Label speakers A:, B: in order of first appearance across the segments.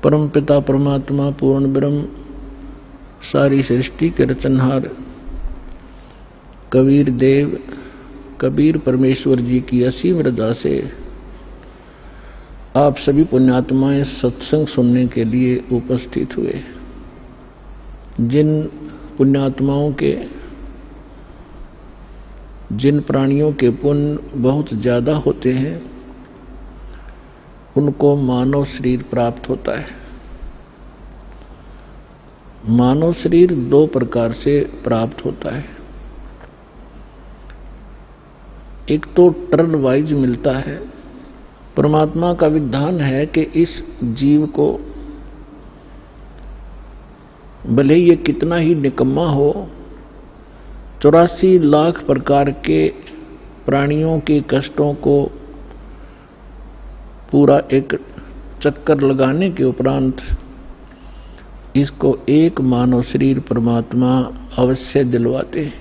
A: परम पिता परमात्मा पूर्ण ब्रह्म सारी सृष्टि के रचनहार कबीर देव कबीर परमेश्वर जी की असीम रजा से आप सभी पुण्यात्माएं सत्संग सुनने के लिए उपस्थित हुए। जिन पुण्यात्माओं के जिन प्राणियों के पुण्य बहुत ज्यादा होते हैं उनको मानव शरीर प्राप्त होता है। मानव शरीर दो प्रकार से प्राप्त होता है। एक तो टर्न वाइज मिलता है। परमात्मा का विधान है कि इस जीव को भले ये कितना ही निकम्मा हो, 84 लाख प्रकार के प्राणियों के कष्टों को पूरा एक चक्कर लगाने के उपरांत इसको एक मानव शरीर परमात्मा अवश्य दिलवाते हैं।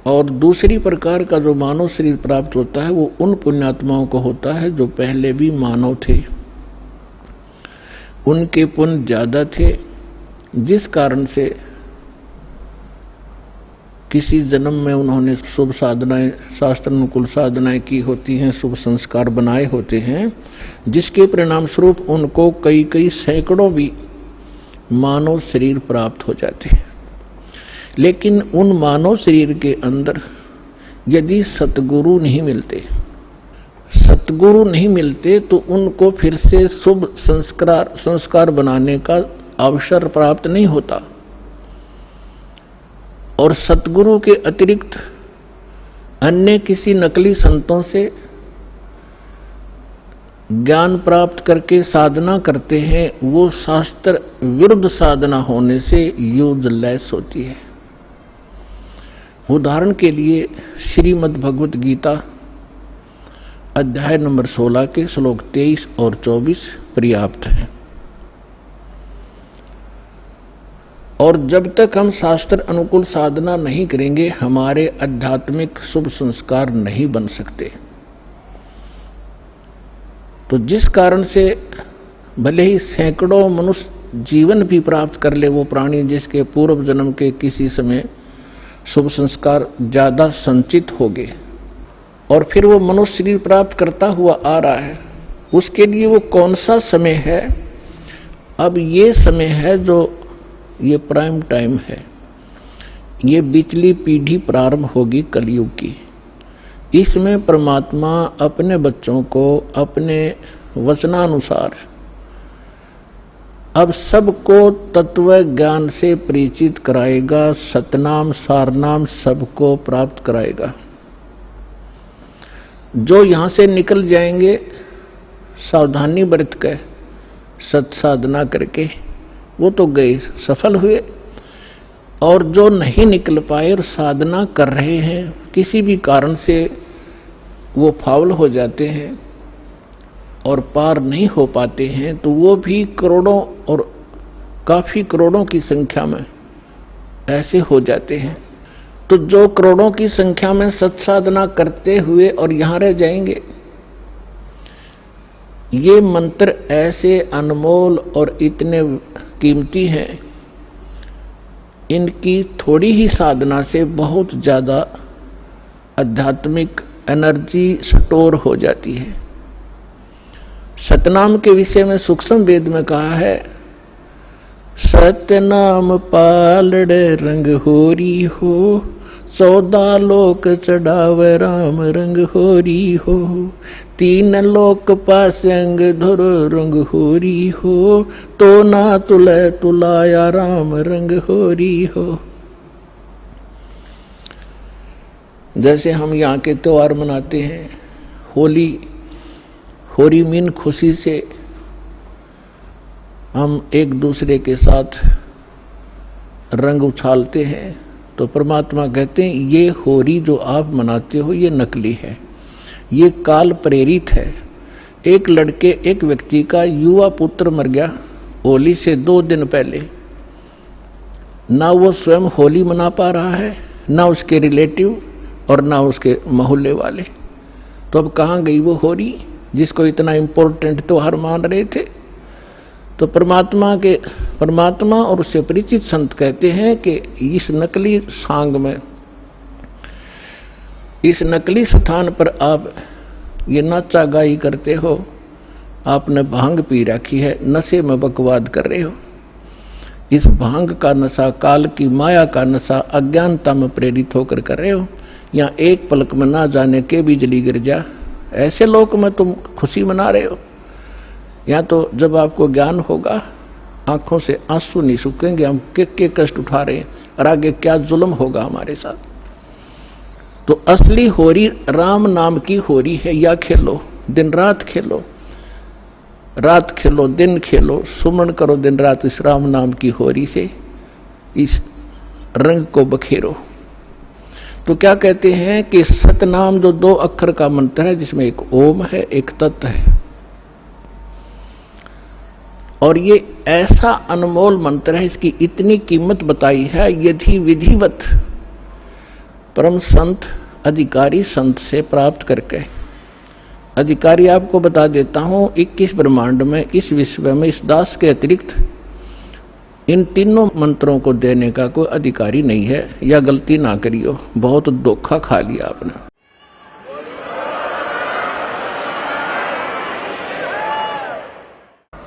A: और दूसरी प्रकार का जो मानव शरीर प्राप्त होता है वो उन पुण्यात्माओं को होता है जो पहले भी मानव थे, उनके पुण्य ज्यादा थे, जिस कारण से किसी जन्म में उन्होंने शुभ साधनाएं, शास्त्र अनुकूल साधनाएं की होती हैं, शुभ संस्कार बनाए होते हैं, जिसके परिणाम स्वरूप उनको कई कई सैकड़ों भी मानव शरीर प्राप्त हो जाते हैं। लेकिन उन मानव शरीर के अंदर यदि सतगुरु नहीं मिलते तो उनको फिर से शुभ संस्कार बनाने का अवसर प्राप्त नहीं होता। और सतगुरु के अतिरिक्त अन्य किसी नकली संतों से ज्ञान प्राप्त करके साधना करते हैं, वो शास्त्र विरुद्ध साधना होने से यूजलेस होती है। उदाहरण के लिए श्रीमद् भगवत गीता अध्याय नंबर 16 के श्लोक 23 और 24 पर्याप्त हैं। और जब तक हम शास्त्र अनुकूल साधना नहीं करेंगे हमारे आध्यात्मिक शुभ संस्कार नहीं बन सकते। तो जिस कारण से भले ही सैकड़ों मनुष्य जीवन भी प्राप्त कर ले वो प्राणी जिसके पूर्व जन्म के किसी समय शुभ संस्कार ज्यादा संचित हो गए और फिर वो मनुष्य शरीर प्राप्त करता हुआ आ रहा है, उसके लिए वो कौन सा समय है? अब ये समय है जो ये प्राइम टाइम है, ये बिचली पीढ़ी प्रारंभ होगी कलयुग की। इसमें परमात्मा अपने बच्चों को अपने वचनानुसार अब सबको तत्व ज्ञान से परिचित कराएगा, सतनाम सारनाम सबको प्राप्त कराएगा। जो यहां से निकल जाएंगे सावधानी बरत कर सत साधना करके वो तो गए, सफल हुए। और जो नहीं निकल पाए और साधना कर रहे हैं किसी भी कारण से वो फाउल हो जाते हैं और पार नहीं हो पाते हैं, तो वो भी करोड़ों और काफी करोड़ों की संख्या में ऐसे हो जाते हैं। तो जो करोड़ों की संख्या में सत्साधना करते हुए और यहां रह जाएंगे, ये मंत्र ऐसे अनमोल और इतने कीमती हैं, इनकी थोड़ी ही साधना से बहुत ज्यादा आध्यात्मिक एनर्जी स्टोर हो जाती है। सतनाम के विषय में सूक्ष्म वेद में कहा है, सतनाम पालड़े रंग होरी हो, 14 लोक चढ़ावे राम रंग होरी हो, 3 लोक पास अंग धुर रंग होरी हो, तो ना तुले तुलाया राम रंग होरी हो। जैसे हम यहाँ के त्योहार मनाते हैं, होली मीन खुशी से हम एक दूसरे के साथ रंग उछालते हैं, तो परमात्मा कहते हैं ये होली जो आप मनाते हो ये नकली है, ये काल प्रेरित है। एक व्यक्ति का युवा पुत्र मर गया होली से 2 दिन पहले, ना वो स्वयं होली मना पा रहा है, ना उसके रिलेटिव और ना उसके मोहल्ले वाले। तो अब कहाँ गई वो होली? जिसको इतना इंपॉर्टेंट त्योहार मान रहे थे। तो परमात्मा और उससे परिचित संत कहते हैं कि इस नकली सांग में, इस नकली स्थान पर आप ये नाचा गाई करते हो, आपने भांग पी रखी है, नशे में बकवाद कर रहे हो। इस भांग का नशा, काल की माया का नशा, अज्ञानता में प्रेरित होकर कर रहे हो। यहाँ एक पलक में ना जाने के बिजली गिर जा, ऐसे लोक में तुम खुशी मना रहे हो। या तो जब आपको ज्ञान होगा, आंखों से आंसू नहीं सूखेंगे, हम के कष्ट उठा रहे हैं और आगे क्या जुल्म होगा हमारे साथ। तो असली होरी राम नाम की होरी है। या खेलो, दिन रात खेलो, रात खेलो दिन खेलो, सुमन करो दिन रात इस राम नाम की होरी से, इस रंग को बखेरो। तो क्या कहते हैं कि सतनाम जो 2 अक्षर का मंत्र है, जिसमें एक ओम है, एक तत् है, और ये ऐसा अनमोल मंत्र है, इसकी इतनी कीमत बताई है। यदि विधिवत परम संत अधिकारी संत से प्राप्त करके, अधिकारी आपको बता देता हूं, 21 ब्रह्मांड में, इस विश्व में, इस दास के अतिरिक्त इन तीनों मंत्रों को देने का कोई अधिकारी नहीं है। या गलती ना करियो, बहुत धोखा खा लिया आपने।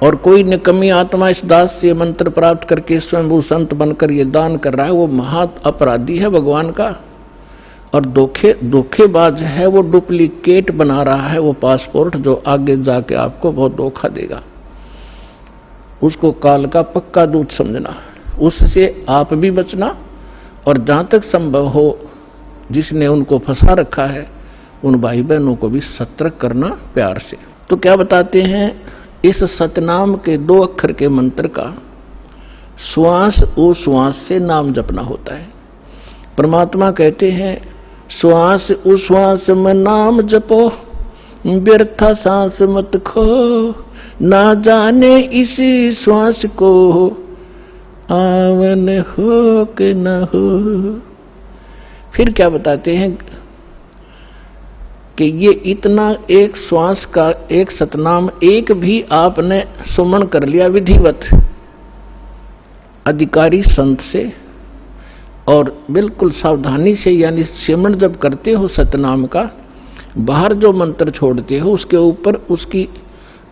A: और कोई निकम्मी आत्मा इस दास से मंत्र प्राप्त करके स्वयं वो संत बनकर ये दान कर रहा है, वो महा अपराधी है भगवान का, और धोखेबाज है, वो डुप्लीकेट बना रहा है वो पासपोर्ट, जो आगे जाके आपको बहुत धोखा देगा। उसको काल का पक्का दूत समझना, उससे आप भी बचना, और जहां तक संभव हो जिसने उनको फंसा रखा है उन भाई बहनों को भी सतर्क करना प्यार से। तो क्या बताते हैं, इस सतनाम के 2 अक्षर के मंत्र का श्वास उश्वास से नाम जपना होता है। परमात्मा कहते हैं, श्वास उश्वास में नाम जपो, व्यर्था सांस मत खो, ना जाने इसी श्वास को आवन हो कि न हो। फिर क्या बताते हैं कि ये इतना एक श्वास का एक सतनाम एक भी आपने सुमन कर लिया विधिवत अधिकारी संत से, और बिल्कुल सावधानी से, यानी सिमरन जब करते हो सतनाम का, बाहर जो मंत्र छोड़ते हो उसके ऊपर उसकी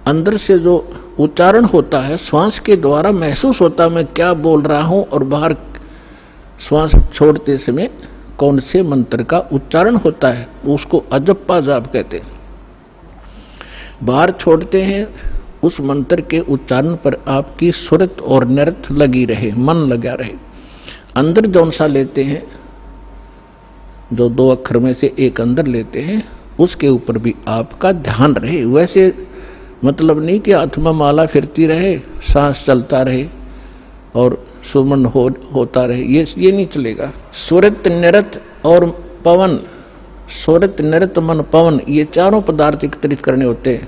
A: अंदर से जो उच्चारण होता है, श्वास के द्वारा महसूस होता मैं क्या बोल रहा हूं, और बाहर श्वास छोड़ते समय कौन से मंत्र का उच्चारण होता है, उसको अजप्पा जाप कहते हैं। बाहर छोड़ते हैं, उस मंत्र के उच्चारण पर आपकी सुरत और नृत लगी रहे, मन लगा रहे। अंदर जौन सा लेते हैं, जो 2 अक्षर में से एक अंदर लेते हैं, उसके ऊपर भी आपका ध्यान रहे। वैसे मतलब नहीं कि हाथ में माला फिरती रहे, सांस चलता रहे और सुमन होता रहे, ये नहीं चलेगा। सुरत नृत और पवन, सुरत नृत मन पवन, ये चारों पदार्थ एकत्रित करने होते हैं।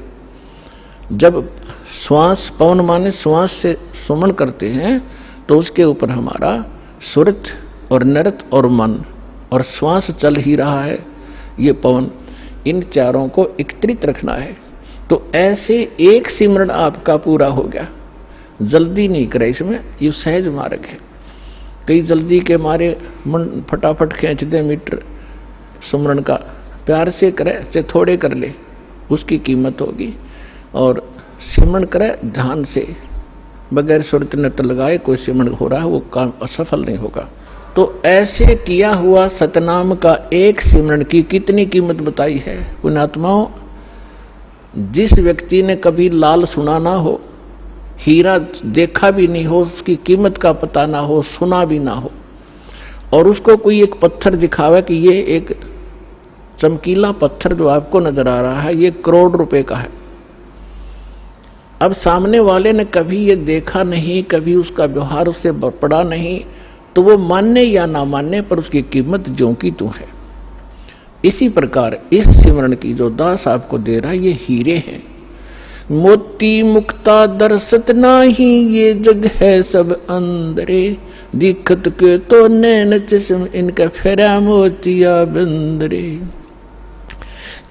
A: जब श्वास, पवन माने श्वास से सुमन करते हैं, तो उसके ऊपर हमारा सुरत और नृत और मन, और श्वास चल ही रहा है, ये पवन, इन चारों को एकत्रित रखना है। तो ऐसे एक सिमरन आपका पूरा हो गया। जल्दी नहीं करे इसमें, ये सहज मार्ग है। कई जल्दी के मारे मन फटाफट खींच दे मीटर सुमरन का, प्यार से करे चाहे थोड़े कर ले, उसकी कीमत होगी। और सिमरन करे ध्यान से, बगैर सुरत नृत लगाए कोई सिमरन हो रहा है, वो काम असफल नहीं होगा। तो ऐसे किया हुआ सतनाम का एक सिमरन की कितनी कीमत बताई है पुण्यात्माओं। जिस व्यक्ति ने कभी लाल सुना ना हो, हीरा देखा भी नहीं हो, उसकी कीमत का पता ना हो, सुना भी ना हो, और उसको कोई एक पत्थर दिखावे कि ये एक चमकीला पत्थर जो आपको नजर आ रहा है, ये करोड़ रुपए का है। अब सामने वाले ने कभी ये देखा नहीं, कभी उसका व्यवहार उससे पड़ा नहीं, तो वो मानने या ना मानने पर उसकी कीमत ज्यों की त्यों है। इसी प्रकार इस सिमरन की जो दास आपको दे रहा है, ये हीरे हैं। मोती मुक्ता दरसत नाही, ये जग है सब अंदरे, दिखत के तो नैन चश्म इनका फेरा मोतिया बंदरे।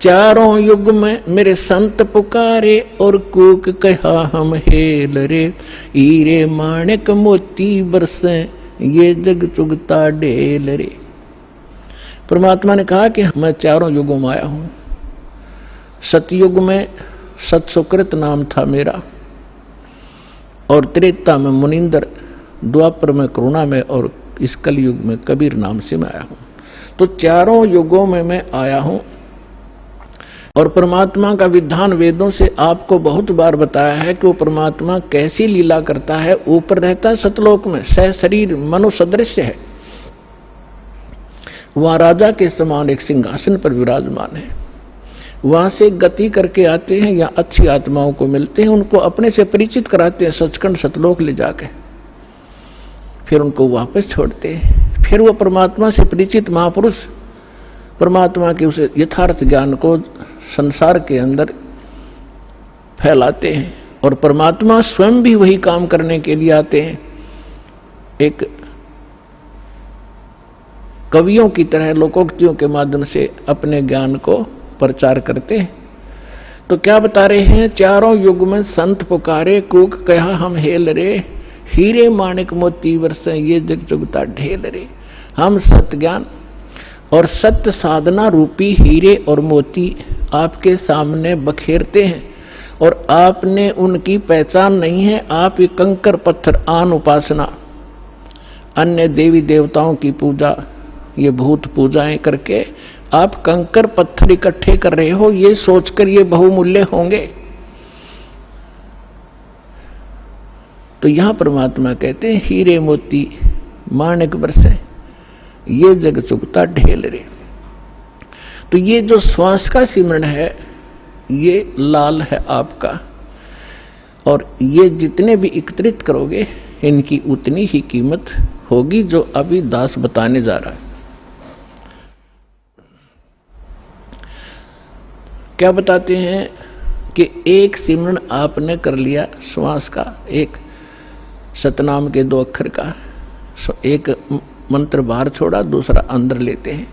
A: चारों युग में मेरे संत पुकारे और कूक कहा हम हेल रे, हीरे माणिक मोती बरसे ये जग चुगता ढेल रे। परमात्मा ने कहा कि मैं चारों युगों में आया हूं। सतयुग में सत्सुकृत नाम था मेरा, और त्रेता में मुनिंदर, द्वापर में करुणा में, और इस कलयुग में कबीर नाम से मैं आया हूं। तो चारों युगों में मैं आया हूं। और परमात्मा का विधान वेदों से आपको बहुत बार बताया है कि वो परमात्मा कैसी लीला करता है। ऊपर रहता है सतलोक में, सह शरीर मनुष्य सदृश्य है, वहां राजा के समान एक सिंहासन पर विराजमान है। वहां से गति करके आते हैं या अच्छी आत्माओं को मिलते हैं, उनको अपने से परिचित कराते हैं सचखंड सतलोक ले जाके, फिर उनको वापस छोड़ते हैं। फिर वो परमात्मा से परिचित महापुरुष परमात्मा के उस यथार्थ ज्ञान को संसार के अंदर फैलाते हैं, और परमात्मा स्वयं भी वही काम करने के लिए आते हैं। एक कवियों की तरह लोकोक्तियों के माध्यम से अपने ज्ञान को प्रचार करते हैं। तो क्या बता रहे हैं, चारों युग में संत पुकारे कूक कहा हम हेल रे, हीरे माणिक मोती बरसे ये जग चुगता ढेल रे। हम सत्य ज्ञान और सत्य साधना रूपी हीरे और मोती आपके सामने बखेरते हैं, और आपने उनकी पहचान नहीं है। आप ये कंकर पत्थर आन उपासना, अन्य देवी देवताओं की पूजा, ये भूत पूजाएं करके आप कंकर पत्थर इकट्ठे कर रहे हो, ये सोचकर ये बहुमूल्य होंगे। तो यहां परमात्मा कहते हैं हीरे मोती माणिक बरसे ये जग चुगता ढेल रे। तो ये जो श्वास का सिमरण है, ये लाल है आपका, और ये जितने भी एकत्रित करोगे इनकी उतनी ही कीमत होगी, जो अभी दास बताने जा रहा है। क्या बताते हैं कि एक सिमरण आपने कर लिया श्वास का, एक सतनाम के 2 अक्षर का, एक मंत्र बाहर छोड़ा, दूसरा अंदर लेते हैं,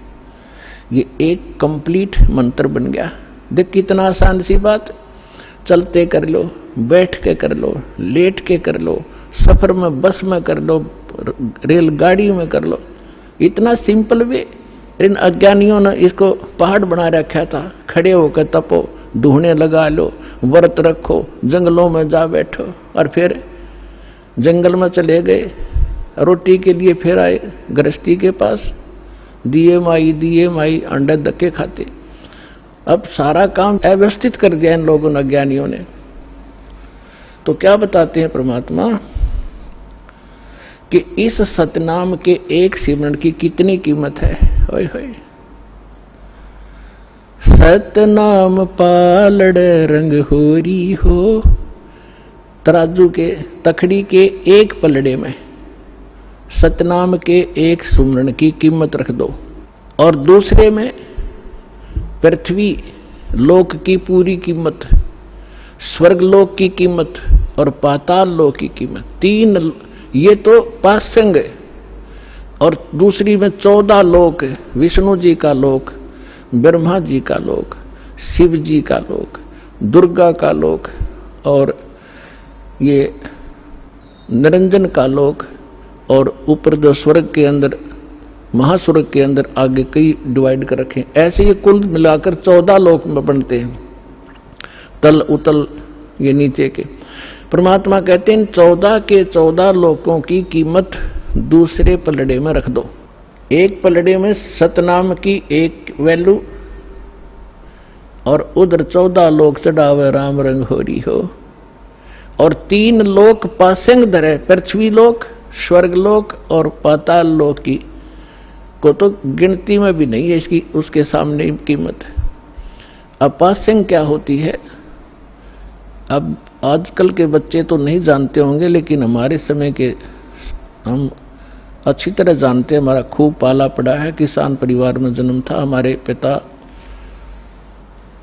A: ये एक कंप्लीट मंत्र बन गया। देख कितना आसान सी बात, चलते कर लो, बैठ के कर लो, लेट के कर लो, सफर में बस में कर लो, रेलगाड़ी में कर लो, इतना सिंपल वे। इन अज्ञानियों ने इसको पहाड़ बना रखा था, खड़े होकर तपो, ढूंढने लगा लो, व्रत रखो, जंगलों में जा बैठो, और फिर जंगल में चले गए, रोटी के लिए फिर आए गृहस्थी के पास, दिए माई अंडे धक्के खाते। अब सारा काम अव्यवस्थित कर दिया इन लोगों ने, अज्ञानियों ने। तो क्या बताते हैं परमात्मा कि इस सतनाम के एक सिमरण की कितनी कीमत है। होय होय, सतनाम पालड़ रंग होरी हो, तराजू के तखड़ी के एक पलड़े में सतनाम के एक सुमरण की कीमत रख दो, और दूसरे में पृथ्वी लोक की पूरी कीमत, स्वर्ग लोक की कीमत और पाताल लोक की कीमत। 3 ये तो पासंग है, और दूसरी में 14 लोक, विष्णु जी का लोक, ब्रह्मा जी का लोक, शिव जी का लोक, दुर्गा का लोक, और ये निरंजन का लोक, और ऊपर जो स्वर्ग के अंदर, महास्वर्ग के अंदर आगे कई डिवाइड कर रखे। ऐसे ये कुल मिलाकर 14 लोक में बनते हैं, तल उतल ये नीचे के। परमात्मा कहते हैं 14 के 14 लोकों की कीमत दूसरे पलड़े में रख दो। एक पलड़े में सतनाम की एक वैल्यू, और उधर 14 लोक चढ़ावे राम रंग होरी हो, और 3 लोक पासंग धरे, पृथ्वी लोक, स्वर्ग लोक और पाताल लोक की को तो गिनती में भी नहीं है इसकी, उसके सामने कीमत। अब पासंग क्या होती है, अब आजकल के बच्चे तो नहीं जानते होंगे, लेकिन हमारे समय के हम अच्छी तरह जानते हैं। हमारा खूब पाला पड़ा है, किसान परिवार में जन्म था। हमारे पिता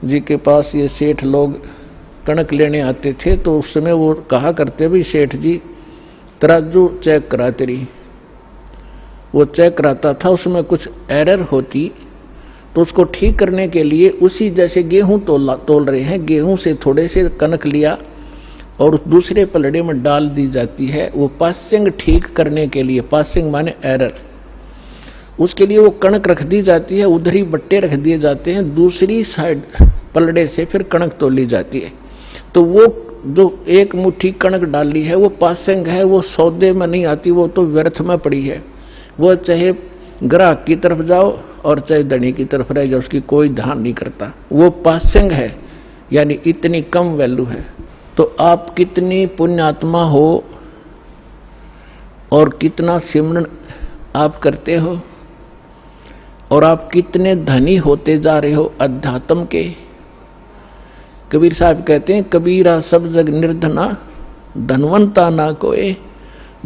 A: जी के पास ये सेठ लोग कणक लेने आते थे, तो उस समय वो कहा करते भी सेठ जी तराजू चेक कराते रही। वो चेक कराता था, उसमें कुछ एरर होती तो उसको ठीक करने के लिए उसी जैसे गेहूं तोल रहे हैं, गेहूं से थोड़े से कनक लिया और उस दूसरे पलड़े में डाल दी जाती है। वो पासिंग ठीक करने के लिए, पासिंग माने एरर, उसके लिए वो कणक रख दी जाती है, उधर ही बट्टे रख दिए जाते हैं, दूसरी साइड पलड़े से फिर कणक तोली जाती है। तो वो जो एक मुट्ठी कणक डाली है वो पासिंग है, वो सौदे में नहीं आती, वो तो व्यर्थ में पड़ी है। वो चाहे ग्राहक की तरफ जाओ और चाहे धनी की तरफ रह जाओ, उसकी कोई ध्यान नहीं करता। वो पासिंग है, यानी इतनी कम वैल्यू है। तो आप कितनी पुण्यात्मा हो और कितना सिमरन आप करते हो और आप कितने धनी होते जा रहे हो अध्यात्म के। कबीर साहब कहते हैं, कबीरा सब जग निर्धना, धनवंता ना कोई,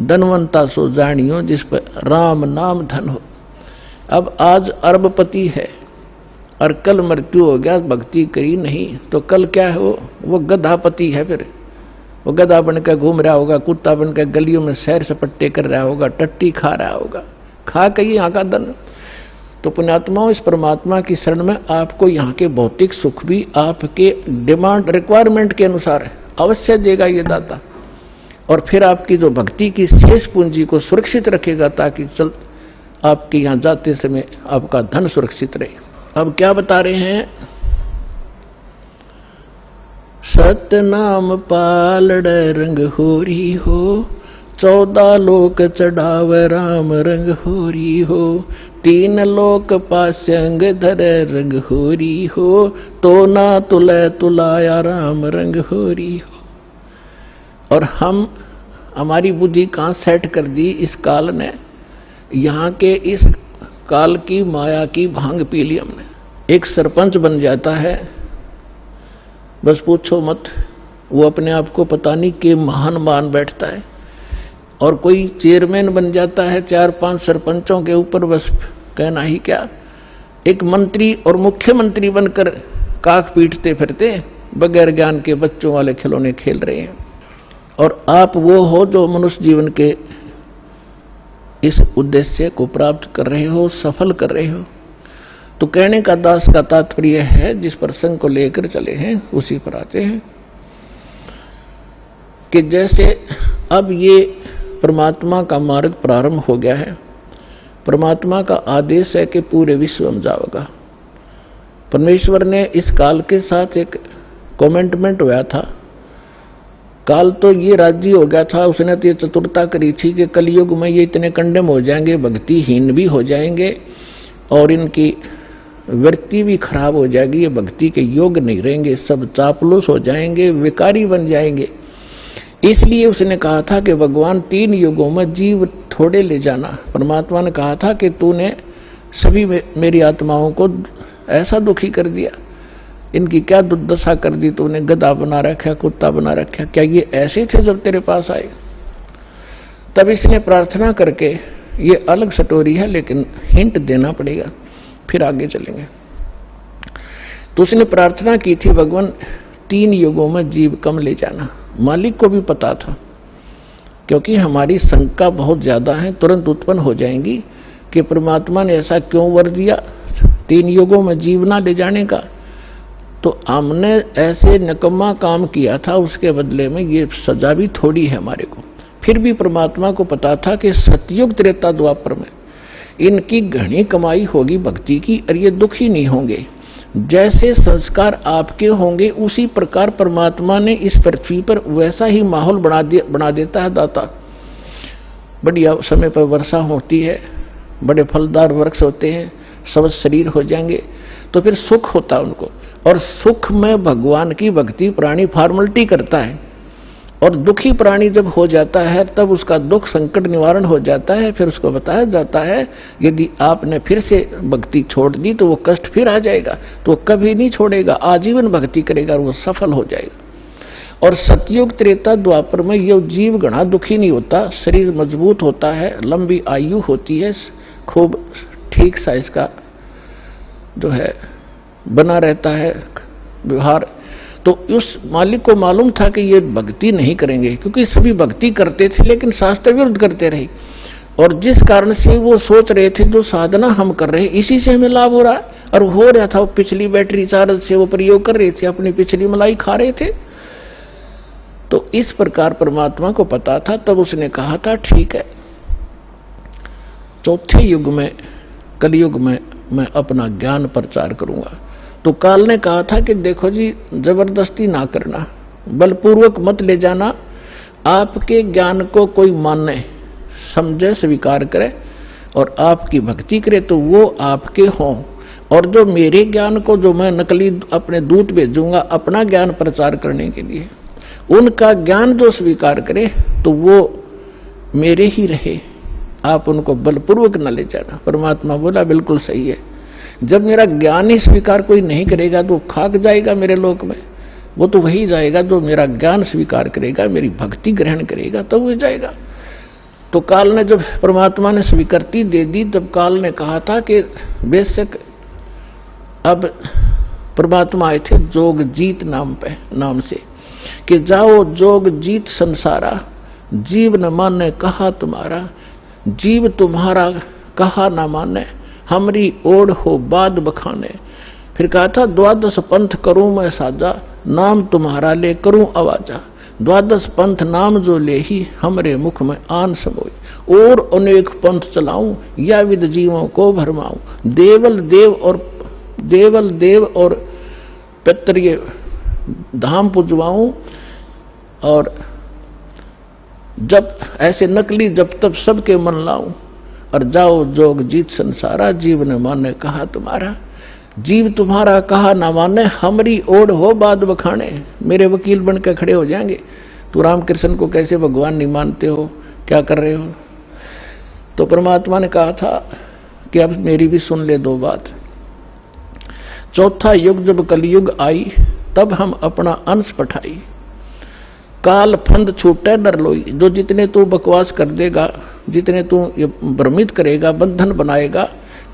A: धनवंता सो जानियो जिस पर राम नाम धन हो। अब आज अरबपति है और कल मृत्यु हो गया, भक्ति करी नहीं, तो कल क्या है, वो गधापति है। फिर वो गधा बनकर घूम रहा होगा, कुत्ता बनकर गलियों में सैर सपट्टे कर रहा होगा, टट्टी खा रहा होगा, खा के यहाँ का धन। तो पुण्यात्माओं, इस परमात्मा की शरण में आपको यहाँ के भौतिक सुख भी आपके डिमांड रिक्वायरमेंट के अनुसार अवश्य देगा ये दाता, और फिर आपकी जो भक्ति की शेष पूंजी को सुरक्षित रखेगा, ताकि चल आपके यहाँ जाते समय आपका धन सुरक्षित रहे। अब क्या बता रहे हैं, सत्य नाम पालड़ रंग होरी हो, 14 लोक चढ़ाव राम रंग होरी हो, 3 लोक पास्यंग धर रंग होरी हो, तो ना तुले तुलाया राम रंग होरी हो। और हम हमारी बुद्धि कहाँ सेट कर दी इस काल ने, यहाँ के इस काल की माया की भांग पी ली हमने। एक सरपंच बन जाता है, बस पूछो मत, वो अपने आप को पता नहीं कि महान मान बैठता है। और कोई चेयरमैन बन जाता है 4-5 सरपंचों के ऊपर, बस कहना ही क्या। एक मंत्री और मुख्यमंत्री बनकर काख पीटते फिरते, बगैर ज्ञान के बच्चों वाले खिलौने खेल रहे हैं। और आप वो हो जो मनुष्य जीवन के इस उद्देश्य को प्राप्त कर रहे हो, सफल कर रहे हो। तो कहने का दास का तात्पर्य है, जिस प्रसंग को लेकर चले हैं उसी पर आते हैं कि जैसे अब ये परमात्मा का मार्ग प्रारंभ हो गया है, परमात्मा का आदेश है कि पूरे विश्व में जाओगा। परमेश्वर ने इस काल के साथ एक कमेंटमेंट हुआ था। काल तो ये राजी हो गया था, उसने तो ये चतुरता करी थी कि कलयुग में ये इतने कंडेम हो जाएंगे, भक्तिहीन भी हो जाएंगे और इनकी वृत्ति भी खराब हो जाएगी, ये भक्ति के योग नहीं रहेंगे, सब चापलूस हो जाएंगे, विकारी बन जाएंगे। इसलिए उसने कहा था कि भगवान 3 युगों में जीव थोड़े ले जाना। परमात्मा ने कहा था कि तूने सभी मेरी आत्माओं को ऐसा दुखी कर दिया, इनकी क्या दुर्दशा कर दी तूने, गधा बना रखा, कुत्ता बना रखा, क्या ये ऐसे थे जब तेरे पास आए। तब इसने प्रार्थना करके, ये अलग स्टोरी है लेकिन हिंट देना पड़ेगा, फिर आगे चलेंगे। तो उसने प्रार्थना की थी, भगवान 3 युगों में जीव कम ले जाना। मालिक को भी पता था, क्योंकि हमारी शंका बहुत ज्यादा है, तुरंत उत्पन्न हो जाएंगी कि परमात्मा ने ऐसा क्यों वर दिया 3 युगों में जीव ना ले जाने का। तो हमने ऐसे निकम्मा काम किया था, उसके बदले में ये सजा भी थोड़ी है हमारे को। फिर भी परमात्मा को पता था कि सतयुग त्रेता द्वापर में इनकी घनी कमाई होगी भक्ति की, और ये दुखी नहीं होंगे। जैसे संस्कार आपके होंगे उसी प्रकार परमात्मा ने इस पृथ्वी पर वैसा ही माहौल बना देता है दाता। बढ़िया समय पर वर्षा होती है, बड़े फलदार वृक्ष होते हैं, सब शरीर हो जाएंगे, तो फिर सुख होता है उनको। और सुख में भगवान की भक्ति प्राणी फॉर्मेलिटी करता है, और दुखी प्राणी जब हो जाता है तब उसका दुख संकट निवारण हो जाता है। फिर उसको बताया जाता है यदि आपने फिर से भक्ति छोड़ दी तो वो कष्ट फिर आ जाएगा, तो वो कभी नहीं छोड़ेगा, आजीवन भक्ति करेगा और वो सफल हो जाएगा। और सतयुग त्रेता द्वापर में ये जीव घना दुखी नहीं होता, शरीर मजबूत होता है, लंबी आयु होती है, खूब ठीक सा इसका जो है बना रहता है व्यवहार। तो उस मालिक को मालूम था कि ये भक्ति नहीं करेंगे, क्योंकि सभी भक्ति करते थे लेकिन शास्त्र विरुद्ध करते रहे। और जिस कारण से वो सोच रहे थे जो साधना हम कर रहे हैं इसी से हमें लाभ हो रहा है, और हो रहा था, वो पिछली बैटरी चार्ज से वो प्रयोग कर रहे थे, अपनी पिछली मलाई खा रहे थे। तो इस प्रकार परमात्मा को पता था। तब उसने कहा था ठीक है, चौथे युग में, कलयुग में मैं अपना ज्ञान प्रचार करूंगा। तो काल ने कहा था कि देखो जी, जबरदस्ती ना करना, बलपूर्वक मत ले जाना। आपके ज्ञान को कोई माने, समझे, स्वीकार करे और आपकी भक्ति करे तो वो आपके हों, और जो मेरे ज्ञान को, जो मैं नकली अपने दूत भेजूंगा अपना ज्ञान प्रचार करने के लिए, उनका ज्ञान जो स्वीकार करे तो वो मेरे ही रहे, आप उनको बलपूर्वक न ले जाना। परमात्मा बोला बिल्कुल सही है। जब मेरा ज्ञान ही स्वीकार कोई नहीं करेगा तो खाक जाएगा मेरे लोक में। वो तो वही जाएगा जो मेरा ज्ञान स्वीकार करेगा, मेरी भक्ति ग्रहण करेगा, तब वो जाएगा। तो काल ने, जब परमात्मा ने स्वीकृति दे दी, तब काल ने कहा था कि बेशक, अब परमात्मा आए थे जोगजीत नाम से, कि जाओ जोग जीत संसारा, जीव न माने कहा तुम्हारा, जीव तुम्हारा कहा न माने, हमरी ओढ़ हो बाद बखाने। फिर कहा था 12 पंथ करूं मैं साजा, नाम तुम्हारा ले करूं आवाजा, 12 पंथ नाम जो ले ही हमरे मुख में आन समोई, और अनेक पंथ चलाऊं या विद जीवों को भरमाऊं, देवल देव और पितृ धाम पुजवाऊं, और जब ऐसे नकली जब तब सबके मन लाऊं, और जाओ जोग जीत संसारा, जीव न माने कहा तुम्हारा, जीव तुम्हारा कहा ना माने, हमरी ओढ़ हो बाद बखाने। मेरे वकील बन के खड़े हो जाएंगे, तू रामकृष्ण को कैसे भगवान नहीं मानते हो, क्या कर रहे हो। तो परमात्मा ने कहा था कि अब मेरी भी सुन ले दो बात। चौथा युग जब कलयुग आई, तब हम अपना अंश पठाई, काल फंद छूटे नर लोई। जो जितने तू बकवास कर देगा, जितने तू ये भ्रमित करेगा, बंधन बनाएगा,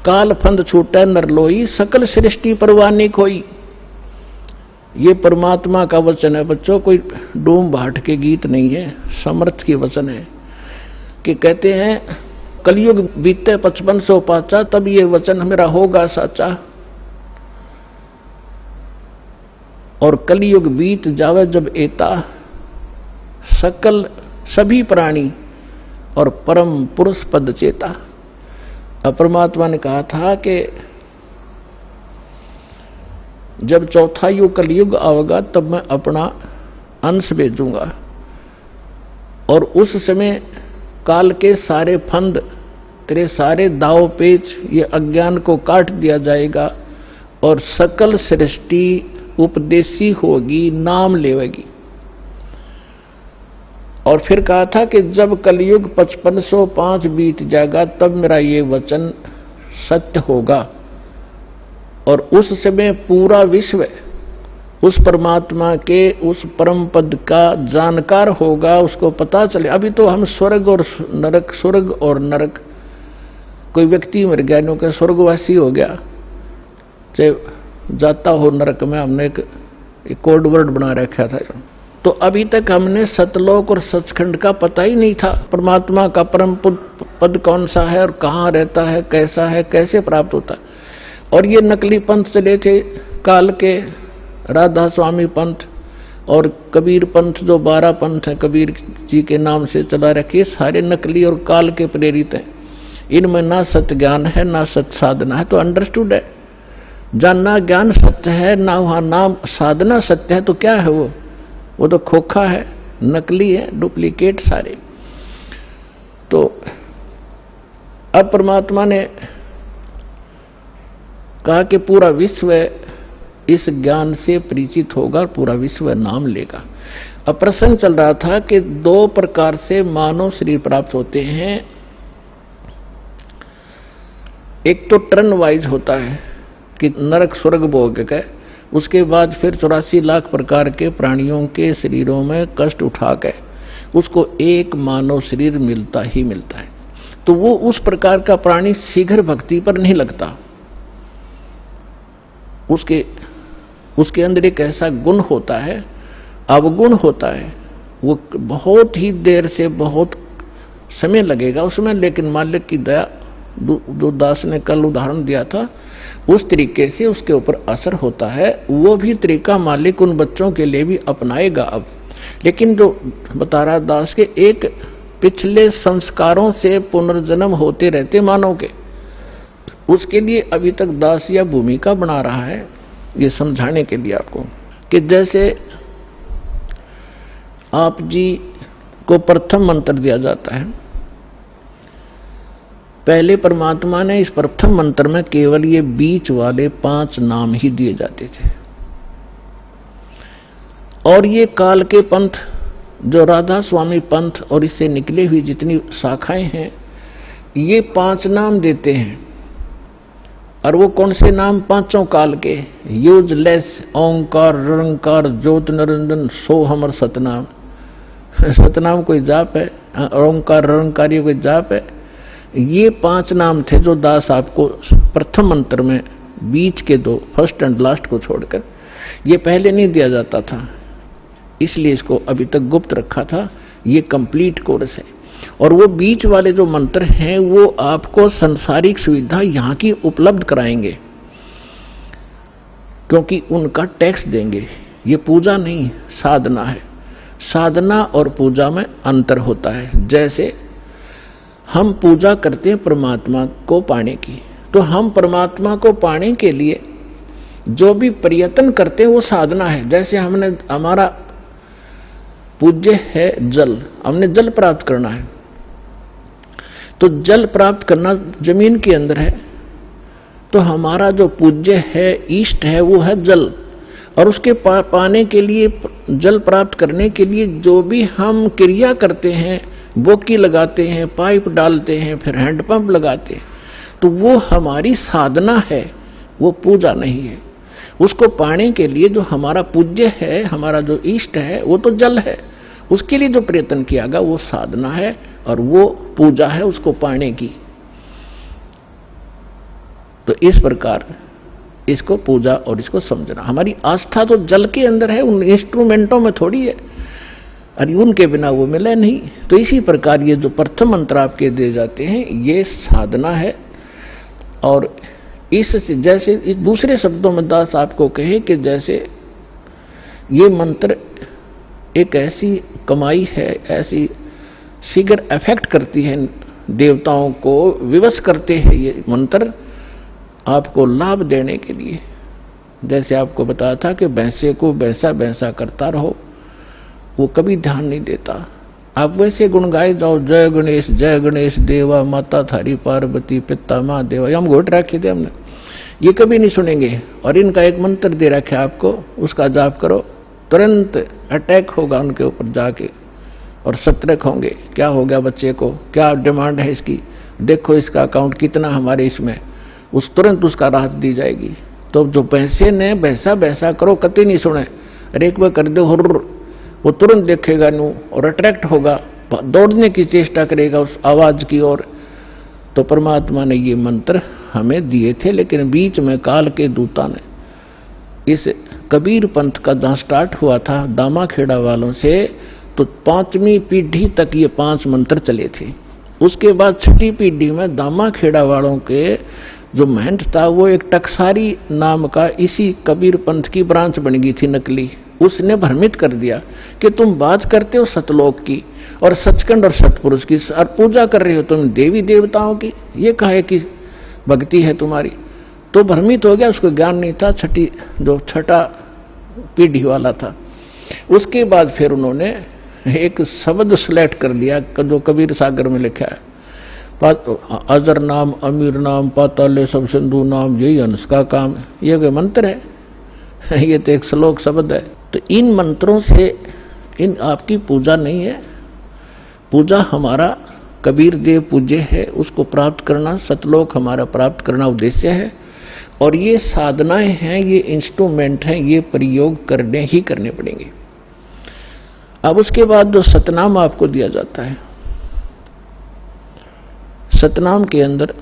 A: काल फंद छूटे नर लोई, सकल सृष्टि परवानी खोई। ये परमात्मा का वचन है बच्चों, कोई डूम भाट के गीत नहीं है, समर्थ की वचन है। कि कहते हैं कलयुग बीते 5500 पाचा, तब ये वचन मेरा होगा साचा, और कलयुग बीत जावे जब एता, सकल सभी प्राणी और परम पुरुष पद चेता। अब परमात्मा ने कहा था कि जब चौथा युग कलयुग आएगा तब मैं अपना अंश भेजूंगा, और उस समय काल के सारे फंद, तेरे सारे दाव पेच, ये अज्ञान को काट दिया जाएगा, और सकल सृष्टि उपदेशी होगी, नाम लेवेगी। और फिर कहा था कि जब कलयुग 5505 बीत जाएगा तब मेरा ये वचन सत्य होगा, और उस समय पूरा विश्व उस परमात्मा के उस परम पद का जानकार होगा, उसको पता चले। अभी तो हम स्वर्ग और नरक, स्वर्ग और नरक, कोई व्यक्ति मर गया, नो के स्वर्गवासी हो गया, चाहे जाता हो नरक में, हमने एक कोड वर्ड बना रखा था। तो अभी तक हमने सतलोक और सचखंड का पता ही नहीं था, परमात्मा का परम पद कौन सा है और कहाँ रहता है, कैसा है, कैसे प्राप्त होता है। और ये नकली पंथ चले थे काल के, राधा स्वामी पंथ और कबीर पंथ, जो 12 पंथ है कबीर जी के नाम से चला रखे, सारे नकली और काल के प्रेरित हैं। इनमें ना सत्य ज्ञान है ना सत्य साधना है। तो अंडरस्टूड है, जानना ज्ञान सत्य है, ना वहां नाम साधना सत्य है, तो क्या है वो तो खोखा है, नकली है, डुप्लीकेट सारे। तो अब परमात्मा ने कहा कि पूरा विश्व इस ज्ञान से परिचित होगा, पूरा विश्व नाम लेगा। अब प्रसंग चल रहा था कि 2 प्रकार से मानव शरीर प्राप्त होते हैं। एक तो टर्न वाइज होता है कि नरक स्वर्ग भोग के, उसके बाद फिर 84 लाख प्रकार के प्राणियों के शरीरों में कष्ट उठा के उसको एक मानव शरीर मिलता ही मिलता है। तो वो उस प्रकार का प्राणी शीघ्र भक्ति पर नहीं लगता। उसके अंदर एक ऐसा गुण होता है, अवगुण होता है, वो बहुत ही देर से बहुत समय लगेगा उसमें, लेकिन मालिक की दया, जो दास ने कल उदाहरण दिया था, उस तरीके से उसके ऊपर असर होता है। वो भी तरीका मालिक उन बच्चों के लिए भी अपनाएगा अब। लेकिन जो बता रहा दास के एक पिछले संस्कारों से पुनर्जन्म होते रहते मानव के, उसके लिए अभी तक दास या भूमिका बना रहा है, ये समझाने के लिए आपको कि जैसे आप जी को प्रथम मंत्र दिया जाता है। पहले परमात्मा ने इस प्रथम मंत्र में केवल ये बीच वाले 5 नाम ही दिए जाते थे, और ये काल के पंथ जो राधा स्वामी पंथ और इससे निकले हुई जितनी शाखाएं हैं, ये 5 नाम देते हैं। और वो कौन से नाम? पांचों काल के, यूजलेस, ओंकार, निरंकार, ज्योत निरंजन, सोहम और सतनाम। सतनाम कोई जाप है? ओंकार निरंकार ये कोई जाप है? ये 5 नाम थे जो दास आपको प्रथम मंत्र में बीच के 2 फर्स्ट एंड लास्ट को छोड़कर, ये पहले नहीं दिया जाता था, इसलिए इसको अभी तक गुप्त रखा था। ये कंप्लीट कोर्स है। और वो बीच वाले जो मंत्र हैं वो आपको संसारिक सुविधा यहां की उपलब्ध कराएंगे, क्योंकि उनका टैक्स देंगे। ये पूजा नहीं, साधना है। साधना और पूजा में अंतर होता है। जैसे हम पूजा करते हैं परमात्मा को पाने की, तो हम परमात्मा को पाने के लिए जो भी प्रयत्न करते हैं वो साधना है। जैसे हमने, हमारा पूज्य है जल, हमने जल प्राप्त करना है, तो जल प्राप्त करना जमीन के अंदर है, तो हमारा जो पूज्य है, इष्ट है, वो है जल। और उसके पाने के लिए, जल प्राप्त करने के लिए जो भी हम क्रिया करते हैं, बोकी लगाते हैं, पाइप डालते हैं, फिर हैंडपंप लगाते हैं, तो वो हमारी साधना है, वो पूजा नहीं है। उसको पाने के लिए जो हमारा पूज्य है, हमारा जो इष्ट है, वो तो जल है। उसके लिए जो प्रयत्न किया गया वो साधना है और वो पूजा है उसको पाने की। तो इस प्रकार इसको पूजा और इसको समझना। हमारी आस्था तो जल के अंदर है, उन इंस्ट्रूमेंटों में थोड़ी है, और उनके बिना वो मिले नहीं। तो इसी प्रकार ये जो प्रथम मंत्र आपके दिए जाते हैं ये साधना है। और इससे, जैसे इस दूसरे शब्दों में दास आपको कहे कि जैसे ये मंत्र एक ऐसी कमाई है, ऐसी शीघ्र इफेक्ट करती है, देवताओं को विवश करते हैं ये मंत्र आपको लाभ देने के लिए। जैसे आपको बताया था कि भैंसे को भैंसा भैंसा करता रहो, वो कभी ध्यान नहीं देता। आप वैसे गुण गाए जाओ, जय गणेश देवा, माता थारी पार्वती, पिता माँ देवा, ये हम घोट रखे थे हमने, ये कभी नहीं सुनेंगे। और इनका एक मंत्र दे रखा है आपको, उसका जाप करो, तुरंत अटैक होगा उनके ऊपर जाके और सतर्क होंगे। क्या हो गया बच्चे को, क्या डिमांड है इसकी, देखो इसका अकाउंट कितना हमारे इसमें, उस तुरंत उसका राहत दी जाएगी। तो जो पैसे ने भैंसा भैंसा करो कतई नहीं सुने, अरे एक बार कर दो हुर्र, वो तुरंत देखेगा नू और अट्रैक्ट होगा, दौड़ने की चेष्टा करेगा उस आवाज की ओर। तो परमात्मा ने ये मंत्र हमें दिए थे, लेकिन बीच में काल के दूता ने इस कबीर पंथ का जहां स्टार्ट हुआ था दामाखेड़ा वालों से, तो 5वीं पीढ़ी तक ये 5 मंत्र चले थे। उसके बाद 6ठी पीढ़ी में दामाखेड़ा वालों के जो महंत था वो एक टकसारी नाम का इसी कबीर पंथ की ब्रांच बन गई थी नकली। उसने भ्रमित कर दिया कि तुम बात करते हो सतलोक की और सचखंड और सतपुरुष की, और पूजा कर रहे हो तुम देवी देवताओं की, ये कहे कि भक्ति है तुम्हारी। तो भ्रमित हो गया, उसको ज्ञान नहीं था। छठा पीढ़ी वाला था। उसके बाद फिर उन्होंने एक शब्द सिलेक्ट कर लिया जो कबीर सागर में लिखा है, अजर नाम, अमीर नाम, पाताले सब सिंधु नाम, यही हंस का काम। ये कोई मंत्र है? ये तो एक श्लोक शब्द है। तो इन मंत्रों से इन आपकी पूजा नहीं है। पूजा हमारा कबीर देव पूज्य है, उसको प्राप्त करना, सतलोक हमारा प्राप्त करना उद्देश्य है। और ये साधनाएं हैं, ये इंस्ट्रूमेंट हैं, ये प्रयोग करने ही करने पड़ेंगे। अब उसके बाद जो सतनाम आपको दिया जाता है, सतनाम के अंदर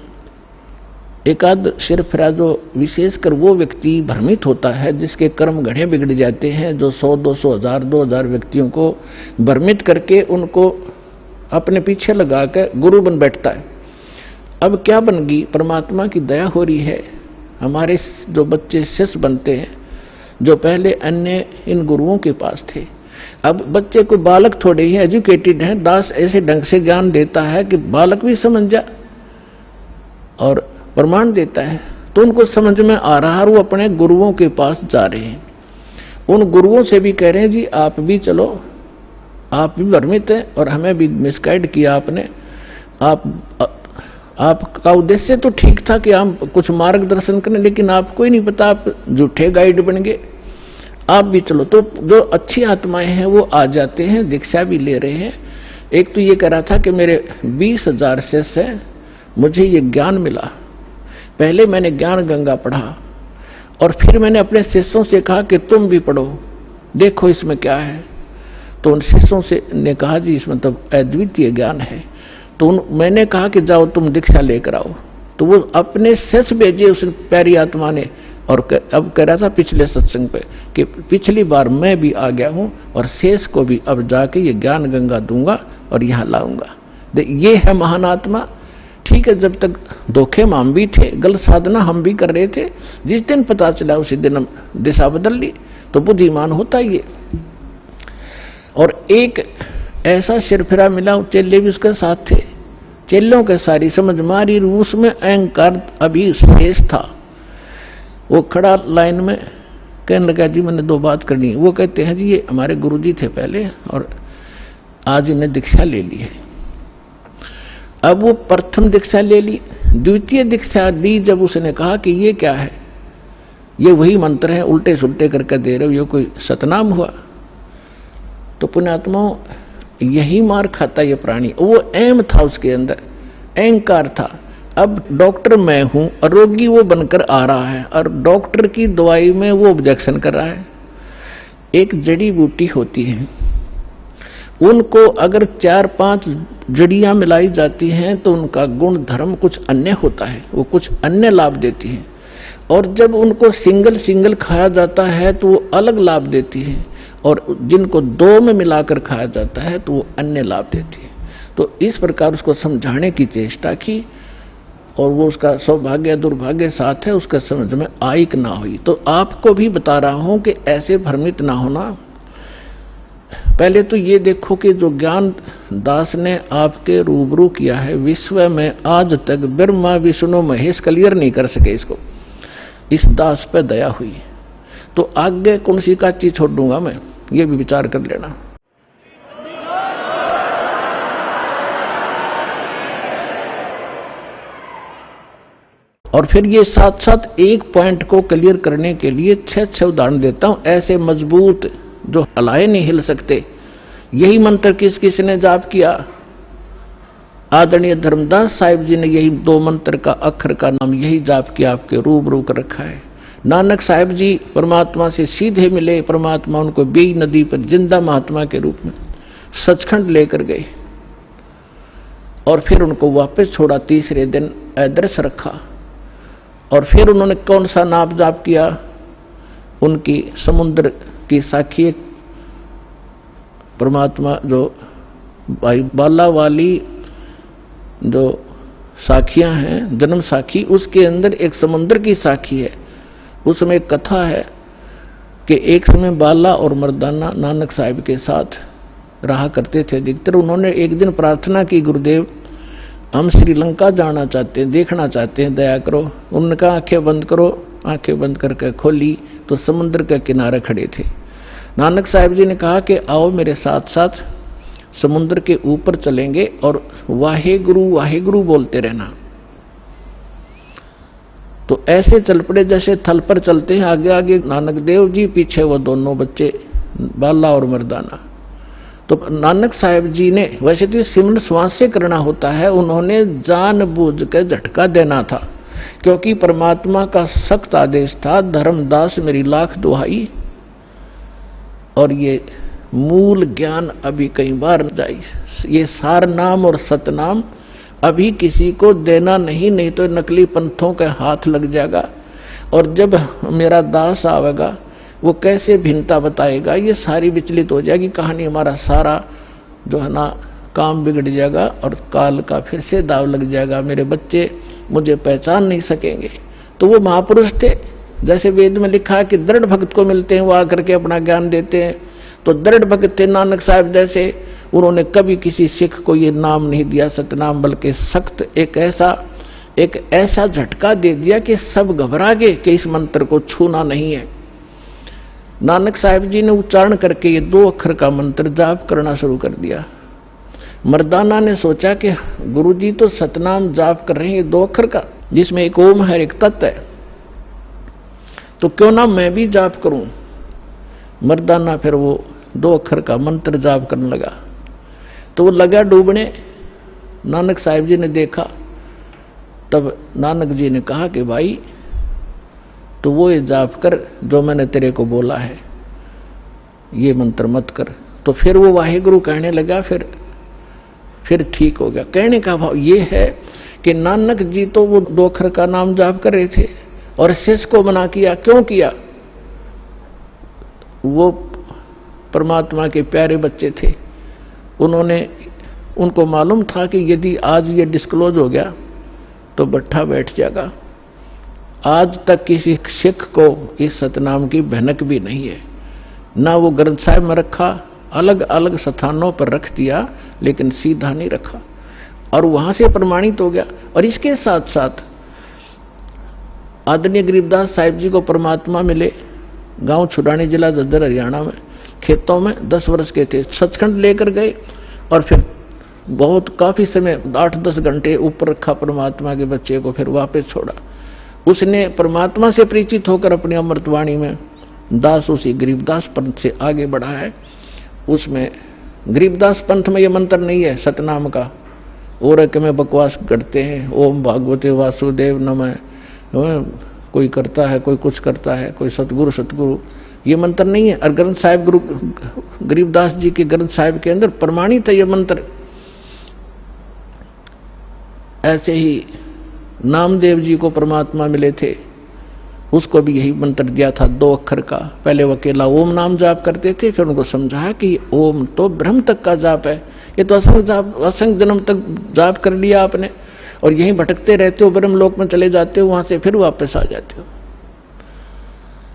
A: एकाध सिरफिरा जो विशेषकर वो व्यक्ति भ्रमित होता है जिसके कर्म घड़े बिगड़ जाते हैं, जो 100, 200, 1000, 2000 व्यक्तियों को भ्रमित करके उनको अपने पीछे लगाकर गुरु बन बैठता है। अब क्या बन गई, परमात्मा की दया हो रही है हमारे जो बच्चे शिष्य बनते हैं, जो पहले अन्य इन गुरुओं के पास थे, अब बच्चे को बालक थोड़े ही एजुकेटेड हैं, दास ऐसे ढंग से ज्ञान देता है कि बालक भी समझ जा और प्रमाण देता है, तो उनको समझ में आ रहा और वो अपने गुरुओं के पास जा रहे हैं। उन गुरुओं से भी कह रहे हैं जी आप भी चलो, आप भी भ्रमित हैं और हमें भी मिसगाइड किया आपने। आपका उद्देश्य तो ठीक था कि हम कुछ मार्गदर्शन करें, लेकिन आपको ही नहीं पता, आप झूठे गाइड बन गए, आप भी चलो। तो जो अच्छी आत्माएं हैं वो आ जाते हैं, दीक्षा भी ले रहे हैं। एक तो ये कह रहा था कि मेरे 20,000 शिष्य हैं, मुझे ये ज्ञान मिला, पहले मैंने ज्ञान गंगा पढ़ा और फिर मैंने अपने शिष्यों से कहा कि तुम भी पढ़ो, देखो इसमें क्या है। तो उन शिष्यों से ने कहा जी इसमें तो अद्वितीय ज्ञान है। तो मैंने कहा कि जाओ तुम दीक्षा लेकर आओ। तो वो अपने शिष्य भेजे उस प्यारी आत्मा ने, और अब कह रहा था पिछले सत्संग पे कि पिछली बार मैं भी आ गया हूं और शेष को भी अब जाके ये ज्ञान गंगा दूंगा और यहां लाऊंगा। ये है महान आत्मा। ठीक है, जब तक धोखे में हम भी थे, गलत साधना हम भी कर रहे थे, जिस दिन पता चला उसी दिन हम दिशा बदल ली। तो बुद्धिमान होता ये। और एक ऐसा सिरफिरा मिला, चेले भी उसके साथ थे, चेलों के सारी समझ मारी, उसमें अहंकार अभी शेष था। वो खड़ा लाइन में कहने लगा जी मैंने 2 बात करनी है। वो कहते हैं जी ये हमारे गुरुजी थे पहले और आज इन्हें दीक्षा ले ली है। अब वो प्रथम दीक्षा ले ली, द्वितीय दीक्षा ली जब उसने कहा कि ये क्या है, ये वही मंत्र है, उल्टे सुल्टे करके दे रहे हो, ये कोई सतनाम हुआ। तो पुण्यात्माओं यही मार खाता ये प्राणी। वो अहम था, उसके अंदर अहंकार था। अब डॉक्टर मैं हूं और रोगी वो बनकर आ रहा है और डॉक्टर की दवाई में वो ऑब्जेक्शन कर रहा है। एक जड़ी बूटी होती है, उनको अगर 4-5 जड़ियां मिलाई जाती हैं तो उनका गुण धर्म कुछ अन्य होता है, वो कुछ अन्य लाभ देती है। और जब उनको सिंगल खाया जाता है तो वो अलग लाभ देती है, और जिनको 2 में मिलाकर खाया जाता है तो वो अन्य लाभ देती है। तो इस प्रकार उसको समझाने की चेष्टा की और वो उसका सौभाग्य दुर्भाग्य साथ है, उसका समझ में आई कि ना हुई। तो आपको भी बता रहा हूं कि ऐसे भ्रमित ना होना। पहले तो ये देखो कि जो ज्ञान दास ने आपके रूबरू किया है, विश्व में आज तक ब्रह्मा विष्णु महेश क्लियर नहीं कर सके इसको। इस दास पे दया हुई, तो आगे कौन सी का चीज छोड़ दूंगा मैं, ये भी विचार कर लेना। और फिर ये साथ साथ एक पॉइंट को क्लियर करने के लिए 6 उदाहरण देता हूं, ऐसे मजबूत जो हलाए नहीं हिल सकते। यही मंत्र किस किस ने जाप किया? आदरणीय धर्मदास साहिब जी ने यही 2 मंत्र का अक्षर का नाम यही जाप किया, आपके रूबरू कर रखा है। नानक साहिब जी परमात्मा से सीधे मिले, परमात्मा उनको बेई नदी पर जिंदा महात्मा के रूप में सचखंड लेकर गए और फिर उनको वापस छोड़ा। तीसरे दिन अदृश्य रखा और फिर उन्होंने कौन सा नाम जाप किया? उनकी समुद्र की साखी परमात्मा जो बाला वाली जो साखियां हैं, जन्म साखी, उसके अंदर एक समुद्र की साखी है। उसमें एक कथा है कि एक समय बाला और मर्दाना नानक साहिब के साथ रहा करते थे अधिकतर। उन्होंने एक दिन प्रार्थना की, गुरुदेव हम श्रीलंका जाना चाहते हैं, देखना चाहते हैं, दया करो। उन्होंने कहा आंखें बंद करो। आंखें बंद करके खोली तो समुद्र के किनारे खड़े थे। नानक साहिब जी ने कहा कि आओ मेरे साथ साथ समुद्र के ऊपर चलेंगे और वाहेगुरु बोलते रहना। तो ऐसे चल पड़े जैसे थल पर चलते हैं, आगे आगे नानक देव जी, पीछे वो दोनों बच्चे बाला और मर्दाना। तो नानक साहिब जी ने, वैसे तो सिमरन श्वास से करना होता है, उन्होंने जानबूझ के झटका देना था क्योंकि परमात्मा का सख्त आदेश था, धर्मदास मेरी लाख दुहाई। और ये मूल ज्ञान अभी कई बार जाई, ये सार नाम और सतनाम अभी किसी को देना नहीं तो नकली पंथों के हाथ लग जाएगा। और जब मेरा दास आवेगा वो कैसे भिन्नता बताएगा, ये सारी विचलित हो जाएगी कहानी। हमारा सारा जो है ना काम बिगड़ जाएगा और काल का फिर से दाव लग जाएगा। मेरे बच्चे मुझे पहचान नहीं सकेंगे। तो वो महापुरुष थे, जैसे वेद में लिखा है कि दृढ़ भक्त को मिलते हैं वो आकर के अपना ज्ञान देते हैं, तो दृढ़ भक्त थे नानक साहब जैसे। उन्होंने कभी किसी सिख को ये नाम नहीं दिया सतनाम, बल्कि सख्त एक ऐसा झटका दे दिया कि सब घबरा गए कि इस मंत्र को छूना नहीं है। नानक साहब जी ने उच्चारण करके ये 2 अक्षर का मंत्र जाप करना शुरू कर दिया। मर्दाना ने सोचा कि गुरुजी तो सतनाम जाप कर रहे हैं, ये 2 अक्षर का, जिसमें एक ओम है, एक तत् है, तो क्यों ना मैं भी जाप करूं। मर्दाना फिर वो 2 अक्षर का मंत्र जाप करने लगा, तो वो लगा डूबने। नानक साहिब जी ने देखा, तब नानक जी ने कहा कि भाई तो वो ये जाप कर जो मैंने तेरे को बोला है, ये मंत्र मत कर। तो फिर वो वाहेगुरु कहने लगा, फिर ठीक हो गया। कहने का भाव ये है कि नानक जी तो वो 2 अक्षर का नाम जाप कर रहे थे और शिष्य को मना किया। क्यों किया? वो परमात्मा के प्यारे बच्चे थे, उनको मालूम था कि यदि आज ये डिस्क्लोज हो गया तो बट्ठा बैठ जाएगा। आज तक किसी सिख को इस सतनाम की भनक भी नहीं है, ना वो ग्रंथ साहिब में रखा, अलग अलग स्थानों पर रख दिया, लेकिन सीधा नहीं रखा, और वहां से प्रमाणित हो गया। और इसके साथ साथ आदरणीय गरीबदास साहिब जी को परमात्मा मिले गांव छुड़ानी, जिला झज्जर, हरियाणा में, खेतों में 10 वर्ष के थे। सचखंड लेकर गए और फिर बहुत काफी समय 8-10 घंटे ऊपर रखा परमात्मा के बच्चे को, फिर वापस छोड़ा। उसने परमात्मा से परिचित होकर अपनी अमृतवाणी में दास उसी गरीबदास पंथ से आगे बढ़ा है। उसमें गरीबदास पंथ में ये मंत्र नहीं है सतनाम का, और के में बकवास करते हैं, ओम भागवते वासुदेव नमः, कोई करता है, कोई कुछ करता है, कोई सतगुरु, ये मंत्र नहीं है। और ग्रंथ साहिब गुरु गरीबदास जी के ग्रंथ साहिब के अंदर प्रमाणित है ये मंत्र। ऐसे ही नामदेव जी को परमात्मा मिले थे, उसको भी यही मंत्र दिया था 2 अक्षर का। पहले वो अकेला ओम नाम जाप करते थे, फिर उनको समझाया कि ओम तो ब्रह्म तक का जाप है, ये तो असंख्य जन्म तक जाप कर लिया आपने, और यहीं भटकते रहते हो, ब्रह्म लोक में चले जाते हो, वहां से फिर वापस आ जाते हो।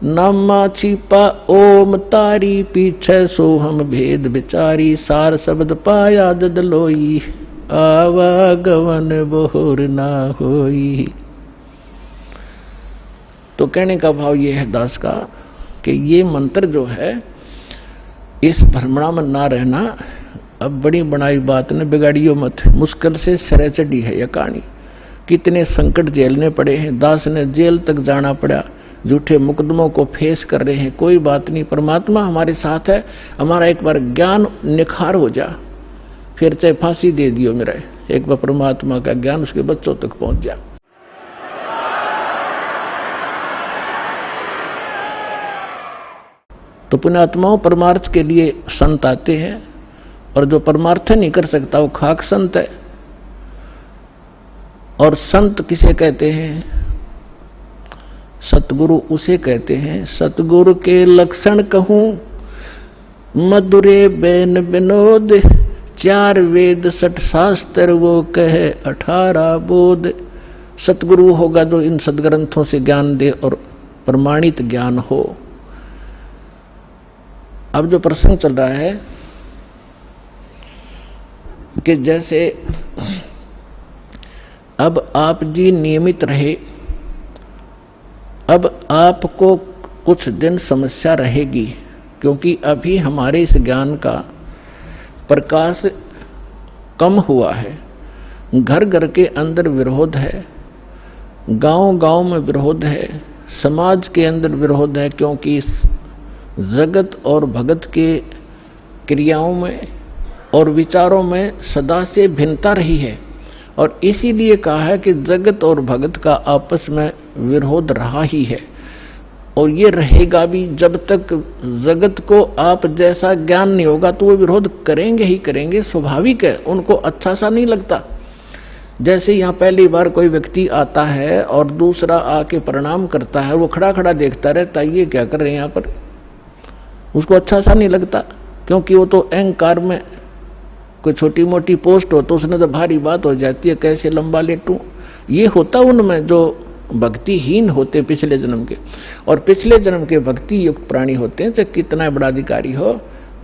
A: नामा छिपा ओम तारी, पीछे सो हम भेद बिचारी, सार शब्द पाया जद लोई, आवागमन बोर ना होई। तो कहने का भाव ये है दास का कि ये मंत्र जो है, इस भ्रमणा में ना रहना। अब बड़ी बनाई बात ने बिगाड़ियो मत, मुश्किल से सिरे चढ़ी है यह कहानी। कितने संकट झेलने पड़े हैं, दास ने जेल तक जाना पड़ा, झूठे मुकदमों को फेस कर रहे हैं। कोई बात नहीं, परमात्मा हमारे साथ है। हमारा एक बार ज्ञान निखार हो जा, फिर चाहे फांसी दे दियो मेरा, एक बार परमात्मा का ज्ञान उसके बच्चों तक पहुंच जा। तो पुण्यात्माओं, परमार्थ के लिए संत आते हैं, और जो परमार्थ नहीं कर सकता वो खाक संत है। और संत किसे कहते हैं? सतगुरु उसे कहते हैं। सतगुरु के लक्षण कहूं, मधुरे बैन विनोद, 4 वेद 60 शास्त्र वो कहे 18 बोध। सतगुरु होगा जो इन सदग्रंथों से ज्ञान दे और प्रमाणित ज्ञान हो। अब जो प्रसंग चल रहा है कि जैसे अब आप जी नियमित रहे, अब आपको कुछ दिन समस्या रहेगी, क्योंकि अभी हमारे इस ज्ञान का प्रकाश कम हुआ है। घर घर के अंदर विरोध है, गांव गांव में विरोध है, समाज के अंदर विरोध है, क्योंकि इस जगत और भगत के क्रियाओं में और विचारों में सदा से भिन्नता रही है। और इसीलिए कहा है कि जगत और भगत का आपस में विरोध रहा ही है, और ये रहेगा भी। जब तक जगत को आप जैसा ज्ञान नहीं होगा तो वो विरोध करेंगे ही करेंगे, स्वाभाविक है। उनको अच्छा सा नहीं लगता। जैसे यहाँ पहली बार कोई व्यक्ति आता है और दूसरा आके प्रणाम करता है, वो खड़ा खड़ा देखता रहता है, ये क्या कर रहे हैं यहाँ पर, उसको अच्छा सा नहीं लगता। क्योंकि वो तो अहंकार में, कोई छोटी मोटी पोस्ट हो तो उसने तो भारी बात हो जाती है, कैसे लंबा लेटूं, ये होता उनमें जो भक्तिहीन होते पिछले जन्म के, और पिछले जन्म के भक्ति युक्त प्राणी होते हैं, चाहे कितना बड़ा अधिकारी हो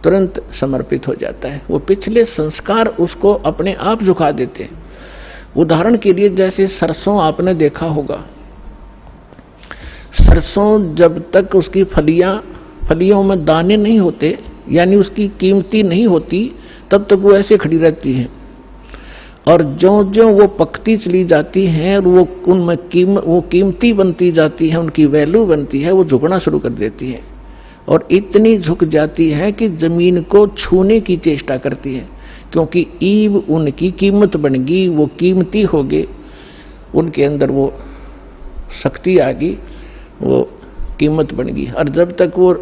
A: तुरंत समर्पित हो जाता है। वो पिछले संस्कार उसको अपने आप झुका देते हैं। उदाहरण के लिए जैसे सरसों आपने देखा होगा, सरसों जब तक उसकी फलियों में दाने नहीं होते, यानी उसकी कीमती नहीं होती, तब तक वो ऐसे खड़ी रहती है। और जो जो वो पकती चली जाती हैं और वो उनमें वो कीमती बनती जाती है, उनकी वैल्यू बनती है, वो झुकना शुरू कर देती है और इतनी झुक जाती है कि जमीन को छूने की चेष्टा करती है, क्योंकि ईव उनकी कीमत बन गई, वो कीमती हो गए, उनके अंदर वो शक्ति आ गई, वो कीमत बन गई। और जब तक वो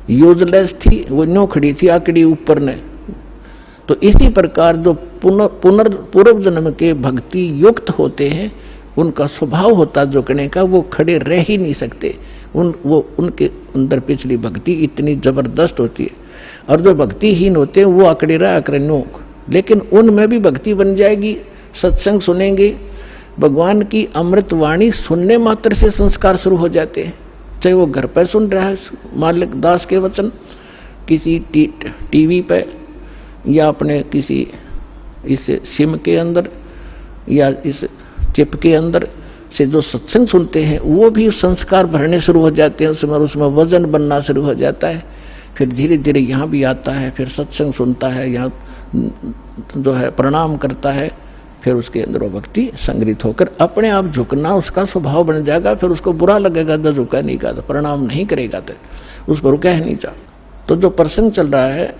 A: यूजलेस थी, वो न्यों खड़ी थी आकड़ी ऊपर ने। तो इसी प्रकार जो पूर्व जन्म के भक्ति युक्त होते हैं, उनका स्वभाव होता झुकने का, वो खड़े रह ही नहीं सकते। उनके अंदर पिछली भक्ति इतनी जबरदस्त होती है। और जो भक्तिहीन होते हैं वो अकड़े रह अकड़नों, लेकिन उनमें भी भक्ति बन जाएगी। सत्संग सुनेंगे, भगवान की अमृत वाणी सुनने मात्र से संस्कार शुरू हो जाते हैं। चाहे वो घर पर सुन रहा है मालिक दास के वचन, किसी टीवी पे, या अपने किसी इस सिम के अंदर या इस चिप के अंदर से जो सत्संग सुनते हैं, वो भी संस्कार भरने शुरू हो जाते हैं, उसमें वजन बनना शुरू हो जाता है। फिर धीरे धीरे यहाँ भी आता है, फिर सत्संग सुनता है, यहाँ जो है प्रणाम करता है, फिर उसके अंदर वो भक्ति संग्रहित होकर अपने आप झुकना उसका स्वभाव बन जाएगा। फिर उसको बुरा लगेगा जो झुका नहीं का, तो प्रणाम नहीं करेगा, तो उस पर कह नहीं जा। तो जो प्रसंग चल रहा है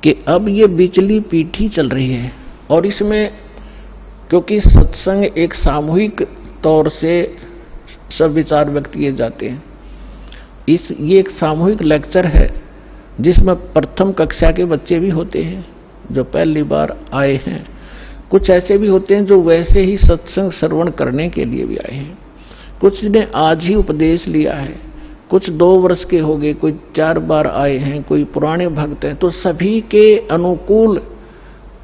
A: कि अब ये बिचली पीठी चल रही है, और इसमें क्योंकि सत्संग एक सामूहिक तौर से सब विचार व्यक्त किए जाते हैं, ये एक सामूहिक लेक्चर है जिसमें प्रथम कक्षा के बच्चे भी होते हैं जो पहली बार आए हैं, कुछ ऐसे भी होते हैं जो वैसे ही सत्संग श्रवण करने के लिए भी आए हैं, कुछ ने आज ही उपदेश लिया है, कुछ 2 वर्ष के हो गए, कोई 4 बार आए हैं, कोई पुराने भक्त हैं। तो सभी के अनुकूल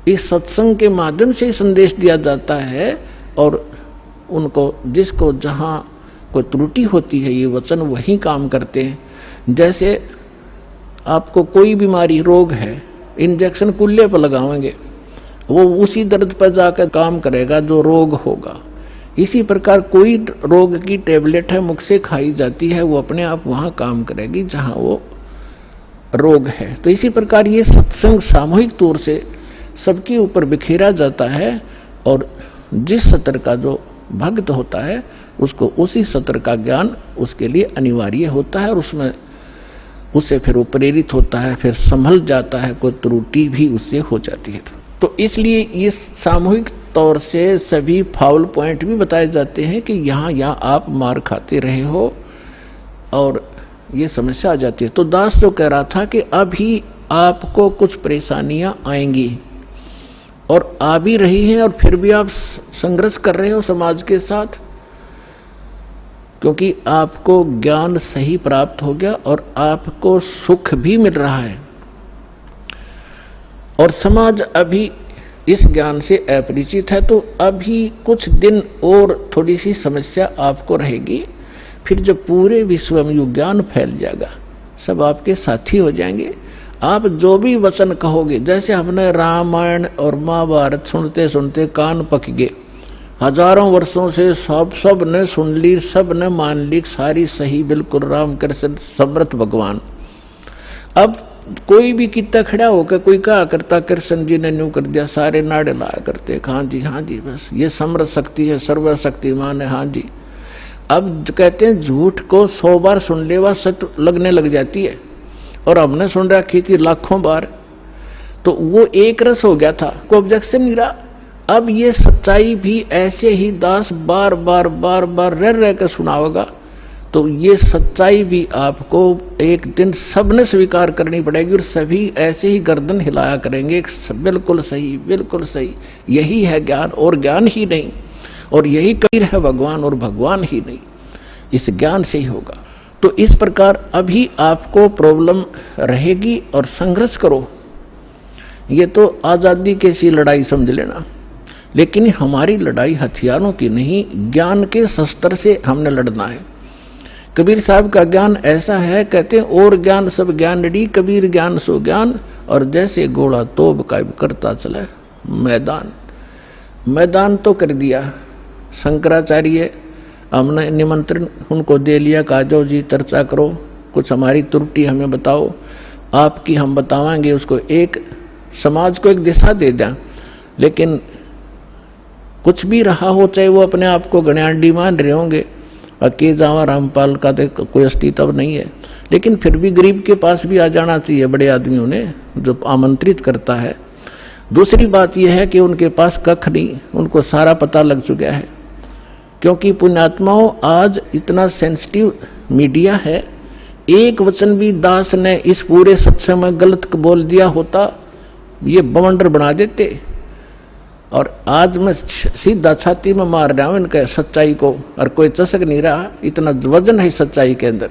A: इस सत्संग के माध्यम से संदेश दिया जाता है, और उनको जिसको जहां कोई त्रुटि होती है ये वचन वही काम करते हैं। जैसे आपको कोई बीमारी रोग है, इंजेक्शन कुल्ले पर लगाएंगे, वो उसी दर्द पर जाकर काम करेगा जो रोग होगा। इसी प्रकार कोई रोग की टेबलेट है, मुख से खाई जाती है, वो अपने आप वहां काम करेगी जहां वो रोग है। तो इसी प्रकार ये सत्संग सामूहिक तौर से सबके ऊपर बिखेरा जाता है, और जिस सत्र का जो भक्त होता है उसको उसी सत्र का ज्ञान उसके लिए अनिवार्य होता है, और उसमें उससे फिर वो प्रेरित होता है, फिर संभल जाता है, कोई त्रुटि भी उससे हो जाती है। तो इसलिए इस सामूहिक तौर से सभी फाउल पॉइंट भी बताए जाते हैं कि यहाँ आप मार खाते रहे हो और ये समस्या आ जाती है। तो दास जो कह रहा था कि अभी आपको कुछ परेशानियां आएंगी और आ भी रही हैं, और फिर भी आप संघर्ष कर रहे हो समाज के साथ, क्योंकि आपको ज्ञान सही प्राप्त हो गया और आपको सुख भी मिल रहा है, और समाज अभी इस ज्ञान से अपरिचित है। तो अभी कुछ दिन और थोड़ी सी समस्या आपको रहेगी, फिर जब पूरे विश्व में ये ज्ञान फैल जाएगा, सब आपके साथी हो जाएंगे। आप जो भी वचन कहोगे, जैसे हमने रामायण और महाभारत सुनते सुनते कान पक गए, हजारों वर्षों से सब ने सुन ली, सब ने मान ली, सारी सही बिल्कुल राम कृष्ण समर्थ भगवान। अब कोई भी कितना खड़ा होकर कोई कहा करता कृष्ण जी ने न्यू कर दिया, सारे नाड़े लाया करते, हाँ जी बस ये समर्थ शक्ति है, सर्वशक्तिमान है, हाँ जी। अब कहते हैं झूठ को 100 बार सुन ले वह सत्य लगने लग जाती है, और हमने सुन रखी थी लाखों बार, तो वो एक रस हो गया था, कोई ऑब्जेक्शन नहीं रहा। अब ये सच्चाई भी ऐसे ही दास बार बार रह कर सुनाओगा, तो ये सच्चाई भी आपको एक दिन सबने स्वीकार करनी पड़ेगी, और सभी ऐसे ही गर्दन हिलाया करेंगे, बिल्कुल सही, यही है ज्ञान और ज्ञान ही नहीं, और यही कबीर है भगवान और भगवान ही नहीं, इस ज्ञान से ही होगा। तो इस प्रकार अभी आपको प्रॉब्लम रहेगी और संघर्ष करो। ये तो आजादी की सी लड़ाई समझ लेना, लेकिन हमारी लड़ाई हथियारों की नहीं, ज्ञान के शस्त्र से हमने लड़ना है। कबीर साहब का ज्ञान ऐसा है, कहते हैं और ज्ञान सब ज्ञानड़ी, कबीर ज्ञान सो ज्ञान, और जैसे घोड़ा तोब का करता चला मैदान तो कर दिया। शंकराचार्य हमने निमंत्रण उनको दे लिया, कहा जाओ जी चर्चा करो, कुछ हमारी त्रुटि हमें बताओ, आपकी हम बतावांगे, उसको एक समाज को एक दिशा दे दें। लेकिन कुछ भी रहा हो, चाहे वो अपने आप को गण्याडी मान रहे होंगे, अकेले जावा रामपाल का तो कोई अस्तित्व नहीं है, लेकिन फिर भी गरीब के पास भी आ जाना चाहिए बड़े आदमियों ने, जो आमंत्रित करता है। दूसरी बात यह है कि उनके पास कख नहीं, उनको सारा पता लग चुका है, क्योंकि पुण्यात्माओं आज इतना सेंसिटिव मीडिया है, एक वचन भी दास ने इस पूरे सत्संग में गलत बोल दिया होता, ये बवंडर बना देते। और आज मैं सीधा छाती में मार रहा हूं इनके सच्चाई को, और कोई चसक नहीं रहा, इतना वजन है सच्चाई के अंदर।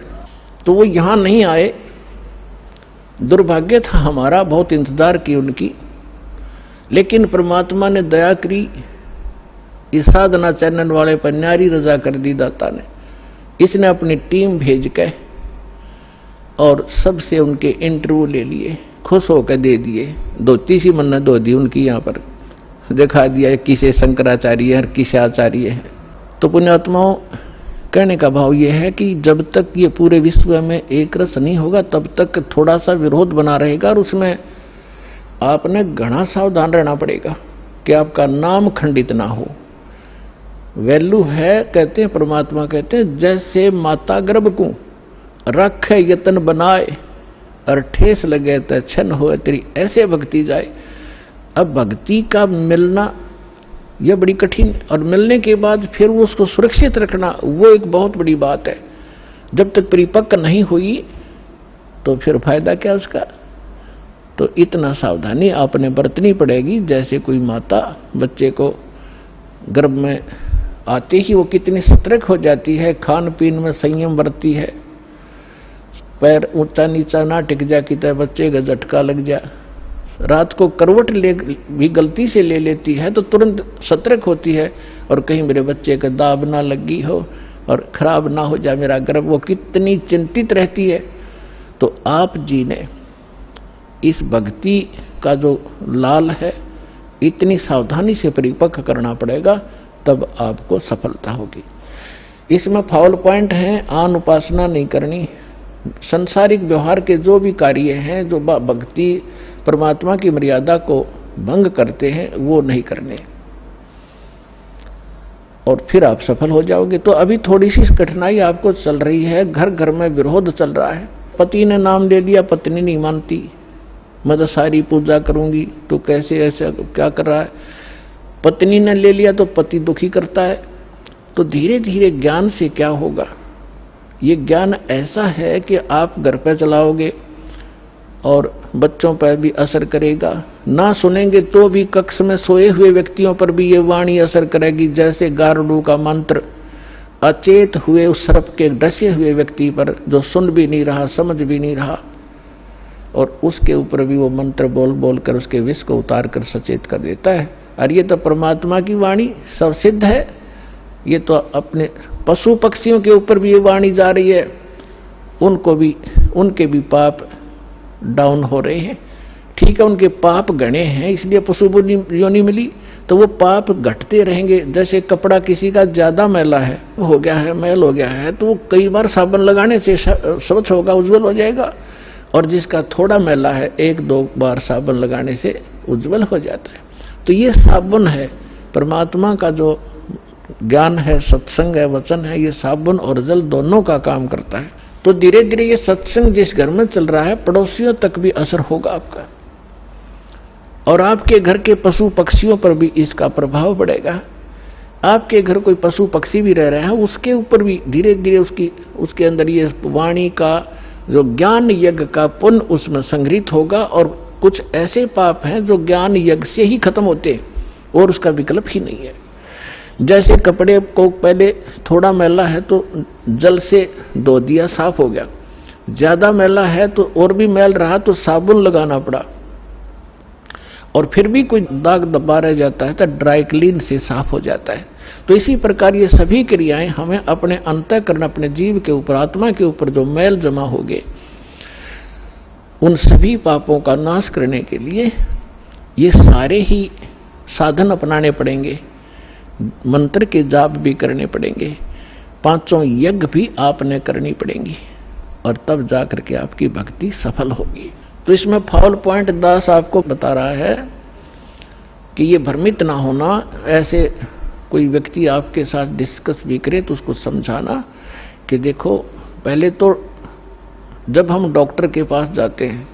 A: तो वो यहां नहीं आए, दुर्भाग्य था हमारा, बहुत इंतजार की उनकी, लेकिन परमात्मा ने दया करी, इस साधना चैनल वाले पर न्यारी रजा कर दी दाता ने। इसने अपनी टीम भेज के और सबसे उनके इंटरव्यू ले लिए, खुश होकर दे दिए, धोती सी मन्ना धो दी उनकी, यहां पर दिखा दिया किसे शंकराचार्य है, किसे आचार्य है। तो पुण्यात्माओं, कहने का भाव यह है कि जब तक ये पूरे विश्व में एक रस नहीं होगा, तब तक थोड़ा सा विरोध बना रहेगा, और उसमें आपने घना सावधान रहना पड़ेगा कि आपका नाम खंडित ना हो। वैल्यू है, कहते हैं परमात्मा कहते हैं, जैसे माता गर्भ को रखे यतन बनाए, और ठेस लगे तो छन हो तेरी, ऐसे भक्ति जाए। अब भक्ति का मिलना यह बड़ी कठिन, और मिलने के बाद फिर उसको सुरक्षित रखना, वो एक बहुत बड़ी बात है। जब तक परिपक्व नहीं हुई तो फिर फायदा क्या उसका। तो इतना सावधानी आपने बरतनी पड़ेगी, जैसे कोई माता बच्चे को गर्भ में आते ही वो कितनी सतर्क हो जाती है, खान पीन में संयम बरतती है, पैर ऊंचा नीचा ना टिक जा कि बच्चे का झटका लग जा, रात को करवट ले भी गलती से ले लेती है तो तुरंत सतर्क होती है, और कहीं मेरे बच्चे का दाब ना लगी हो और खराब ना हो जाए मेरा गर्भ, वो कितनी चिंतित रहती है। तो आप जी ने इस भक्ति का जो लाल है, इतनी सावधानी से परिपक्व करना पड़ेगा, तब आपको सफलता होगी। इसमें फाउल पॉइंट है, आन उपासना नहीं करनी, संसारिक व्यवहार के जो भी कार्य हैं जो भक्ति परमात्मा की मर्यादा को भंग करते हैं, वो नहीं करने, और फिर आप सफल हो जाओगे। तो अभी थोड़ी सी कठिनाई आपको चल रही है, घर घर में विरोध चल रहा है। पति ने नाम ले लिया, पत्नी नहीं मानती, मैं तो सारी पूजा करूंगी, तो कैसे ऐसा क्या कर रहा है। पत्नी ने ले लिया तो पति दुखी करता है। तो धीरे धीरे ज्ञान से क्या होगा, ये ज्ञान ऐसा है कि आप घर पे चलाओगे और बच्चों पर भी असर करेगा, ना सुनेंगे तो भी कक्ष में सोए हुए व्यक्तियों पर भी ये वाणी असर करेगी, जैसे गारुड़ का मंत्र अचेत हुए उस सर्प के डसे हुए व्यक्ति पर, जो सुन भी नहीं रहा, समझ भी नहीं रहा, और उसके ऊपर भी वो मंत्र बोल बोल कर उसके विष को उतार कर सचेत कर देता है। और ये तो परमात्मा की वाणी सब सिद्ध है। ये तो अपने पशु पक्षियों के ऊपर भी ये वाणी जा रही है, उनको भी, उनके भी पाप डाउन हो रहे हैं। ठीक है, उनके पाप गणे हैं, इसलिए पशु योनि मिली, तो वो पाप घटते रहेंगे। जैसे कपड़ा किसी का ज्यादा मैला है, हो गया है, मैल हो गया है, तो वो कई बार साबुन लगाने से स्वच्छ होगा, उज्जवल हो जाएगा, और जिसका थोड़ा मैला है, एक दो बार साबुन लगाने से उज्जवल हो जाता है। तो ये साबुन है, परमात्मा का जो ज्ञान है, सत्संग है, वचन है, ये साबुन और जल दोनों का काम करता है। तो धीरे धीरे ये सत्संग जिस घर में चल रहा है, पड़ोसियों तक भी असर होगा आपका, और आपके घर के पशु पक्षियों पर भी इसका प्रभाव पड़ेगा। आपके घर कोई पशु पक्षी भी रह रहा है, उसके ऊपर भी धीरे धीरे उसके अंदर ये वाणी का जो ज्ञान यज्ञ का पुण्य उसमें संग्रहित होगा। और कुछ ऐसे पाप हैं जो ज्ञान यज्ञ से ही खत्म होते, और उसका विकल्प ही नहीं है। जैसे कपड़े को पहले थोड़ा मैला है तो जल से धो दिया, साफ हो गया, ज्यादा मैला है तो और भी मैल रहा तो साबुन लगाना पड़ा, और फिर भी कोई दाग दबा रह जाता है तो ड्राई क्लीन से साफ हो जाता है। तो इसी प्रकार ये सभी क्रियाएं हमें अपने अंतःकरण, अपने जीव के ऊपर, आत्मा के ऊपर जो मैल जमा हो गए, उन सभी पापों का नाश करने के लिए ये सारे ही साधन अपनाने पड़ेंगे, मंत्र के जाप भी करने पड़ेंगे, 5 यज्ञ भी आपने करनी पड़ेंगी, और तब जाकर के आपकी भक्ति सफल होगी। तो इसमें फाउल पॉइंट दास आपको बता रहा है कि ये भ्रमित ना होना, ऐसे कोई व्यक्ति आपके साथ डिस्कस भी करे तो उसको समझाना कि देखो, पहले तो जब हम डॉक्टर के पास जाते हैं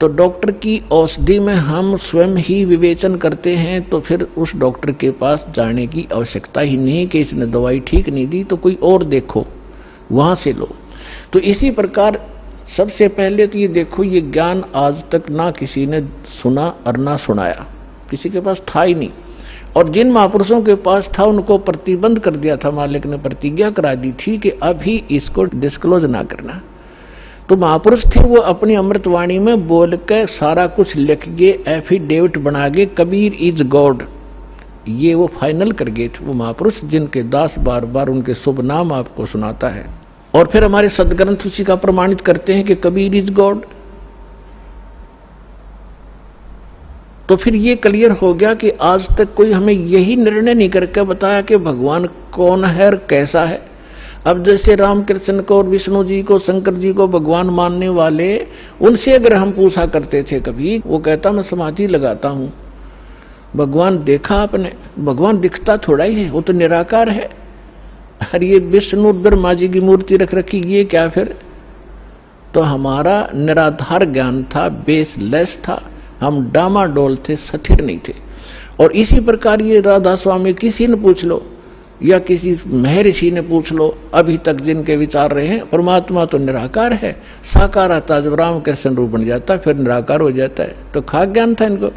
A: तो डॉक्टर की औषधि में हम स्वयं ही विवेचन करते हैं, तो फिर उस डॉक्टर के पास जाने की आवश्यकता ही नहीं कि इसने दवाई ठीक नहीं दी तो कोई और देखो, वहां से लो। तो इसी प्रकार सबसे पहले तो ये देखो, ये ज्ञान आज तक ना किसी ने सुना और ना सुनाया, किसी के पास था ही नहीं। और जिन महापुरुषों के पास था उनको प्रतिबंध कर दिया था, मालिक ने प्रतिज्ञा करा दी थी कि अभी इसको डिस्क्लोज ना करना। तो महापुरुष थे, वो अपनी अमृतवाणी में बोल के सारा कुछ लिख गए, एफिडेविट बना गए, कबीर इज गॉड, ये वो फाइनल कर गए थे वो महापुरुष, जिनके दास बार बार उनके शुभ नाम आपको सुनाता है। और फिर हमारे सदग्रंथ उसी का प्रमाणित करते हैं कि कबीर इज गॉड। तो फिर ये क्लियर हो गया कि आज तक कोई हमें यही निर्णय नहीं करके बताया कि भगवान कौन है और कैसा है। अब जैसे रामकृष्ण को और विष्णु जी को, शंकर जी को भगवान मानने वाले, उनसे अगर हम पूछा करते थे कभी, वो कहता मैं समाधि लगाता हूं, भगवान देखा आपने? भगवान दिखता थोड़ा ही है, वो तो निराकार है। अरे ये विष्णु ब्रह्मा जी की मूर्ति रख रखी, ये क्या फिर? तो हमारा निराधार ज्ञान था, बेसलेस था, हम डामाडोल थे, स्थिर नहीं थे। और इसी प्रकार ये राधा स्वामी किसी ने पूछ लो या किसी महर्षि ने पूछ लो, अभी तक जिनके विचार रहे हैं, परमात्मा तो निराकार है, साकार आता, जब रामकृष्ण रूप बन जाता फिर निराकार हो जाता है। तो खाक ज्ञान था इनको।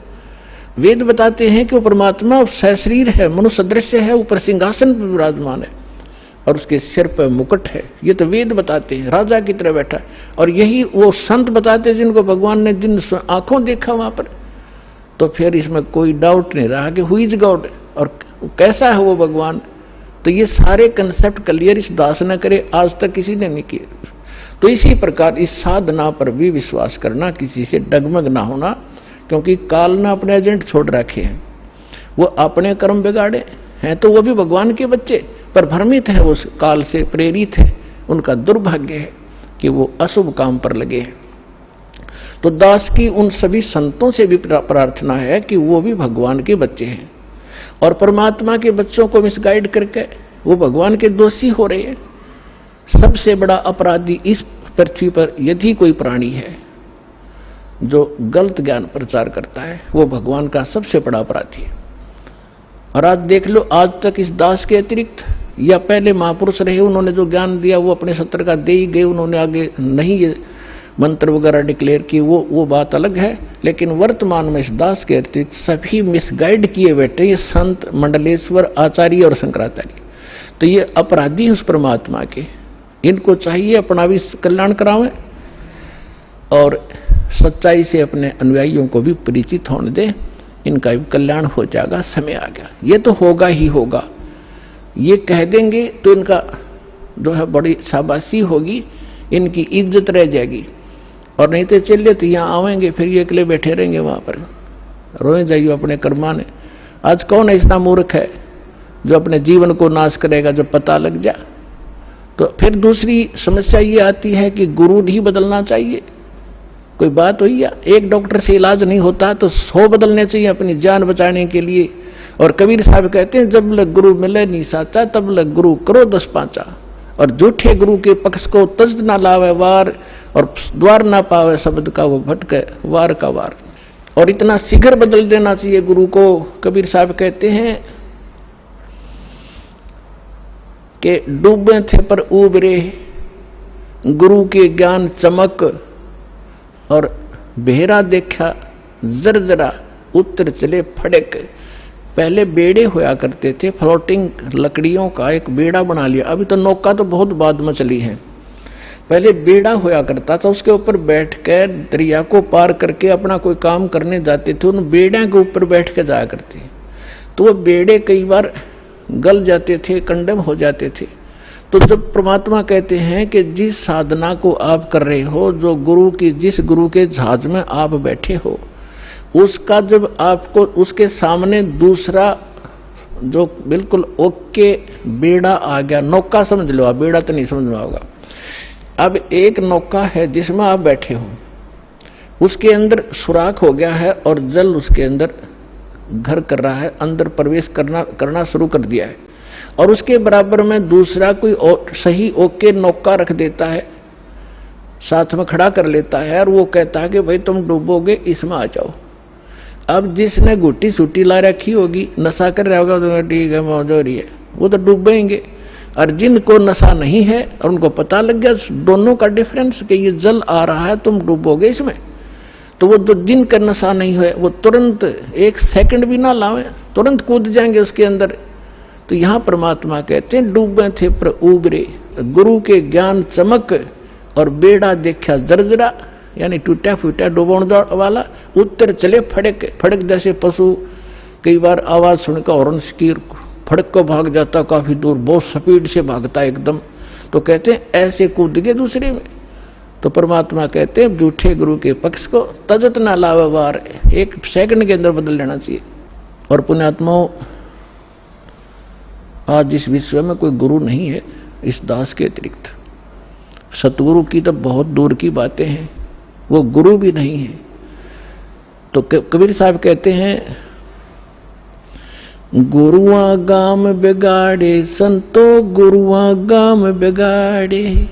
A: वेद बताते हैं कि वो परमात्मा सशरीर है, मनुष्य दृश्य है, ऊपर सिंहासन पर विराजमान है और उसके सिर पर मुकुट है। ये तो वेद बताते हैं, राजा की तरह बैठा है। और यही वो संत बताते हैं जिनको भगवान ने जिन आंखों देखा वहां पर। तो फिर इसमें कोई डाउट नहीं रहा कि हु इज गॉड और कैसा है वो भगवान। तो ये सारे कंसेप्ट क्लियर इस दास न करे, आज तक किसी ने नहीं किए। तो इसी प्रकार इस साधना पर भी विश्वास करना, किसी से डगमग ना होना, क्योंकि काल ने अपने एजेंट छोड़ रखे हैं, वो अपने कर्म बिगाड़े हैं, तो वो भी भगवान के बच्चे पर भ्रमित है, उस काल से प्रेरित है। उनका दुर्भाग्य है कि वो अशुभ काम पर लगे हैं। तो दास की उन सभी संतों से भी प्रार्थना है कि वो भी भगवान के बच्चे हैं और परमात्मा के बच्चों को मिसगाइड करके वो भगवान के दोषी हो रहे हैं। सबसे बड़ा अपराधी इस पृथ्वी पर यदि कोई प्राणी है जो गलत ज्ञान प्रचार करता है, वो भगवान का सबसे बड़ा अपराधी है। और आज देख लो, आज तक इस दास के अतिरिक्त या पहले महापुरुष रहे, उन्होंने जो ज्ञान दिया वो अपने सत्र का दे ही गए, उन्होंने आगे नहीं ये मंत्र वगैरह डिक्लेयर किए, वो बात अलग है। लेकिन वर्तमान में इस दास के अतिरिक्त सभी मिसगाइड किए बैठे, ये संत, मंडलेश्वर, आचार्य और शंकराचार्य। तो ये अपराधी उस परमात्मा के, इनको चाहिए अपना भी कल्याण करावें और सच्चाई से अपने अनुयायियों को भी परिचित होने दें, इनका भी कल्याण हो जाएगा। समय आ गया, ये तो होगा ही होगा। ये कह देंगे तो इनका जो है बड़ी शाबाशी होगी, इनकी इज्जत रह जाएगी। और नहीं तो चलिए तो यहाँ आवेंगे, फिर ये अकेले बैठे रहेंगे वहां पर, रोए जाइए अपने कर्माने। आज कौन ऐसा मूर्ख है जो अपने जीवन को नाश करेगा जब पता लग जाए? तो फिर दूसरी समस्या ये आती है कि गुरु नहीं बदलना चाहिए। कोई बात हुई? या एक डॉक्टर से इलाज नहीं होता तो 100 बदलने चाहिए अपनी जान बचाने के लिए। और कबीर साहब कहते हैं, जब लग गुरु मिले नहीं साचा, तब लग गुरु करो 10 पांचा। और झूठे गुरु के पक्ष को तज ना लावे वार, और द्वार ना पावे शब्द का वो भटके वार का वार। और इतना शीघ्र बदल देना चाहिए गुरु को। कबीर साहब कहते हैं कि डूबे थे पर उबरे, गुरु के ज्ञान चमक, और बेहरा देखा जरजरा, उत्तर चले फड़क। पहले बेड़े होया करते थे, फ्लोटिंग लकड़ियों का एक बेड़ा बना लिया। अभी तो नौका तो बहुत बाद में चली है, पहले बेड़ा होया करता था, उसके ऊपर बैठकर दरिया को पार करके अपना कोई काम करने जाते थे, उन बेड़ों के ऊपर बैठ के जाया करते। तो वो बेड़े कई बार गल जाते थे, कंडम हो जाते थे। तो जब परमात्मा कहते हैं कि जिस साधना को आप कर रहे हो, जो गुरु की, जिस गुरु के जहाज में आप बैठे हो, उसका जब आपको उसके सामने दूसरा जो बिल्कुल ओके बेड़ा आ गया, नौका समझ लो आप, बेड़ा तो नहीं समझ में होगा। अब एक नौका है जिसमें आप बैठे हो, उसके अंदर सुराख हो गया है और जल उसके अंदर घर कर रहा है, अंदर प्रवेश करना शुरू कर दिया है, और उसके बराबर में दूसरा कोई सही ओके नौका रख देता है, साथ में खड़ा कर लेता है, और वो कहता है कि भाई तुम डूबोगे, इसमें आ जाओ। अब जिसने गुट्टी सूटी ला रखी होगी, नशा कर रहा होगा, तो ठीक है मौज हो रही है, वो तो डूबेंगे। और जिनको नशा नहीं है और उनको पता लग गया दोनों का डिफरेंस कि ये जल आ रहा है, तुम डूबोगे इसमें, तो वो जो जिनका नशा नहीं है वो तुरंत एक सेकंड भी ना लावे, तुरंत कूद जाएंगे उसके अंदर। तो यहां परमात्मा कहते हैं डूबे थे पर उबरे, गुरु के ज्ञान चमक और बेड़ा देखा जर्जरा, यानी टूटा फूटा डुबोण वाला, उत्तर चले फड़क फड़क, जैसे पशु कई बार आवाज सुनकर हॉर्न की फड़क को भाग जाता, काफी दूर बहुत स्पीड से भागता एकदम। तो कहते हैं ऐसे कूद गए दूसरे में। तो परमात्मा कहते हैं झूठे गुरु के पक्ष को तजत ना लावे वार, एक सेकंड के अंदर बदल लेना चाहिए। और पुण्यात्माओं, आज इस विश्व में कोई गुरु नहीं है इस दास के अतिरिक्त। सतगुरु की तो बहुत दूर की बातें हैं, वो गुरु भी नहीं है। तो कबीर साहब कहते हैं, गुरुआ गाम बिगाड़े संतो, गुरुआ गाम बिगाड़े,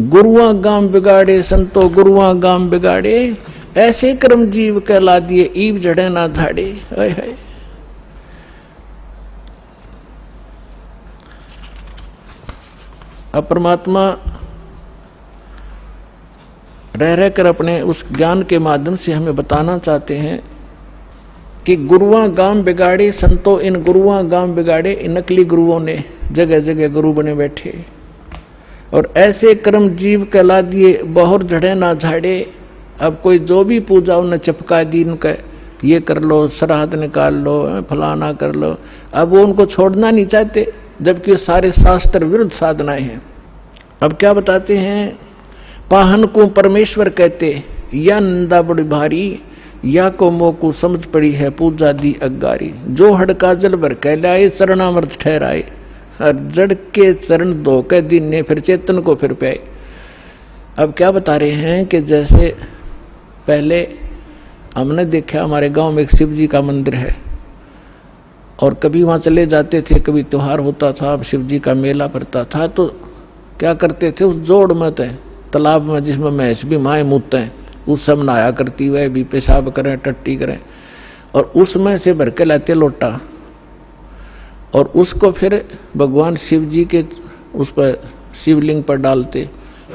A: गुरुआ गाम बिगाड़े संतो, गुरुआ गाम बिगाड़े, ऐसे कर्म जीव कहला दिए, ईब जड़े ना धाड़े। है अब परमात्मा रह रहकर अपने उस ज्ञान के माध्यम से हमें बताना चाहते हैं कि गुरुआ गाम बिगाड़े संतो, इन गुरुआ गाम बिगाड़े, इन नकली गुरुओं ने जगह जगह गुरु बने बैठे, और ऐसे कर्म जीव कहला दिए, बहुत झड़े ना झाड़े। अब कोई जो भी पूजा उन्हें चपका दी, उनका ये कर लो, श्राद्ध निकाल लो, फलाना कर लो। अब वो उनको छोड़ना नहीं चाहते, जबकि सारे शास्त्र विरुद्ध साधनाएं हैं। अब क्या बताते हैं, पाहन को परमेश्वर कहते, या नंदा बड़ी भारी, या को मोकू समझ पड़ी है पूजा दी अगारी, जो हड़का जल भर कहलाए, चरणामृत ठहराए, और जड़ के चरण धो के दिन ने फिर चेतन को फिर प्याए। अब क्या बता रहे हैं कि जैसे पहले हमने देखा हमारे गांव में एक शिव जी का मंदिर है, और कभी वहां चले जाते थे, कभी त्योहार होता था, शिव जी का मेला पड़ता था, तो क्या करते थे, उस जोड़ में तालाब में जिसमें भैंस भी माए मूतते हैं, उस सब नहाया करती, वह भी पेशाब करें, टट्टी करें, और उसमें से भर के लाते लोटा, और उसको फिर भगवान शिव जी के उस पर शिवलिंग पर डालते,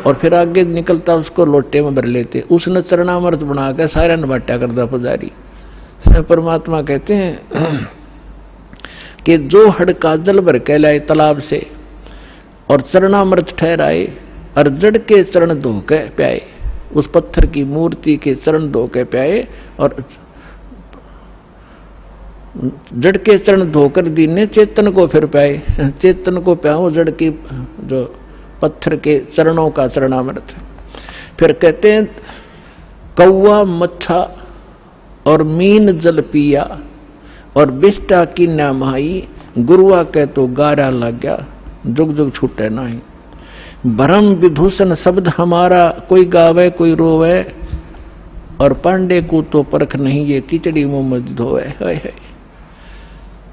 A: और फिर आगे निकलता उसको लोटे में भर लेते। उसने चरणामृत बनाकर सारा नबाटा करता पुजारी। परमात्मा कहते हैं कि जो हड़का जल भर के लाए तालाब से, और चरणामृत ठहराए, और जड़ के चरण धो के प्याए, उस पत्थर की मूर्ति के चरण धो के प्याए, और जड़ के चरण धोकर दीने चेतन को फिर प्याए। चेतन को प्याओ जड़ की, जो पत्थर के चरणों का चरणामृत। फिर कहते हैं, कौवा मच्छा और मीन जल पिया, और बिष्टा की नामाई, गुरुआ कह तो गारा लग गया, जुग जुग छूटे नहीं। भरम विभूषण शब्द हमारा, कोई गावे कोई रोवे, और पांडे को तो परख नहीं, ये खिचड़ी मुंह में धोवे। है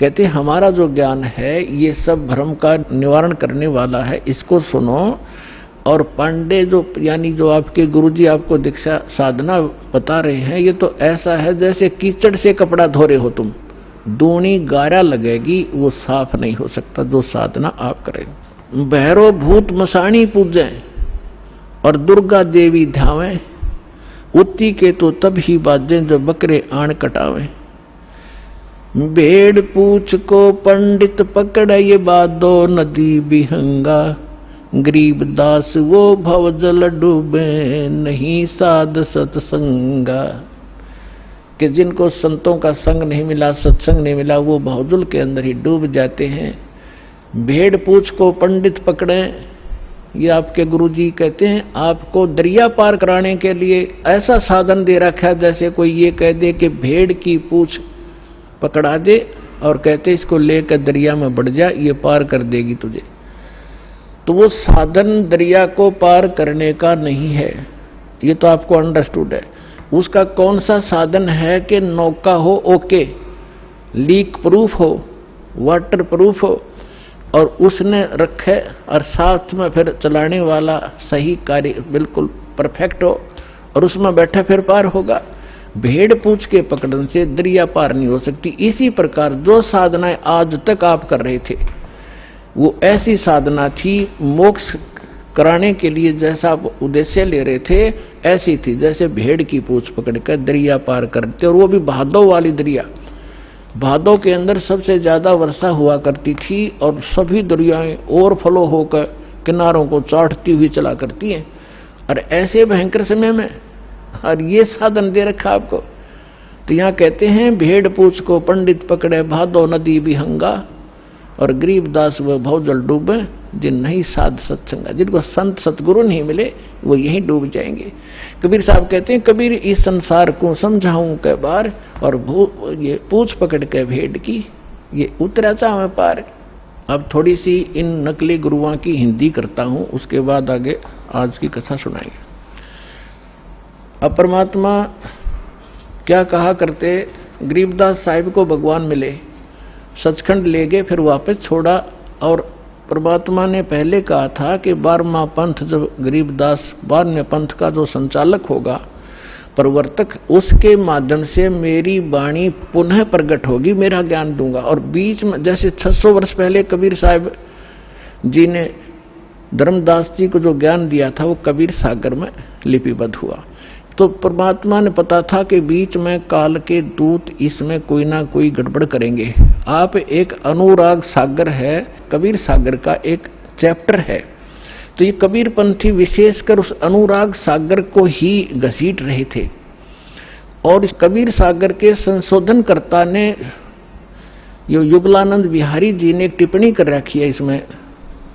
A: कहते हमारा जो ज्ञान है ये सब भ्रम का निवारण करने वाला है, इसको सुनो। और पांडे जो यानी जो आपके गुरुजी आपको दीक्षा साधना बता रहे हैं, ये तो ऐसा है जैसे कीचड़ से कपड़ा धो रहे हो तुम, दूनी गारा लगेगी, वो साफ नहीं हो सकता जो साधना आप करें। भैरो भूत मसाणी पूजें और दुर्गा देवी ध्यावें, उत्ती के तो तब ही बाजें जो बकरे आण कटावें। भेड़ पूछ को पंडित पकड़, ये बादो नदी बिहंगा, गरीबदास वो भवजल डूबे नहीं साध सत्संगा, कि जिनको संतों का संग नहीं मिला, सत्संग नहीं मिला, वो भवजल के अंदर ही डूब जाते हैं। भेड़ पूछ को पंडित पकड़े, ये आपके गुरुजी कहते हैं, आपको दरिया पार कराने के लिए ऐसा साधन दे रखा है जैसे कोई ये कह दे कि भेड़ की पूछ पकड़ा दे और कहते इसको लेकर दरिया में बढ़ जा, ये पार कर देगी तुझे। तो वो साधन दरिया को पार करने का नहीं है, ये तो आपको अंडरस्टूड है। उसका कौन सा साधन है कि नौका हो ओके, लीक प्रूफ हो, वाटर प्रूफ हो, और उसने रखे और साथ में फिर चलाने वाला सही कार्य बिल्कुल परफेक्ट हो और उसमें बैठा फिर पार होगा। भेड़ पूछ के पकड़ने से दरिया पार नहीं हो सकती। इसी प्रकार जो साधनाएं आज तक आप कर रहे थे वो ऐसी साधना थी, मोक्ष कराने के लिए जैसा आप उद्देश्य ले रहे थे ऐसी थी जैसे भेड़ की पूछ पकड़कर दरिया पार करते, और वो भी भादो वाली दरिया। भादों के अंदर सबसे ज्यादा वर्षा हुआ करती थी और सभी दरियाएं ओवरफ्लो होकर किनारों को चाटती हुई चला करती हैं, और ऐसे भयंकर समय में और ये साधन दे रखा आपको। तो यहाँ कहते हैं भेड़ पूछ को पंडित पकड़े भादो नदी विहंगा, और गरीबदास वह भवजल डूबे जिन नहीं साध सत्संगा। जिनको संत सतगुरु नहीं मिले वो यहीं डूब जाएंगे। कबीर साहब कहते हैं, कबीर इस संसार को समझाऊं के बार, और ये पूछ पकड़ के भेड़ की ये उतरा चाहे पार। अब थोड़ी सी इन नकली गुरुओं की हिंदी करता हूं, उसके बाद आगे आज की कथा सुनाएंगे। अब परमात्मा क्या कहा करते, गरीबदास साहिब को भगवान मिले, सचखंड ले गए, फिर वापस छोड़ा, और परमात्मा ने पहले कहा था कि 12वां पंथ जब गरीबदास 12वें पंथ का जो संचालक होगा, प्रवर्तक, उसके माध्यम से मेरी वाणी पुनः प्रकट होगी, मेरा ज्ञान दूंगा। और बीच में जैसे 600 वर्ष पहले कबीर साहब जी ने धर्मदास जी को जो ज्ञान दिया था वो कबीर सागर में लिपिबद्ध हुआ। तो परमात्मा ने पता था कि बीच में काल के दूत इसमें कोई ना कोई गड़बड़ करेंगे। आप एक अनुराग सागर है, कबीर सागर का एक चैप्टर है, तो ये कबीर पंथी विशेषकर उस अनुराग सागर को ही घसीट रहे थे। और इस कबीर सागर के संशोधनकर्ता ने, यो युगलानंद बिहारी जी ने एक टिप्पणी कर रखी है इसमें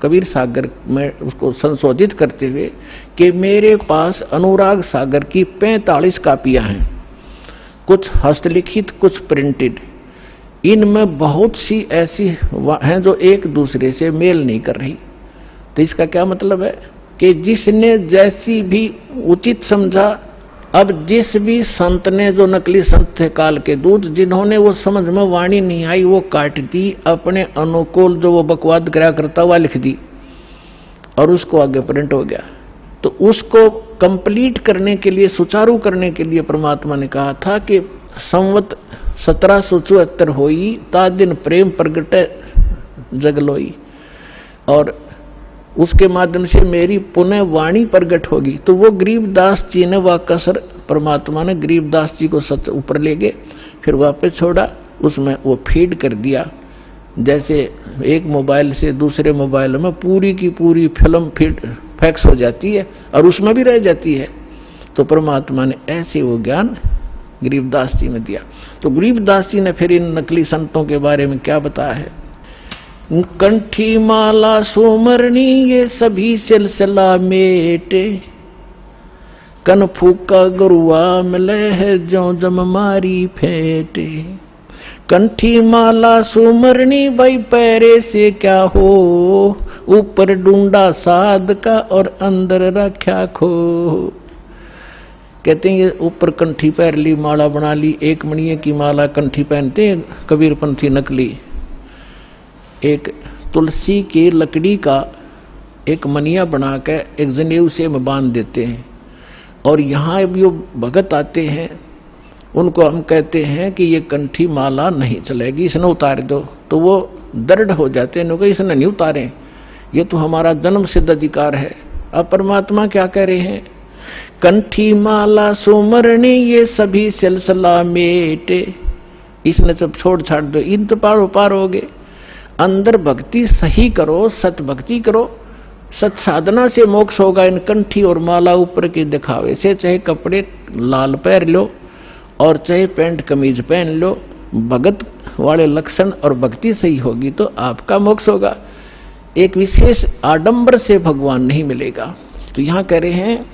A: कबीर सागर में, उसको संशोधित करते हुए कि मेरे पास अनुराग सागर की 45 कापियां हैं, कुछ हस्तलिखित कुछ प्रिंटेड। इनमें बहुत सी ऐसी हैं जो एक दूसरे से मेल नहीं कर रही। तो इसका क्या मतलब है कि जिसने जैसी भी उचित समझा, अब जिस भी संत ने, जो नकली संत थे काल के दूत, जिन्होंने वो समझ में वाणी नहीं आई वो काट दी, अपने अनुकूल जो वो बकवाद करा करता हुआ लिख दी और उसको आगे प्रिंट हो गया। तो उसको कंप्लीट करने के लिए, सुचारू करने के लिए परमात्मा ने कहा था कि संवत 1774 होई ता दिन प्रेम प्रगटे जगलोई, और उसके माध्यम से मेरी पुनः वाणी प्रगट होगी। तो वो गरीबदास जी ने वह कसर, परमात्मा ने गरीबदास जी को सच ऊपर ले गए, फिर वापस छोड़ा, उसमें वो फीड कर दिया। जैसे एक मोबाइल से दूसरे मोबाइल में पूरी की पूरी फिल्म फीड फैक्स हो जाती है और उसमें भी रह जाती है। तो परमात्मा ने ऐसे वो ज्ञान गरीबदास जी में दिया। तो गरीबदास जी ने फिर इन नकली संतों के बारे में क्या बताया है, कंठी माला सुमरनी ये सभी सिलसिला मेटे, कन फूका गुरुआ मिले है जो जम मारी फेटे। कंठी माला सुमरनी भाई पैरे से क्या हो, ऊपर डूंडा साध का और अंदर रख्या खो। कहते हैं ये ऊपर कंठी पैर ली, माला बना ली, एक मणिये की माला कंठी पहनते हैं कबीरपंथी नकली। एक तुलसी की लकड़ी का एक मनिया बनाकर एक जनेऊ से बांध देते हैं, और यहाँ जो भगत आते हैं उनको हम कहते हैं कि ये कंठी माला नहीं चलेगी, इसने उतार दो। तो वो दर्द हो जाते हैं, इसने नहीं उतारे, ये तो हमारा जन्म सिद्ध अधिकार है। अब परमात्मा क्या कह रहे हैं, कंठी माला सुमरणी ये सभी सिलसिला मेटे, इसने सब छोड़ छाड़ दो, इन तो पार हो गए। अंदर भक्ति सही करो, सत भक्ति करो, सत साधना से मोक्ष होगा इन कंठी और माला ऊपर की दिखावे से। चाहे कपड़े लाल पहन लो और चाहे पैंट कमीज पहन लो, भगत वाले लक्षण और भक्ति सही होगी तो आपका मोक्ष होगा। एक विशेष आडंबर से भगवान नहीं मिलेगा। तो यहां कह रहे हैं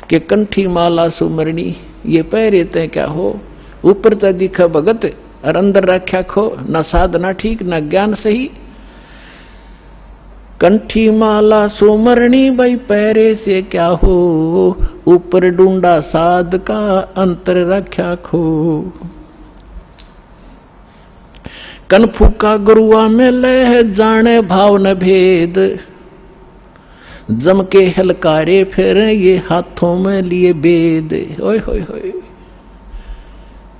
A: कि कंठी माला सुमरणी ये पहरे ते क्या हो, ऊपर तो दिखा भगत और अंदर रख्या खो, न साधना ठीक न ज्ञान सही। कंठी माला सुमरणी भाई पैरे से क्या हो, ऊपर ढूंढा साध का अंतर रख्या खो। कन फूका गुरुआ में लह जाने भाव न भेद, जम के हलकारे फिर ये हाथों में लिए बेद। ओए होए होए,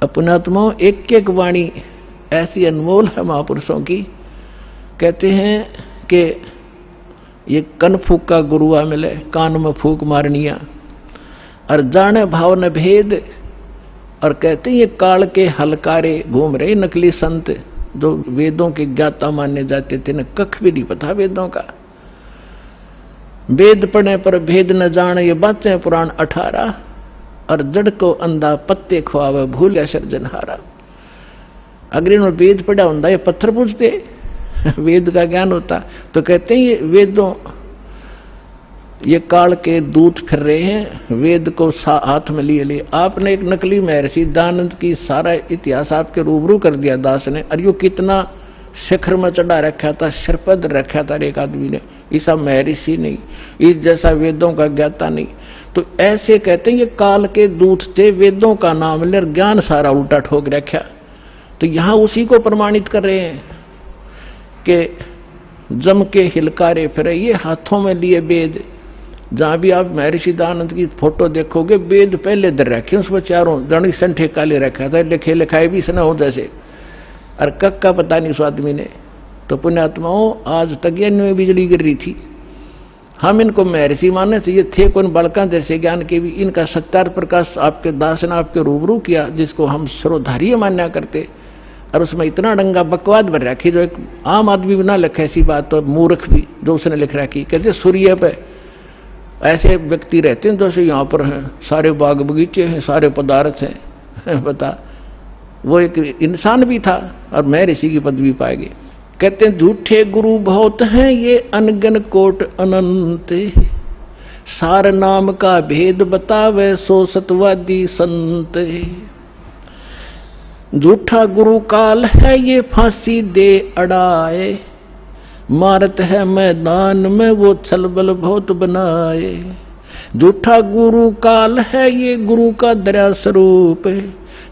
A: अपने आत्माओं एक एक वाणी ऐसी अनमोल है महापुरुषों की। कहते हैं कि ये कन फूका गुरुआ मिले, कान में फूक मारनिया और जाने भाव न भेद। और कहते हैं ये काल के हलकारे घूम रहे नकली संत जो वेदों के ज्ञाता माने जाते थे, न कख भी नहीं पता वेदों का। वेद पढ़ने पर भेद न जान ये बातें पुराण 18, और जड़ को अंधा पत्ते खुआवे भूल सर्जनहारा। अगर इन्होंने वेद पढ़ा होता ये पत्थर पूछते, वेद का ज्ञान होता। तो कहते हैं ये वेदों, ये काल के दूत फिर रहे हैं, वेद को हाथ में लिए लिए। आपने एक नकली महर्षि दानंद की सारा इतिहास आपके रूबरू कर दिया दास ने, और यो कितना शिखर में चढ़ा रखा था, सिरपद रखा था एक आदमी ने। ऐसा महर्षि नहीं, इस जैसा वेदों का ज्ञाता नहीं। तो ऐसे कहते हैं ये काल के दूत थे, वेदों का नाम ले ज्ञान सारा उल्टा ठोक रखा। तो यहां उसी को प्रमाणित कर रहे हैं कि जम के हिलकारे फिरे ये हाथों में लिए वेद। जहां भी आप महर्षि दानंद की फोटो देखोगे वेद पहले दर रखे, उसमें चारों दणी संठे काले रखा था, लिखे लिखाए भी सना हो जैसे, और कक का पता नहीं उस आदमी ने। तो पुण्यात्माओं आज तक ये में बिजली गिर रही थी। हम इनको महर्षि माने थे, ये थे कौन बालका जैसे ज्ञान के भी। इनका सत्यार्थ प्रकाश आपके दास ने आपके रूबरू किया, जिसको हम सर्वधार्य मान्या करते, और उसमें इतना डंगा बकवाद भर रखी जो एक आम आदमी भी ना लिखे ऐसी बात, तो मूर्ख भी जो उसने लिख रखी। कहते सूर्य पे ऐसे व्यक्ति रहते हैं जैसे यहाँ पर हैं, सारे बाग बगीचे हैं, सारे पदार्थ हैं। बता, वो एक इंसान भी था और मैं ऋषि की पदवी पाएगी। कहते हैं झूठे गुरु बहुत हैं ये अनगन कोट अनंत, सार नाम का भेद बतावे सो सतवादी संत। झूठा गुरु काल है ये फांसी दे अड़ाए, मारत है मैदान में वो छलबल बहुत बनाए। झूठा गुरु काल है ये गुरु का दया स्वरूप,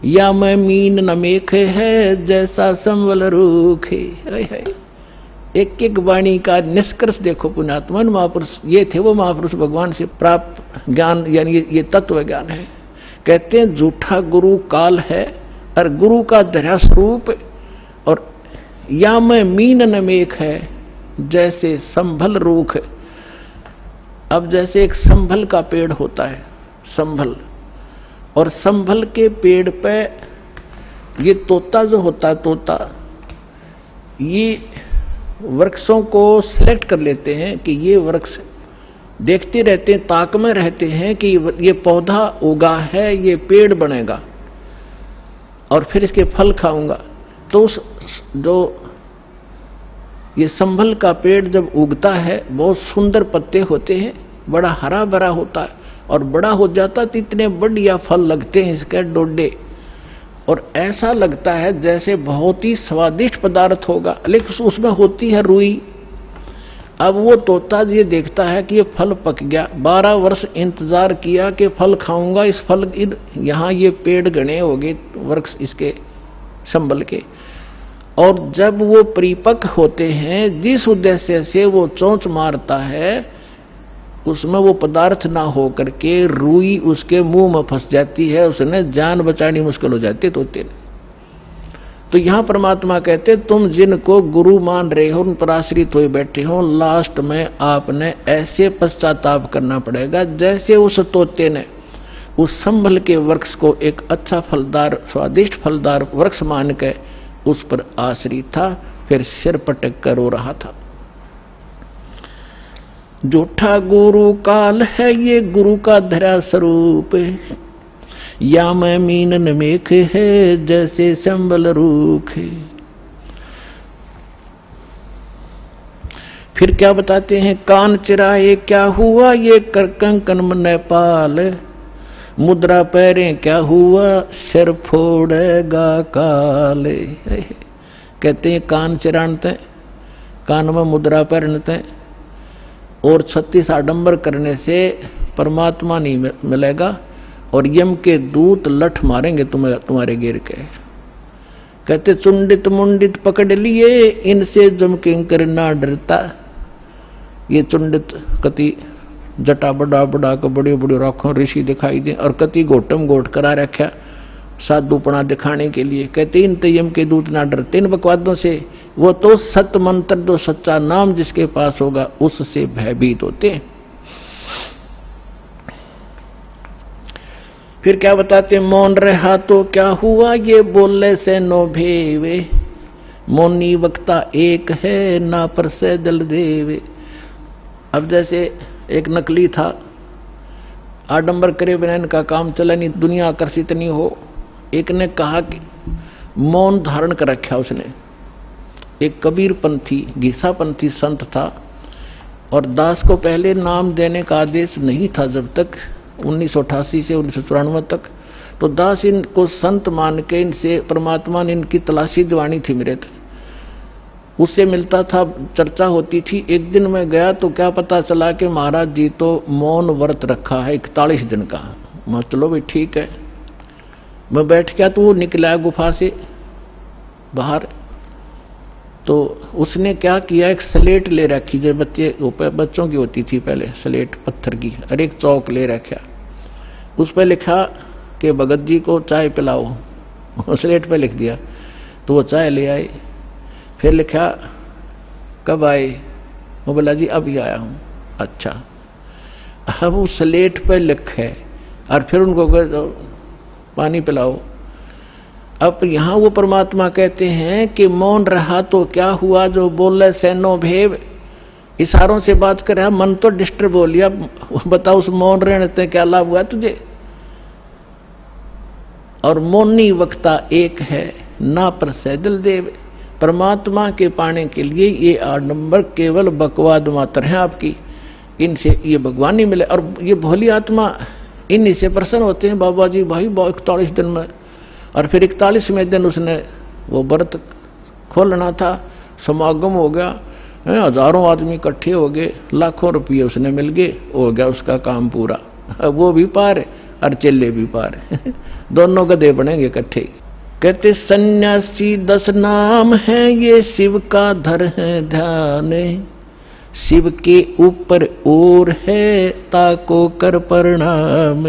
A: या मैं मीन न मेख है जैसा संवल रूख है। एक एक वाणी का निष्कर्ष देखो पुण्यात्मन महापुरुष ये थे, वो महापुरुष भगवान से प्राप्त ज्ञान, यानी ये तत्व ज्ञान है। कहते हैं झूठा गुरु काल है और गुरु का दया स्वरूप, और या मैं मीन न मेख है जैसे संभल रूख। अब जैसे एक संभल का पेड़ होता है, संभल, और संभल के पेड़ पे ये तोता जो होता है, तोता ये वृक्षों को सिलेक्ट कर लेते हैं कि ये वृक्ष, देखते रहते हैं, ताक में रहते हैं कि ये पौधा उगा है, ये पेड़ बनेगा और फिर इसके फल खाऊंगा। तो उस जो ये संभल का पेड़ जब उगता है बहुत सुंदर पत्ते होते हैं, बड़ा हरा भरा होता है, और बड़ा हो जाता तो इतने बढ़िया फल लगते हैं इसके डोडे, और ऐसा लगता है जैसे बहुत ही स्वादिष्ट पदार्थ होगा, लेकिन उसमें होती है रुई। अब वो तोता ये देखता है कि ये फल पक गया, 12 वर्ष इंतजार किया कि फल खाऊंगा, इस फल यहाँ ये पेड़ गणे हो गए वृक्ष इसके संभल के, और जब वो परिपक्व होते हैं जिस उद्देश्य से वो चोंच मारता है उसमें वो पदार्थ ना हो करके रुई उसके मुंह में फंस जाती है, उसने जान बचानी मुश्किल हो जाती है तोते ने। तो यहां परमात्मा कहते तुम जिनको गुरु मान रहे हो, उन पर आश्रित हुए बैठे हो, लास्ट में आपने ऐसे पश्चाताप करना पड़ेगा जैसे उस तोते ने उस संभल के वृक्ष को एक अच्छा फलदार स्वादिष्ट फलदार वृक्ष मान के उस पर आश्रित था, फिर सिर पटक कर रो रहा था। झूठा गुरु काल है ये गुरु का धरा स्वरूप, या मैं मीनन मेख है जैसे संबल रूख। फिर क्या बताते हैं, कान चिराए क्या हुआ ये कर कंकन मन पाल, मुद्रा पैरे क्या हुआ सिर फोड़ेगा काल। कहते हैं कान चिरानते, कान में मुद्रा पहनते और 36 आडंबर करने से परमात्मा नहीं मिलेगा, और यम के दूत लठ मारेंगे तुम्हारे गिर के। कहते चुंडित मुंडित पकड़ लिए इनसे जम किंकर ना डरता। ये चुंडित कति जटा बड़ा बड़ा को बड़े बड़े राखों ऋषि दिखाई दे, और कति घोटम घोट करा रखा साधुपना दिखाने के लिए। कहते इन यम के दूत ना डरते इन बकवादों से, वो तो सत मंत्र जो सच्चा नाम जिसके पास होगा उससे भयभीत होते हैं। फिर क्या बताते, मौन रहा तो क्या हुआ ये बोले से नो भेवे, मौनी वक्ता एक है ना पर से जल देवे। अब जैसे एक नकली था, आडंबर करे बिना इनका काम चला नहीं, दुनिया आकर्षित नहीं हो। एक ने कहा कि मौन धारण कर रखा उसने। एक कबीर पंथी घीसा पंथी संत था, और दास को पहले नाम देने का आदेश नहीं था जब तक 1988 से 1994 तक। तो दास इनको संत मान के इनसे परमात्मा ने इनकी तलाशी दिवानी थी मेरे तक, उससे मिलता था, चर्चा होती थी। एक दिन मैं गया तो क्या पता चला कि महाराज जी तो मौन व्रत रखा है 41 दिन का। मैं चलो भाई ठीक है, मैं बैठ गया तो वो निकला गुफा से बाहर। तो उसने क्या किया, एक स्लेट ले रखी जो बच्चों की होती थी पहले, स्लेट पत्थर की, और एक चौक ले रखा, उस पर लिखा कि भगत जी को चाय पिलाओ। स्लेट पे लिख दिया, तो वो चाय ले आए। फिर लिखा कब आए, वो बोला जी अभी आया हूं। अच्छा, अब वो स्लेट पे लिखे और फिर उनको पानी पिलाओ। अब यहां वो परमात्मा कहते हैं कि मौन रहा तो क्या हुआ जो बोले सैनो भेव, इशारों से बात कर रहा, मन तो डिस्टर्ब हो लिया। बताओ उस मौन रहने से क्या लाभ हुआ तुझे। और मौनी वक्ता एक है ना पर सैदल देव, परमात्मा के पाने के लिए ये आडंबर केवल बकवाद मात्र है आपकी, इनसे ये भगवान नहीं मिले। और ये भोली आत्मा इन्हीं से प्रसन्न होते हैं। बाबा जी भाई 41 दिन में, और फिर 41वें दिन उसने वो व्रत खोलना था, समागम हो गया, हजारों आदमी इकट्ठे हो गए, लाखों रुपये उसने मिल गए, हो गया उसका काम पूरा। वो भी पार और चेले भी पार। दोनों गधे बनेंगे इकट्ठे। कहते सन्यासी 10 नाम है ये शिव का धर है ध्यान, शिव के ऊपर और है ताको कर प्रणाम।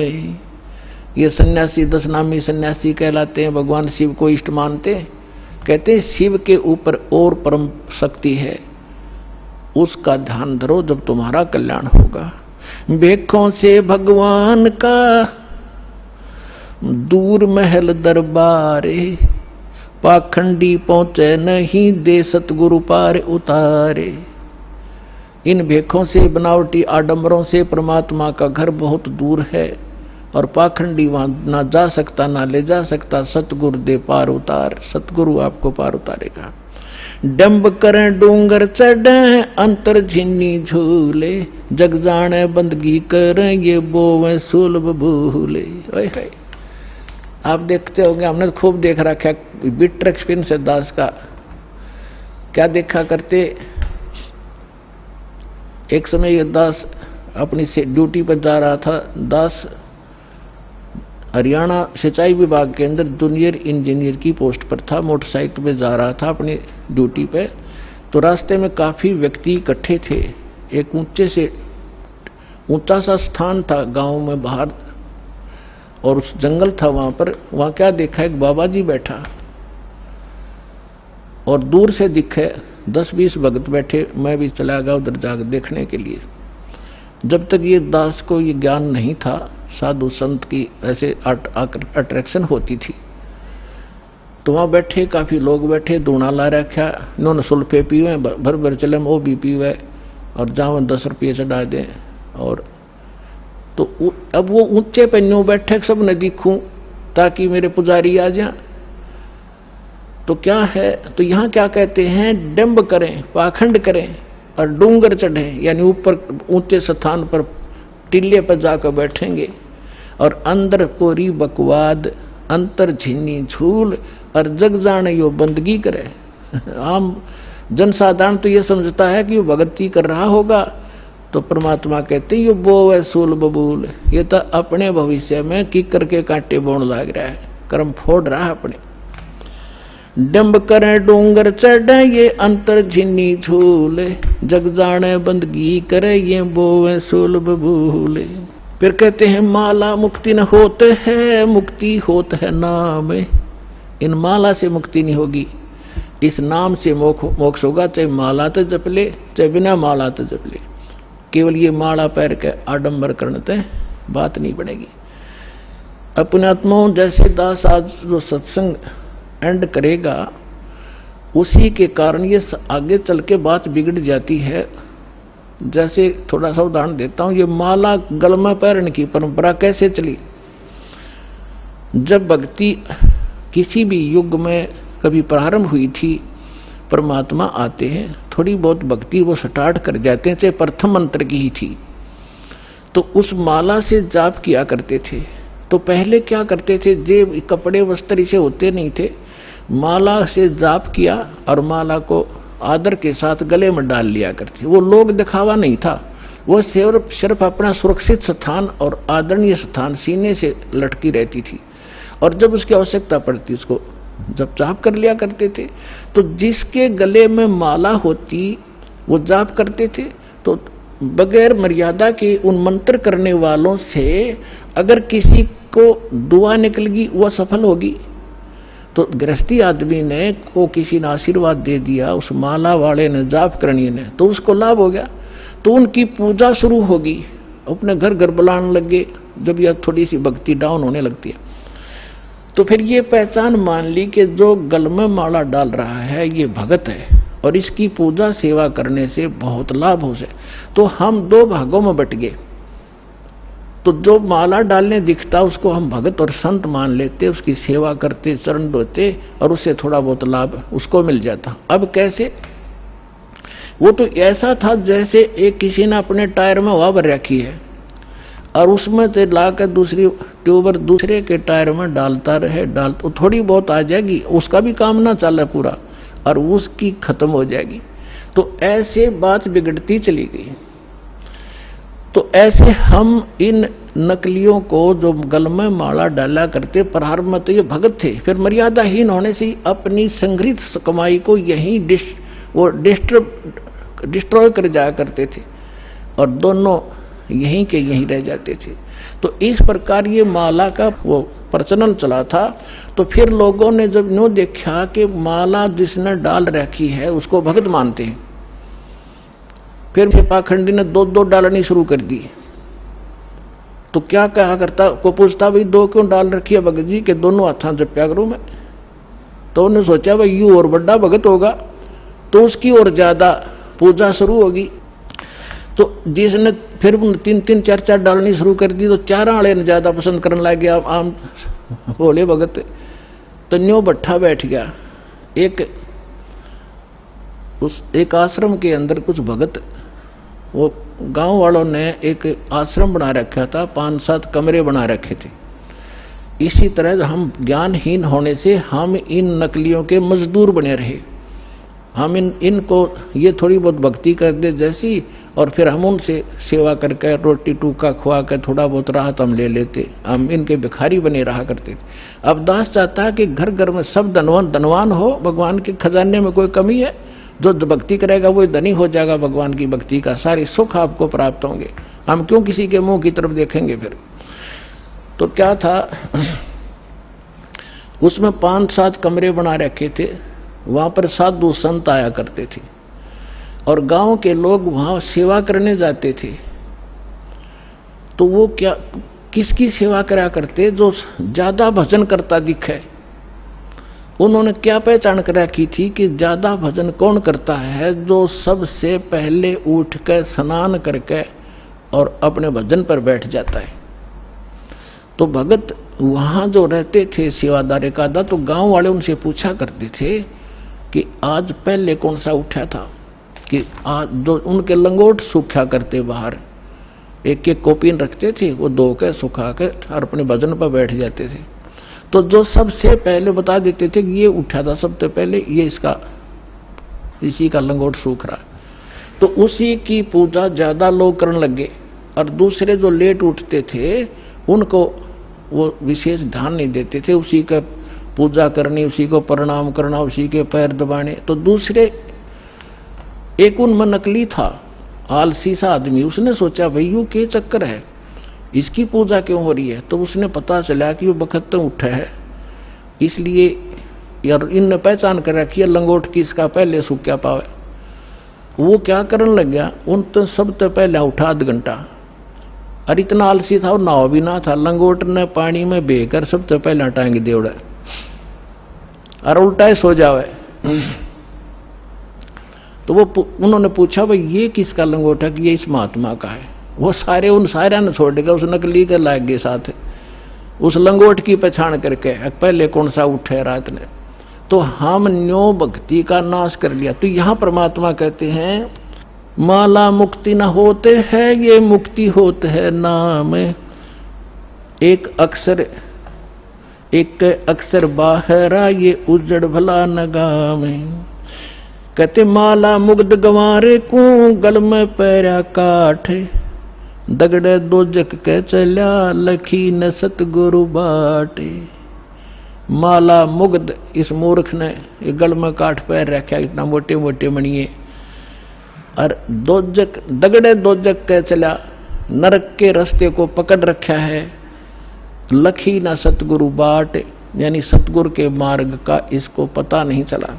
A: ये सन्यासी 10 नामी सन्यासी कहलाते हैं, भगवान शिव को इष्ट मानते। कहते हैं शिव के ऊपर और परम शक्ति है, उसका ध्यान धरो जब तुम्हारा कल्याण होगा। भेखों से भगवान का दूर महल दरबारे, पाखंडी पहुंचे नहीं दे सतगुरु पार उतारे। इन भेखों से बनावटी आडंबरों से परमात्मा का घर बहुत दूर है, और पाखंडी वहां ना जा सकता ना ले जा सकता। सतगुरु दे पार उतार, सतगुरु आपको पार उतारेगा। डंब करें डूंगर चढ़े अंतर झिन्नी झूले, जग जाने बंदगी करें ये बोवे सुलभ भूले। आप देखते होंगे, हमने खूब देख रखा बिटर एक्सपीरियंस है दास का। क्या देखा करते, एक समय ये दास अपनी ड्यूटी पर जा रहा था। दास हरियाणा सिंचाई विभाग के अंदर जूनियर इंजीनियर की पोस्ट पर था, मोटरसाइकिल पे जा रहा था अपनी ड्यूटी पे। तो रास्ते में काफी व्यक्ति इकट्ठे थे। एक ऊंचा सा स्थान था गांव में बाहर, और उस जंगल था वहां पर। वहां क्या देखा, एक बाबा जी बैठा, और दूर से दिखे 10-20 भगत बैठे। मैं भी चला गया उधर जाकर देखने के लिए। जब तक ये दास को ये ज्ञान नहीं था साधु संत की ऐसे अट्रैक्शन होती थी, तो वहां बैठे काफी लोग बैठे, दूना ला रखा, इन्होंने सुल्फे पीवे, भर भर चले वो भी पीवे, और जावन 10 रुपये चढ़ा दें। और तो अब वो ऊंचे पे न्यू बैठे सब न दिखूं ताकि मेरे पुजारी आ जाए। तो क्या है, तो यहां क्या कहते हैं, डंब करें, पाखंड करें और डूंगर चढ़े, यानी ऊपर ऊंचे स्थान पर टिल्ले पर जाकर बैठेंगे और अंदर कोरी बकवाद, अंतर झिन्नी झूल और जग जाने यो बंदगी करे। आम जनसाधारण तो ये समझता है कि वो भक्ति कर रहा होगा, तो परमात्मा कहते हैं ये बो है सूल बबूल, ये तो अपने भविष्य में की करके कांटे बोन लाग रहा है, कर्म फोड़ रहा है अपने। डंब करे डूंगर चढ़े ये अंतर झिन्नी झूल, जग जाने बंदगी करे ये बो है सूल बबूल। फिर कहते हैं माला मुक्ति न होते है, मुक्ति होत है नाम। इन माला से मुक्ति नहीं होगी, इस नाम से मोक्ष होगा, चाहे माला तो जप ले चाहे बिना माला तो जप ले। केवल ये माला पैर के आडंबर करते बात नहीं बनेगी। अपने आत्माओं जैसे दास आज जो सत्संग एंड करेगा उसी के कारण ये आगे चल के बात बिगड़ जाती है। जैसे थोड़ा सा उदाहरण देता हूं, ये माला गल में पहनने की परंपरा कैसे चली। जब भक्ति किसी भी युग में कभी प्रारंभ हुई थी, परमात्मा आते हैं, थोड़ी बहुत भक्ति वो स्टार्ट कर जाते हैं, चाहे प्रथम मंत्र की ही थी, तो उस माला से जाप किया करते थे। तो पहले क्या करते थे, जेब कपड़े वस्त्र इसे होते नहीं थे, माला से जाप किया और माला को आदर के साथ गले में डाल लिया करते। वो लोग दिखावा नहीं था, वो सिर्फ अपना सुरक्षित स्थान और आदरणीय स्थान सीने से लटकी रहती थी, और जब उसकी आवश्यकता पड़ती उसको जब जाप कर लिया करते थे। तो जिसके गले में माला होती वो जाप करते थे, तो बगैर मर्यादा के उन मंत्र करने वालों से अगर किसी को दुआ निकल गई वो सफल होगी। तो गृहस्थी आदमी ने को किसी ने आशीर्वाद दे दिया, उस माला वाले ने जाप करनी ने, तो उसको लाभ हो गया, तो उनकी पूजा शुरू होगी, अपने घर घर बुलाने लगे। जब यह थोड़ी सी भक्ति डाउन होने लगती है तो फिर ये पहचान मान ली कि जो गल में माला डाल रहा है ये भगत है और इसकी पूजा सेवा करने से बहुत लाभ हो जाए। तो हम दो भागों में बट गए। तो जो माला डालने दिखता उसको हम भगत और संत मान लेते, उसकी सेवा करते, चरण धोते और उससे थोड़ा बहुत लाभ उसको मिल जाता। अब कैसे, वो तो ऐसा था जैसे एक किसी ने अपने टायर में हवा भर रखी है और उसमें से लाकर दूसरी ट्यूबर दूसरे के टायर में डालता रहे, तो थोड़ी बहुत आ जाएगी, उसका भी काम ना चले पूरा और उसकी खत्म हो जाएगी। तो ऐसे बात बिगड़ती चली गई। तो ऐसे हम इन नकलियों को जो गल में माला डाला करते, प्रारंभ में तो ये भगत थे, फिर मर्यादाहीन होने से अपनी संग्रहित कमाई को यहीं डिस्ट्रॉय कर जाया करते थे और दोनों यहीं के यहीं रह जाते थे। तो इस प्रकार ये माला का वो प्रचलन चला था। तो फिर लोगों ने जब नो देखा कि माला जिसने डाल रखी है उसको भगत मानते हैं, फिर पाखंडी ने दो डालनी शुरू कर दी। तो क्या कहा करता, को पूछता भाई दो क्यों डाल रखी है भगत जी के, दोनों हाथों जप्या करूं मैं। तो उन्होंने सोचा भाई यू और बड़ा भगत होगा तो उसकी और ज्यादा पूजा शुरू होगी। तो जिसने फिर 3 4 डालनी शुरू कर दी तो 4 वाले ने ज्यादा पसंद करने लग गया आम भोले भगत। तो न्यो भट्ठा बैठ गया। एक आश्रम के अंदर कुछ भगत, वो गांव वालों ने एक आश्रम बना रखा था, 5-7 कमरे बना रखे थे। इसी तरह हम ज्ञानहीन होने से हम इन नकलियों के मजदूर बने रहे। हम इनको ये थोड़ी बहुत भक्ति कर दे जैसी, और फिर हम उनसे सेवा करके रोटी टूका खुआ कर थोड़ा बहुत राहत हम ले लेते, हम इनके भिखारी बने रहा करते थे। अब दास चाहता है कि घर घर में सब धनवान हो, भगवान के खजाने में कोई कमी है, जो भक्ति करेगा वो धनी हो जाएगा, भगवान की भक्ति का सारे सुख आपको प्राप्त होंगे, हम क्यों किसी के मुंह की तरफ देखेंगे। फिर तो क्या था, उसमें 5-7 कमरे बना रखे थे, वहां पर साधु संत आया करते थे और गांव के लोग वहां सेवा करने जाते थे। तो वो क्या किसकी सेवा करा करते, जो ज्यादा भजन करता दिखे उन्होंने क्या पहचान कर रखी थी कि ज्यादा भजन कौन करता है? जो सबसे पहले उठ कर स्नान करके और अपने भजन पर बैठ जाता है। तो भगत वहां जो रहते थे सेवादार का तो गांव वाले उनसे पूछा करते थे कि आज पहले कौन सा उठा था, कि आज जो उनके लंगोट सूखा करते बाहर, एक एक कॉपिन रखते थे, वो धो के सुखा के और अपने भजन पर बैठ जाते थे। तो जो सबसे पहले बता देते थे कि ये उठा था सबसे पहले, ये इसी का लंगोट सूख रहा, तो उसी की पूजा ज्यादा लोग करने लगे। और दूसरे जो लेट उठते थे उनको वो विशेष ध्यान नहीं देते थे, उसी का पूजा करनी, उसी को प्रणाम करना, उसी के पैर दबाने। तो दूसरे एक उनमें नकली था, आलसी सा आदमी, उसने सोचा भाई यू क्या चक्कर है, इसकी पूजा क्यों हो रही है? तो उसने पता चला कि वो बखत उठा है, इसलिए यार इनने पहचान कर रखी है लंगोट की, इसका पहले सूख क्या पावे। वो क्या करने लग गया, उन तो सबसे पहले उठा 8 घंटा, और इतना आलसी था और नाव भी ना था, लंगोट ने पानी में बेकर सबसे पहले टांग दे उड़ा और उल्टा सो जावे। तो वो उन्होंने पूछा भाई ये किसका लंगोट है? कि ये इस महात्मा का है। वो सारे उन सारे ने छोड़ देगा, उस नकली के लाग गए साथ, उस लंगोट की पहचान करके पहले कौन सा उठे रात ने। तो हम न्यो भक्ति का नाश कर लिया। तो यहां परमात्मा कहते हैं माला मुक्ति न होते है, ये मुक्ति होते है नाम। एक अक्षर बाहरा, ये उजड़ भला नगाम। कहते माला मुग्ध गंवारे को, गल में पैरा काठ। दगड़े दोजक के चल्या, लखी न सतगुरु बाटे। माला मुग्ध, इस मूर्ख ने ये गल में काठ पैर रखा, इतना मोटे मोटे मणिये। और दोजक, दगड़े दोजक के चला, नरक के रास्ते को पकड़ रखा है। लखी ना सतगुरु बाट, यानी सतगुरु के मार्ग का इसको पता नहीं चला।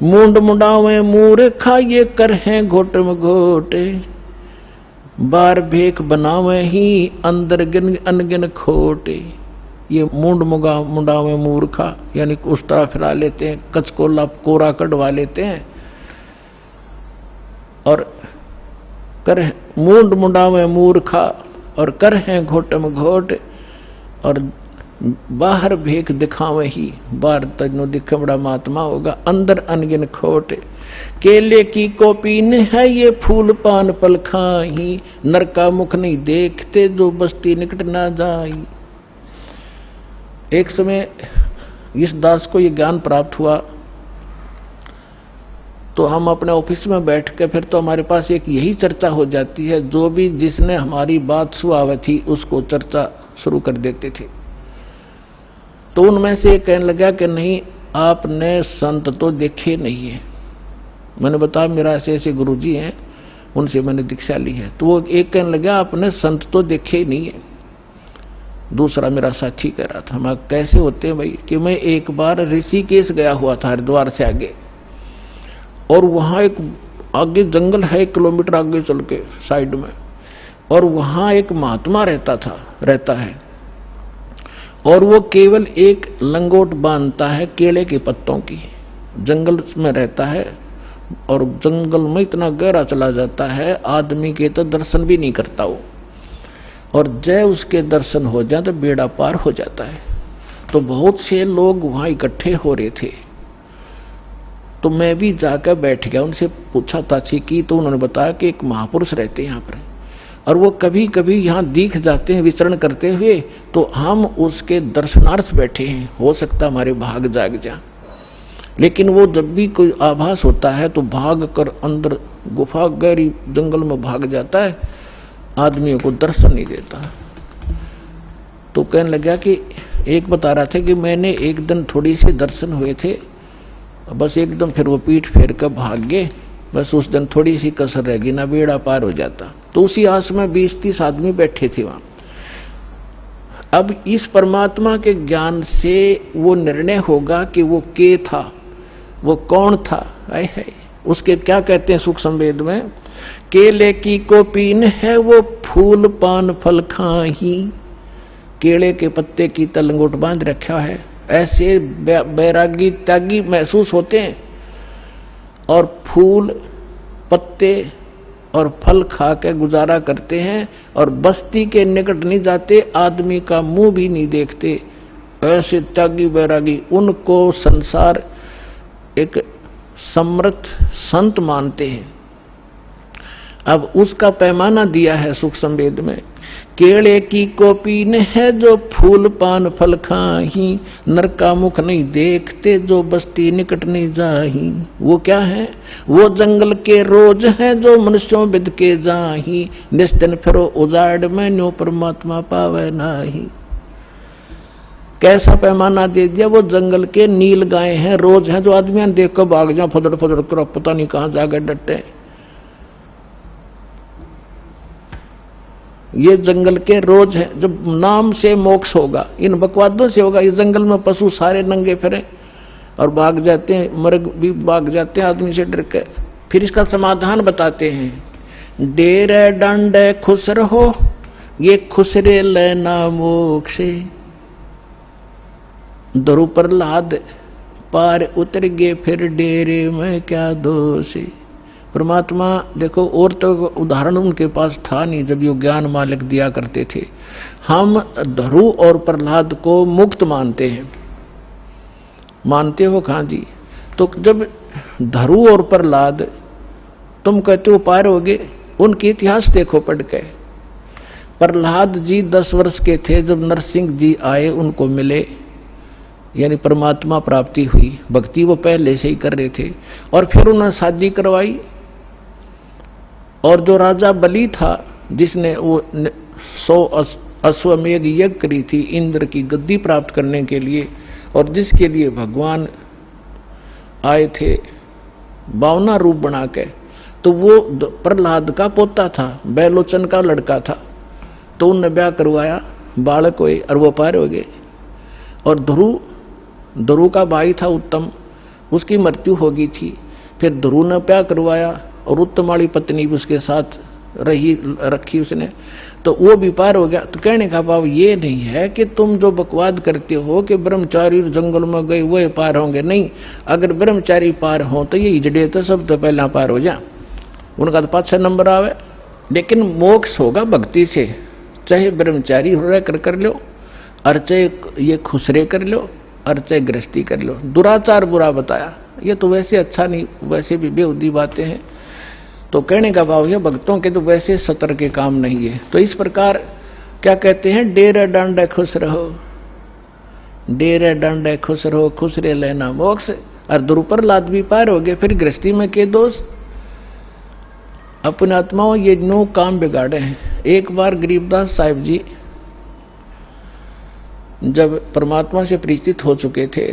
A: मुंड मुंडावे मूर्खा, ये कर हैं घोट में घोटे। बार भेख बनावे ही, अंदर गिन अनगिन खोटे। ये मुंड मुंडावे मूर्खा, यानी उस तरह फिरा लेते हैं, कचकोला कोरा कढ़वा लेते हैं। और कर मुंड मुंडावे मूर्खा, और कर हैं घोट में घोट। और बाहर भेख दिखावे ही, बाहर तजनो दिखे बड़ा महात्मा होगा, अंदर अनगिन खोट। केले की कोपीन है, ये फूल पान पल खाही। नर का मुख नहीं देखते, जो बस्ती निकट ना जाई। एक समय इस दास को ये ज्ञान प्राप्त हुआ, तो हम अपने ऑफिस में बैठ के फिर तो हमारे पास एक यही चर्चा हो जाती है, जो भी जिसने हमारी बात सुनावी थी उसको चर्चा शुरू कर देते थे। तो उनमें से एक कहने लगा कि नहीं, आपने संत तो देखे नहीं है। मैंने बताया मेरा ऐसे ऐसे गुरुजी हैं, उनसे मैंने दीक्षा ली है। तो वो एक कहने लगा आपने संत तो देखे ही नहीं है। दूसरा मेरा साथी कह रहा था, हम कैसे होते हैं भाई, कि मैं एक बार ऋषिकेश गया हुआ था, हरिद्वार से आगे, और वहां एक आगे जंगल है, 1 किलोमीटर आगे चल के साइड में, और वहां एक महात्मा रहता है, और वो केवल एक लंगोट बांधता है केले के पत्तों की। जंगल में रहता है, और जंगल में इतना गहरा चला जाता है, आदमी के तो दर्शन भी नहीं करता वो, और जय उसके दर्शन हो जाए तो बेड़ा पार हो जाता है। तो बहुत से लोग वहां इकट्ठे हो रहे थे, तो मैं भी जाकर बैठ गया, उनसे पूछा ताछी की, तो उन्होंने बताया कि एक महापुरुष रहते हैं यहाँ पर, और वो कभी कभी यहाँ दिख जाते हैं विचरण करते हुए, तो हम उसके दर्शनार्थ बैठे हैं, हो सकता हमारे भाग जाग जा। लेकिन वो जब भी कोई आभास होता है तो भाग कर अंदर गुफा गहरी जंगल में भाग जाता है, आदमियों को दर्शन नहीं देता। तो कहने लगा कि एक बता रहा था कि मैंने एक दिन थोड़ी सी दर्शन हुए थे, बस एकदम फिर वो पीठ फेर कर भाग गए, बस उस दिन थोड़ी सी कसर रह गई, ना बेड़ा पार हो जाता। तो उसी आस में 20-30 आदमी बैठे थे वहां। अब इस परमात्मा के ज्ञान से वो निर्णय होगा कि वो के था, वो कौन था। है उसके क्या कहते हैं सुख संवेद में, केले की कोपीन है, वो फूल पान फल खाही। केले के पत्ते की तलंगोट बांध रखा है, ऐसे बैरागी त्यागी महसूस होते हैं और फूल पत्ते और फल खा के गुजारा करते हैं और बस्ती के निकट नहीं जाते, आदमी का मुंह भी नहीं देखते। ऐसे त्यागी बैरागी, उनको संसार एक समर्थ संत मानते हैं। अब उसका पैमाना दिया है सुख संवेद में। केले की कोपीन है जो फूल पान फल खाही, नर का मुख नहीं देखते जो बस्ती निकट नहीं जाही। वो क्या है? वो जंगल के रोज है जो मनुष्यों बिद के जाही, निस्दिन फिरो उजाड़ में न्यो परमात्मा पावे नाही। कैसा पैमाना दे दिया? वो जंगल के नील गाय हैं, रोज हैं जो आदमियां देख कर भाग जाओ, फदड़ फदड़ कर पता नहीं कहां जाकर डटे। ये जंगल के रोज है, जब नाम से मोक्ष होगा, इन बकवादों से होगा। इस जंगल में पशु सारे नंगे फिरे और भाग जाते हैं, मर्ग भी भाग जाते हैं आदमी से डर के। फिर इसका समाधान बताते हैं। डेरे डांडे खुश रहो, ये खुसरे लेना मोक्षे। दरु प्रहलाद पार उतर गए, फिर डेरे में क्या दोष। परमात्मा देखो, और तो उदाहरण उनके पास था नहीं जब ये ज्ञान मालिक दिया करते थे। हम धरु और प्रहलाद को मुक्त मानते हैं। मानते हो कहां जी? तो जब धरु और प्रहलाद तुम कहते हो पार हो गए, उनके इतिहास देखो पढ़ के। प्रहलाद जी 10 वर्ष के थे जब नरसिंह जी आए, उनको मिले, यानी परमात्मा प्राप्ति हुई। भक्ति वो पहले से ही कर रहे थे और फिर उन्होंने शादी करवाई। और जो राजा बलि था, जिसने वो 100 अश्वमेध यज्ञ करी थी इंद्र की गद्दी प्राप्त करने के लिए, और जिसके लिए भगवान आए थे 52 रूप बना के, तो वो प्रहलाद का पोता था, बैलोचन का लड़का था। तो उनने ब्याह करवाया, बालक हुए और वो पार हो गए। और ध्रुव का भाई था उत्तम, उसकी मृत्यु हो गई थी। फिर ध्रुव ने ब्याह करवाया और उत्तम वाली पत्नी भी उसके साथ रखी उसने, तो वो भी पार हो गया। तो कहने का भाव ये नहीं है कि तुम जो बकवाद करते हो कि ब्रह्मचारी जंगल में गए वह पार होंगे। नहीं, अगर ब्रह्मचारी पार हो तो ये इजड़े तो सब तो पहला पार हो जा, उनका तो 5-6 नंबर आवे। लेकिन मोक्ष होगा भक्ति से, चाहे ब्रह्मचारी हो कर लो, और चाहे ये खुसरे कर लो, और चाहे गृहस्थी कर लो। दुराचार बुरा बताया, ये तो वैसे अच्छा नहीं, वैसे भी बेहुदी बातें हैं। तो कहने का भाव है भक्तों के तो वैसे सतर के काम नहीं है। तो इस प्रकार क्या कहते हैं? डेरे डांडे खुश रहो, डेरे डांडे खुश रहो, खुसरे लेना मोक्ष। और द्रुपरलाद भी पार हो गए। फिर गृहस्थी में के दोष? अपने आत्माओं ये 9 काम बिगाड़े हैं। एक बार गरीबदास साहिब जी जब परमात्मा से परिचित हो चुके थे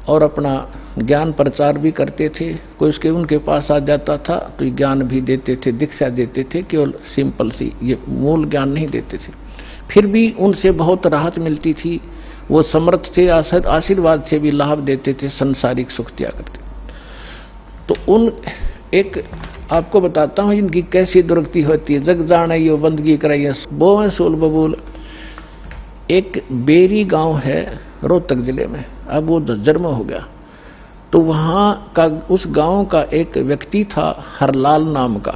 A: और अपना ज्ञान प्रचार भी करते थे, कोई उसके उनके पास आ जाता था तो ज्ञान भी देते थे, दीक्षा देते थे, केवल सिंपल सी, ये मूल ज्ञान नहीं देते थे। फिर भी उनसे बहुत राहत मिलती थी, वो समर्थ थे, आशीर्वाद से भी लाभ देते थे, संसारिक सुख दिया करते। तो उन एक आपको बताता हूं इनकी कैसी दुर्गति होती है। जग जाने यो बंदगी कराइए बोवें सूल बबूल। एक बेरी गांव है रोहतक जिले में, अब वो जन्म हो गया। तो वहां का उस गांव का एक व्यक्ति था हरलाल नाम का,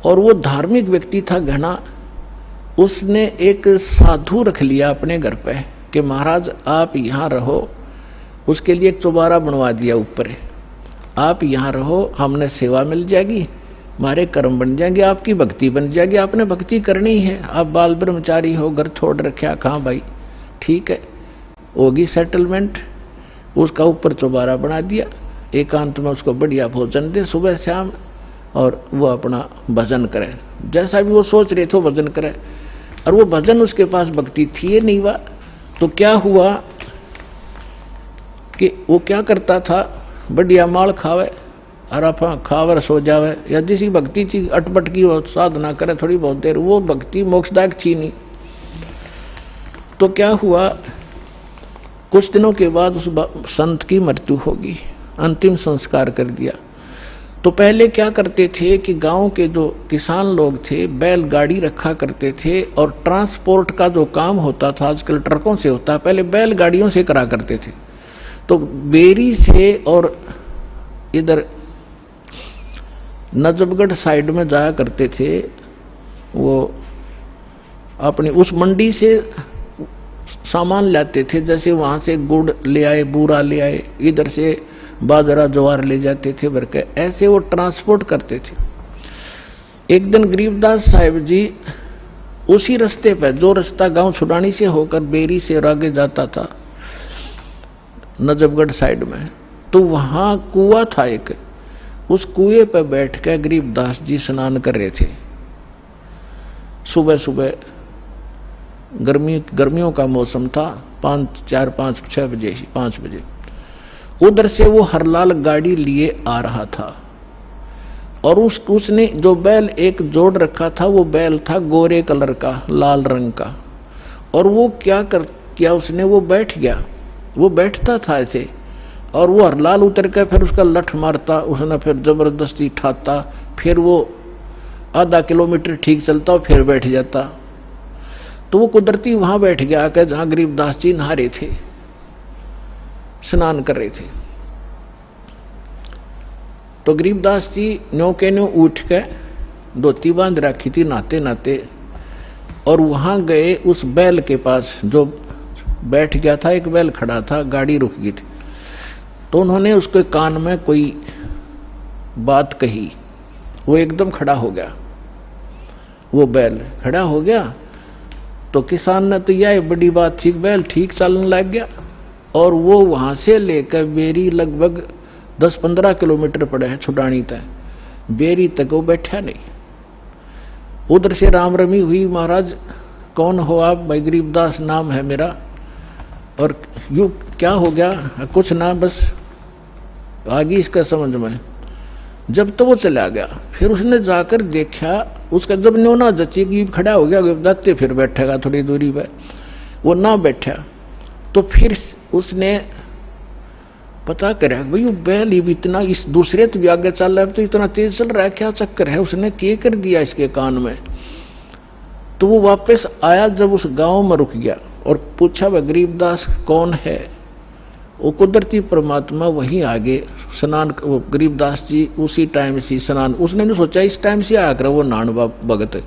A: और वो धार्मिक व्यक्ति था घना। उसने एक साधु रख लिया अपने घर पे कि महाराज आप यहां रहो। उसके लिए एक चौबारा बनवा दिया ऊपर, आप यहां रहो, हमने सेवा मिल जाएगी, हमारे कर्म बन जाएंगे, आपकी भक्ति बन जाएगी। आपने भक्ति करनी है, आप बाल ब्रह्मचारी हो, घर छोड़ रखा, कहाँ भाई, ठीक है, होगी सेटलमेंट। उसका ऊपर चौबारा बना दिया, एकांत में उसको बढ़िया भोजन दे सुबह शाम, और वो अपना भजन करे, जैसा भी वो सोच रहे थे भजन करे। और वो भजन उसके पास भक्ति थी नहीं हुआ। तो क्या हुआ कि वो क्या करता था, बढ़िया माल खावे और आप खावर सो जावे, या जिसी भक्ति थी अटपट की वो साधना करे थोड़ी बहुत देर, वो भक्ति मोक्षदायक थी नहीं। तो क्या हुआ, कुछ दिनों के बाद उस संत की मृत्यु होगी, अंतिम संस्कार कर दिया। तो पहले क्या करते थे कि गांव के जो किसान लोग थे बैलगाड़ी रखा करते थे, और ट्रांसपोर्ट का जो काम होता था आजकल ट्रकों से होता है, पहले बैलगाड़ियों से करा करते थे। तो बेरी से और इधर नजफगढ़ साइड में जाया करते थे, वो अपनी उस मंडी से सामान लाते थे, जैसे वहां से गुड़ ले आए, बूरा ले आए, इधर से बाजरा ज्वार ले जाते थे भर के, ऐसे वो ट्रांसपोर्ट करते थे। एक दिन गरीबदास साहिब जी उसी रास्ते पर, जो रास्ता गांव छुड़ानी से होकर बेरी से और आगे जाता था नजफगढ़ साइड में, तो वहां कुआं था एक, उस कुएं पर बैठ कर गरीबदास जी स्नान कर रहे थे। सुबह सुबह गर्मियों का मौसम था, 5 बजे उधर से वो हरलाल गाड़ी लिए आ रहा था, और उसने जो बैल एक जोड़ रखा था, वो बैल था गोरे कलर का, लाल रंग का, और वो किया उसने, वो बैठ गया, वो बैठता था ऐसे, और वो हरलाल उतर कर फिर उसका लठ मारता, उसने फिर जबरदस्ती ठाता, फिर वो आधा किलोमीटर ठीक चलता और फिर बैठ जाता। तो वो कुदरती वहां बैठ गया आकर जहां गरीबदास जी नहा रहे थे, स्नान कर रहे थे। तो गरीबदास जी न्यों के न्यों उठ के धोती बांध रखी थी नहाते नहाते, और वहां गए उस बैल के पास जो बैठ गया था, एक बैल खड़ा था, गाड़ी रुक गई थी। तो उन्होंने उसके कान में कोई बात कही, वो एकदम खड़ा हो गया, वो बैल खड़ा हो गया। तो किसान ने तो यह बड़ी बात थी, बैल ठीक चलने लग गया, और वो वहां से लेकर बेरी लगभग 10-15 किलोमीटर पड़े हैं छुटानी तक, बेरी तक वो बैठा नहीं। उधर से राम रमी हुई, महाराज कौन हो आप? भाई गरीबदास नाम है मेरा, और यू क्या हो गया? कुछ ना, बस आगे इसका समझ में। जब तो वो चला गया, फिर उसने जाकर देखा, उसका जब न्योना जची की खड़ा हो गया, जाते फिर बैठेगा थोड़ी दूरी पे, वो ना बैठा। तो फिर उसने पता करा, भाई वो बैल ही इतना इस दूसरे तो भी आगे चल रहा है, तो इतना तेज चल रहा है, क्या चक्कर है? उसने क्या कर दिया इसके कान में? तो वो वापस आया, जब उस गांव में रुक गया और पूछा वह गरीबदास कौन है? वो कुदरती परमात्मा वहीं आगे स्नान, वो गरीबदास जी उसी टाइम से स्नान, उसने नहीं सोचा इस टाइम से आकर वो नान भगत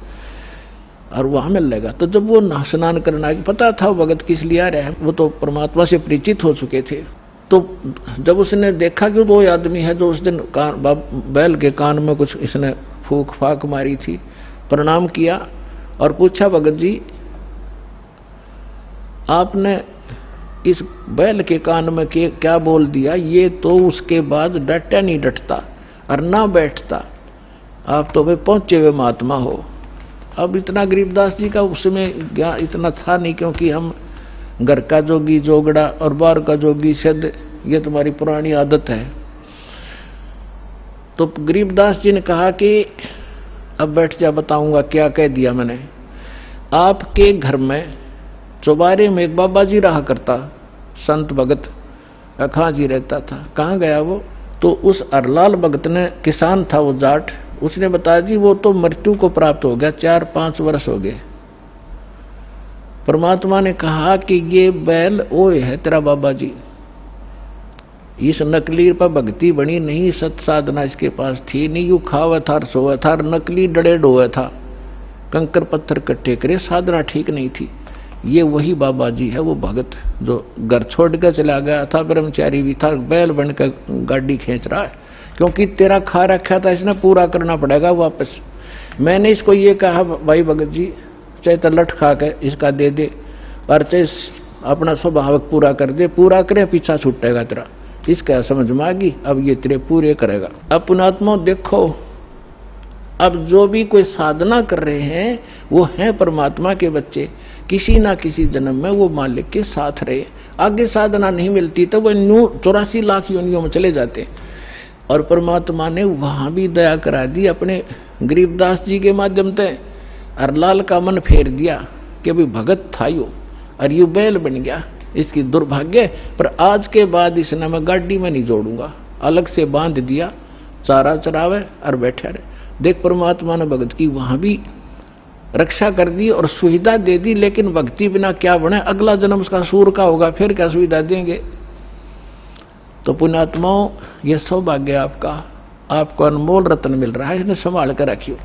A: और वहां मिल लेगा। तो जब वो स्नान करना, पता था भगत किस लिए आ रहे हैं, वो तो परमात्मा से परिचित हो चुके थे। तो जब उसने देखा कि वो आदमी है जो उस दिन बैल के कान में कुछ इसने फूक फाक मारी थी, प्रणाम किया और पूछा, भगत जी आपने इस बैल के कान में क्या बोल दिया? ये तो उसके बाद डटा नहीं डटता और ना बैठता, आप तो भाई पहुंचे हुए महात्मा हो। अब इतना गरीबदास जी का उसमें इतना था नहीं, क्योंकि हम घर का जोगी जोगड़ा और बाहर का जोगी सिद्ध, ये तुम्हारी पुरानी आदत है। तो गरीबदास जी ने कहा कि अब बैठ जा, बताऊंगा क्या कह दिया मैंने। आपके घर में चौबारे में एक बाबा जी रहा करता, संत भगत अखा जी रहता था। कहाँ गया वो? तो उस अरलाल भगत ने, किसान था वो जाट, उसने बताया जी वो तो मृत्यु को प्राप्त हो गया, 4-5 वर्ष हो गए। परमात्मा ने कहा कि ये बैल ओए है तेरा बाबा जी, इस नकली पर भक्ति बनी नहीं, सत साधना इसके पास थी नहीं, यू खावा था सोया था, नकली डड़े डोया था, कंकर पत्थर कट्टे करे, साधना ठीक नहीं थी। ये वही बाबा जी है, वो भगत जो घर छोड़ कर चला गया था, ब्रह्मचारी भी था, बैल बनकर गाड़ी खींच रहा है, क्योंकि तेरा खा रखा था इसने, पूरा करना पड़ेगा वापस। मैंने इसको ये कहा, भाई भगत जी चाहे तो लठ खा के इसका दे दे, और चाहे अपना स्वभावक पूरा कर दे, पूरा करे पीछा छूटेगा तेरा। इसका समझ में आ गई, अब ये तेरे पूरे करेगा। अब पुणात्मा देखो, अब जो भी कोई साधना कर रहे हैं वो हैं परमात्मा के बच्चे, किसी ना किसी जन्म में वो मालिक के साथ रहे। आगे साधना नहीं मिलती तो वो 84 लाख योनियों में चले जाते, और परमात्मा ने वहां भी दया करा दी अपने गरीबदास जी के माध्यम से। अरलाल का मन फेर दिया कि अभी भगत था यो, और यू बैल बन गया, इसकी दुर्भाग्य। पर आज के बाद इसने मैं गाड़ी में नहीं जोड़ूंगा, अलग से बांध दिया चारा चरावे और बैठा रहे। देख परमात्मा ने भगत की वहां भी रक्षा कर दी और सुविधा दे दी, लेकिन भक्ति बिना क्या बने, अगला जन्म उसका सूर का होगा, फिर क्या सुविधा देंगे। तो पुण्यात्माओं, यह सौभाग्य आपका, आपको अनमोल रत्न मिल रहा है, इन्हें संभाल कर रखियो।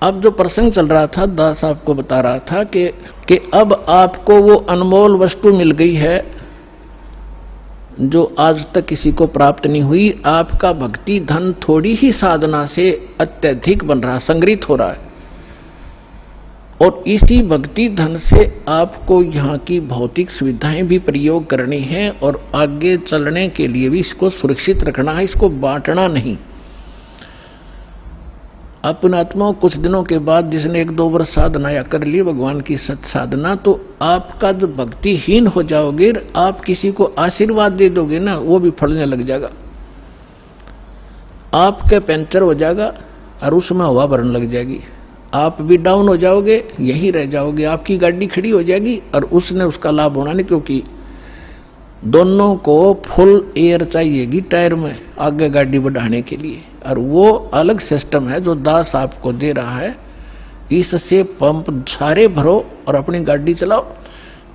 A: अब जो प्रसंग चल रहा था, दास आपको बता रहा था कि अब आपको वो अनमोल वस्तु मिल गई है जो आज तक किसी को प्राप्त नहीं हुई। आपका भक्ति धन थोड़ी ही साधना से अत्यधिक बन रहा, संग्रहित हो रहा है, और इसी भक्ति धन से आपको यहाँ की भौतिक सुविधाएं भी प्रयोग करनी है और आगे चलने के लिए भी इसको सुरक्षित रखना है, इसको बांटना नहीं। अपने आत्मा कुछ दिनों के बाद जिसने 1-2 वर्ष साधना या कर ली भगवान की सत साधना, तो आपका जो भक्तिहीन हो जाओगे, आप किसी को आशीर्वाद दे दोगे ना, वो भी फलने लग जाएगा। आपका पंचर हो जाएगा और उसमें हवा भरने लग जाएगी, आप भी डाउन हो जाओगे, यही रह जाओगे। आपकी गाड़ी खड़ी हो जाएगी और उसने उसका लाभ होना नहीं, क्योंकि दोनों को फुल एयर चाहिएगी टायर में आगे गाड़ी बढ़ाने के लिए, और वो अलग सिस्टम है जो दास आपको दे रहा है। इससे पंप सारे भरो और अपनी गाड़ी चलाओ।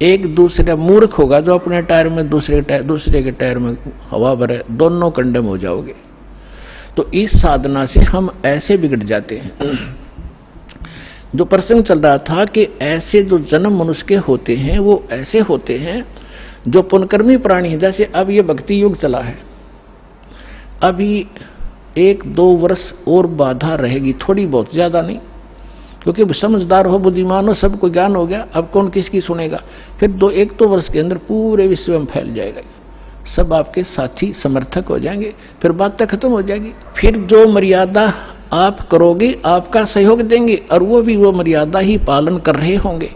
A: एक दूसरे मूर्ख होगा जो अपने टायर में दूसरे के टायर में हवा भरे, दोनों कंडम हो जाओगे। तो इस साधना से हम ऐसे बिगड़ जाते हैं। जो प्रसंग चल रहा था कि ऐसे जो जन्म मनुष्य के होते हैं वो ऐसे होते हैं जो पुनकर्मी प्राणी है। जैसे अब ये भक्ति युग चला है, अभी 1-2 वर्ष और बाधा रहेगी, थोड़ी बहुत, ज्यादा नहीं, क्योंकि समझदार हो, बुद्धिमान हो, सबको ज्ञान हो गया, अब कौन किसकी सुनेगा। फिर 1-2 वर्ष के अंदर पूरे विश्व में फैल जाएगा, सब आपके साथी समर्थक हो जाएंगे, फिर बातें खत्म हो जाएगी। फिर जो मर्यादा आप करोगे आपका सहयोग देंगे और वो भी वो मर्यादा ही पालन कर रहे होंगे,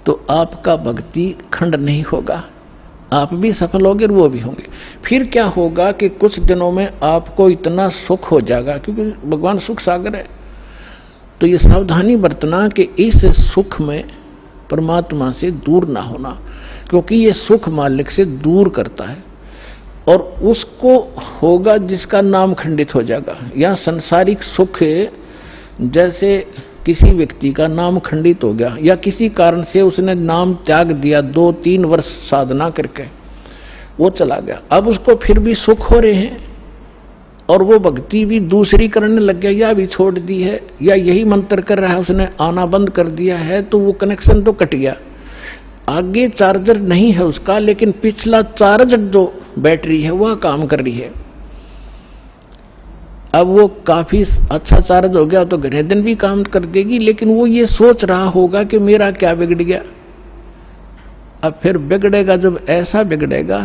A: तो आपका भक्ति खंड नहीं होगा, आप भी सफल होंगे और वो भी होंगे। फिर क्या होगा कि कुछ दिनों में आपको इतना सुख हो जाएगा, क्योंकि भगवान सुख सागर है। तो ये सावधानी बरतना कि इस सुख में परमात्मा से दूर ना होना, क्योंकि ये सुख मालिक से दूर करता है, और उसको होगा जिसका नाम खंडित हो जाएगा। या सांसारिक सुख, जैसे किसी व्यक्ति का नाम खंडित हो गया या किसी कारण से उसने नाम त्याग दिया, 2-3 वर्ष साधना करके वो चला गया, अब उसको फिर भी सुख हो रहे हैं और वो भक्ति भी दूसरी करने लग गया, या भी छोड़ दी है, या यही मंत्र कर रहा है, उसने आना बंद कर दिया है, तो वो कनेक्शन तो कट गया। आगे चार्जर नहीं है उसका, लेकिन पिछला चार्ज जो बैटरी है वह काम कर रही है। अब वो काफी अच्छा चार्ज हो गया तो घने दिन भी काम कर देगी, लेकिन वो ये सोच रहा होगा कि मेरा क्या बिगड़ गया। अब फिर बिगड़ेगा, जब ऐसा बिगड़ेगा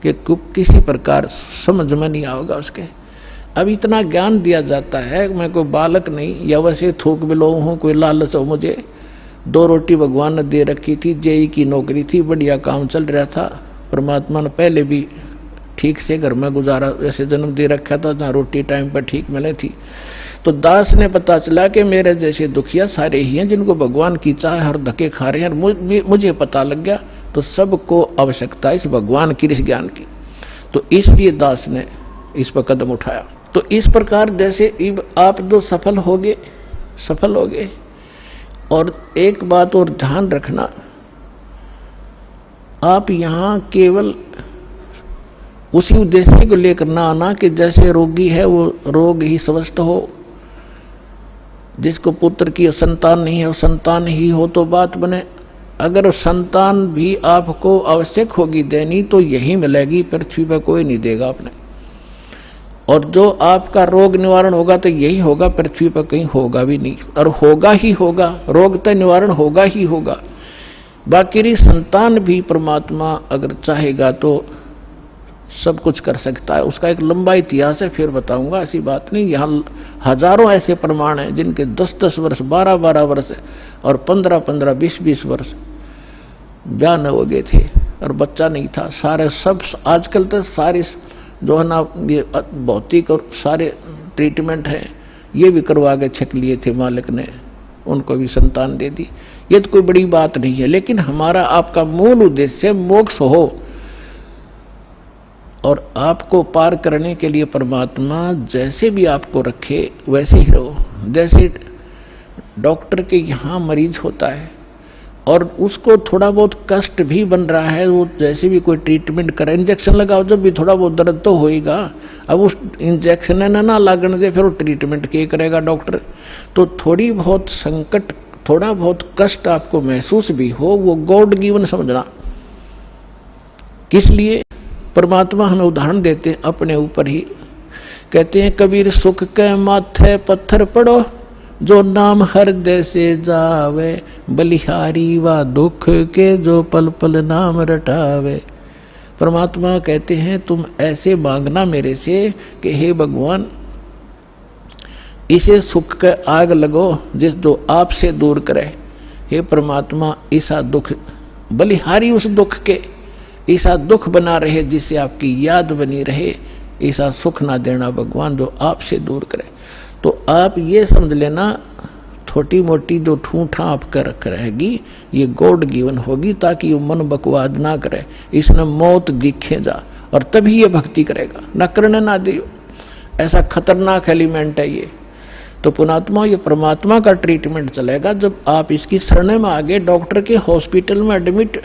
A: कि किसी प्रकार समझ में नहीं आएगा उसके। अब इतना ज्ञान दिया जाता है, मैं कोई बालक नहीं या वैसे थोक बिलो हूं, कोई लालच हो मुझे। 2 रोटी भगवान ने दे रखी थी, जेई की नौकरी थी, बढ़िया काम चल रहा था, परमात्मा ने पहले भी ठीक से घर में गुजारा ऐसे जन्म दे रखा था जहाँ रोटी टाइम पर ठीक मिले थी। तो दास ने पता चला कि मेरे जैसे दुखिया सारे ही हैं जिनको भगवान की चाह हर धक्के खा रहे हैं। मुझे पता लग गया, तो सबको आवश्यकता इस भगवान की, इस ज्ञान की। तो इसलिए दास ने इस पर कदम उठाया। तो इस प्रकार जैसे आप जो सफल होगे। और एक बात और ध्यान रखना, आप यहां केवल उसी उद्देश्य को लेकर ना आना कि जैसे रोगी है वो रोग ही स्वस्थ हो, जिसको पुत्र की संतान नहीं है वो संतान ही हो तो बात बने। अगर संतान भी आपको आवश्यक होगी देनी तो यही मिलेगी, पृथ्वी पर कोई नहीं देगा आपने। और जो आपका रोग निवारण होगा तो यही होगा, पृथ्वी पर कहीं होगा भी नहीं, और होगा ही होगा, रोग तो निवारण होगा ही होगा। बाकी संतान भी परमात्मा अगर चाहेगा तो सब कुछ कर सकता है। उसका एक लंबा इतिहास है, फिर बताऊंगा, ऐसी बात नहीं। यहाँ हजारों ऐसे प्रमाण हैं जिनके 10-10 वर्ष, 12-12 वर्ष और 15-15, 20-20 वर्ष ब्याह न हो गए थे और बच्चा नहीं था। सारे सब आजकल तो सारे जो है ना ये भौतिक और सारे ट्रीटमेंट हैं, ये भी करवा के छक लिए थे मालिक ने, उनको भी संतान दे दी। ये तो कोई बड़ी बात नहीं है, लेकिन हमारा आपका मूल उद्देश्य मोक्ष हो। और आपको पार करने के लिए परमात्मा जैसे भी आपको रखे वैसे ही रहो। जैसे डॉक्टर के यहाँ मरीज होता है और उसको थोड़ा बहुत कष्ट भी बन रहा है, वो जैसे भी कोई ट्रीटमेंट करे, इंजेक्शन लगाओ जब भी थोड़ा बहुत दर्द तो होएगा। अब उस इंजेक्शन ना लगने दे, फिर वो ट्रीटमेंट क्या करेगा डॉक्टर। तो थोड़ी बहुत संकट, थोड़ा बहुत कष्ट आपको महसूस भी हो, वो गॉड गिवन समझना। किस लिए परमात्मा हमें उदाहरण देते हैं अपने ऊपर ही। कहते हैं कबीर सुख के माथे पत्थर पड़ो, जो नाम हृदय से जावे, बलिहारी वा दुख के जो पल पल नाम रटावे। परमात्मा कहते हैं तुम ऐसे मांगना मेरे से कि हे भगवान, इसे सुख के आग लगो जिस जो आपसे दूर करे। हे परमात्मा, ऐसा दुख बलिहारी उस दुख के, ऐसा दुख बना रहे जिससे आपकी याद बनी रहे, ऐसा सुख ना देना भगवान जो आपसे दूर करे। तो आप ये समझ लेना, छोटी मोटी जो ठूठा आपका रख रहेगी ये गॉड गिवन होगी, ताकि वो मन बकवाद ना करे, इसने मौत दिखे जा, और तभी ये भक्ति करेगा, न करने ना दियो। ऐसा खतरनाक एलिमेंट है ये। तो पुणात्मा, ये परमात्मा का ट्रीटमेंट चलेगा जब आप इसकी शरण में आगे। डॉक्टर के हॉस्पिटल में एडमिट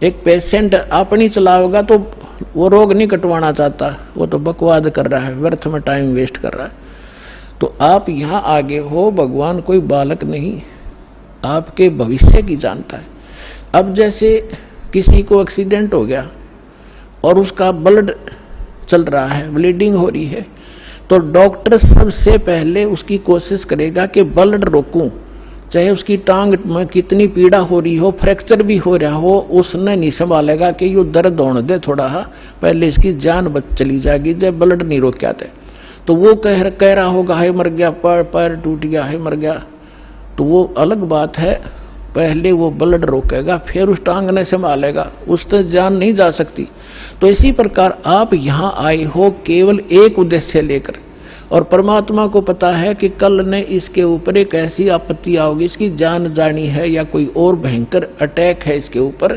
A: एक पेशेंट अपनी चलाओगा तो वो रोग नहीं कटवाना चाहता, वो तो बकवाद कर रहा है, व्यर्थ में टाइम वेस्ट कर रहा है। तो आप यहां आगे हो, भगवान कोई बालक नहीं, आपके भविष्य की जानता है। अब जैसे किसी को एक्सीडेंट हो गया और उसका ब्लड चल रहा है, ब्लीडिंग हो रही है, तो डॉक्टर सबसे पहले उसकी कोशिश करेगा कि ब्लड रोकूं, चाहे उसकी टांग में कितनी पीड़ा हो रही हो, फ्रैक्चर भी हो रहा हो, उसने नहीं संभालेगा कि ये दर्द होने दे थोड़ा, पहले इसकी जान बच चली जाएगी जब ब्लड नहीं रोक आते। तो वो कह रहा होगा है मर गया, पैर टूट गया है मर गया, तो वो अलग बात है। पहले वो ब्लड रोकेगा, फिर उस टांग ने संभालेगा, उससे जान नहीं जा सकती। तो इसी प्रकार आप यहां आए हो केवल एक उद्देश्य लेकर, और परमात्मा को पता है कि कल ने इसके ऊपर एक ऐसी आपत्ति आओगी, इसकी जान जानी है या कोई और भयंकर अटैक है इसके ऊपर,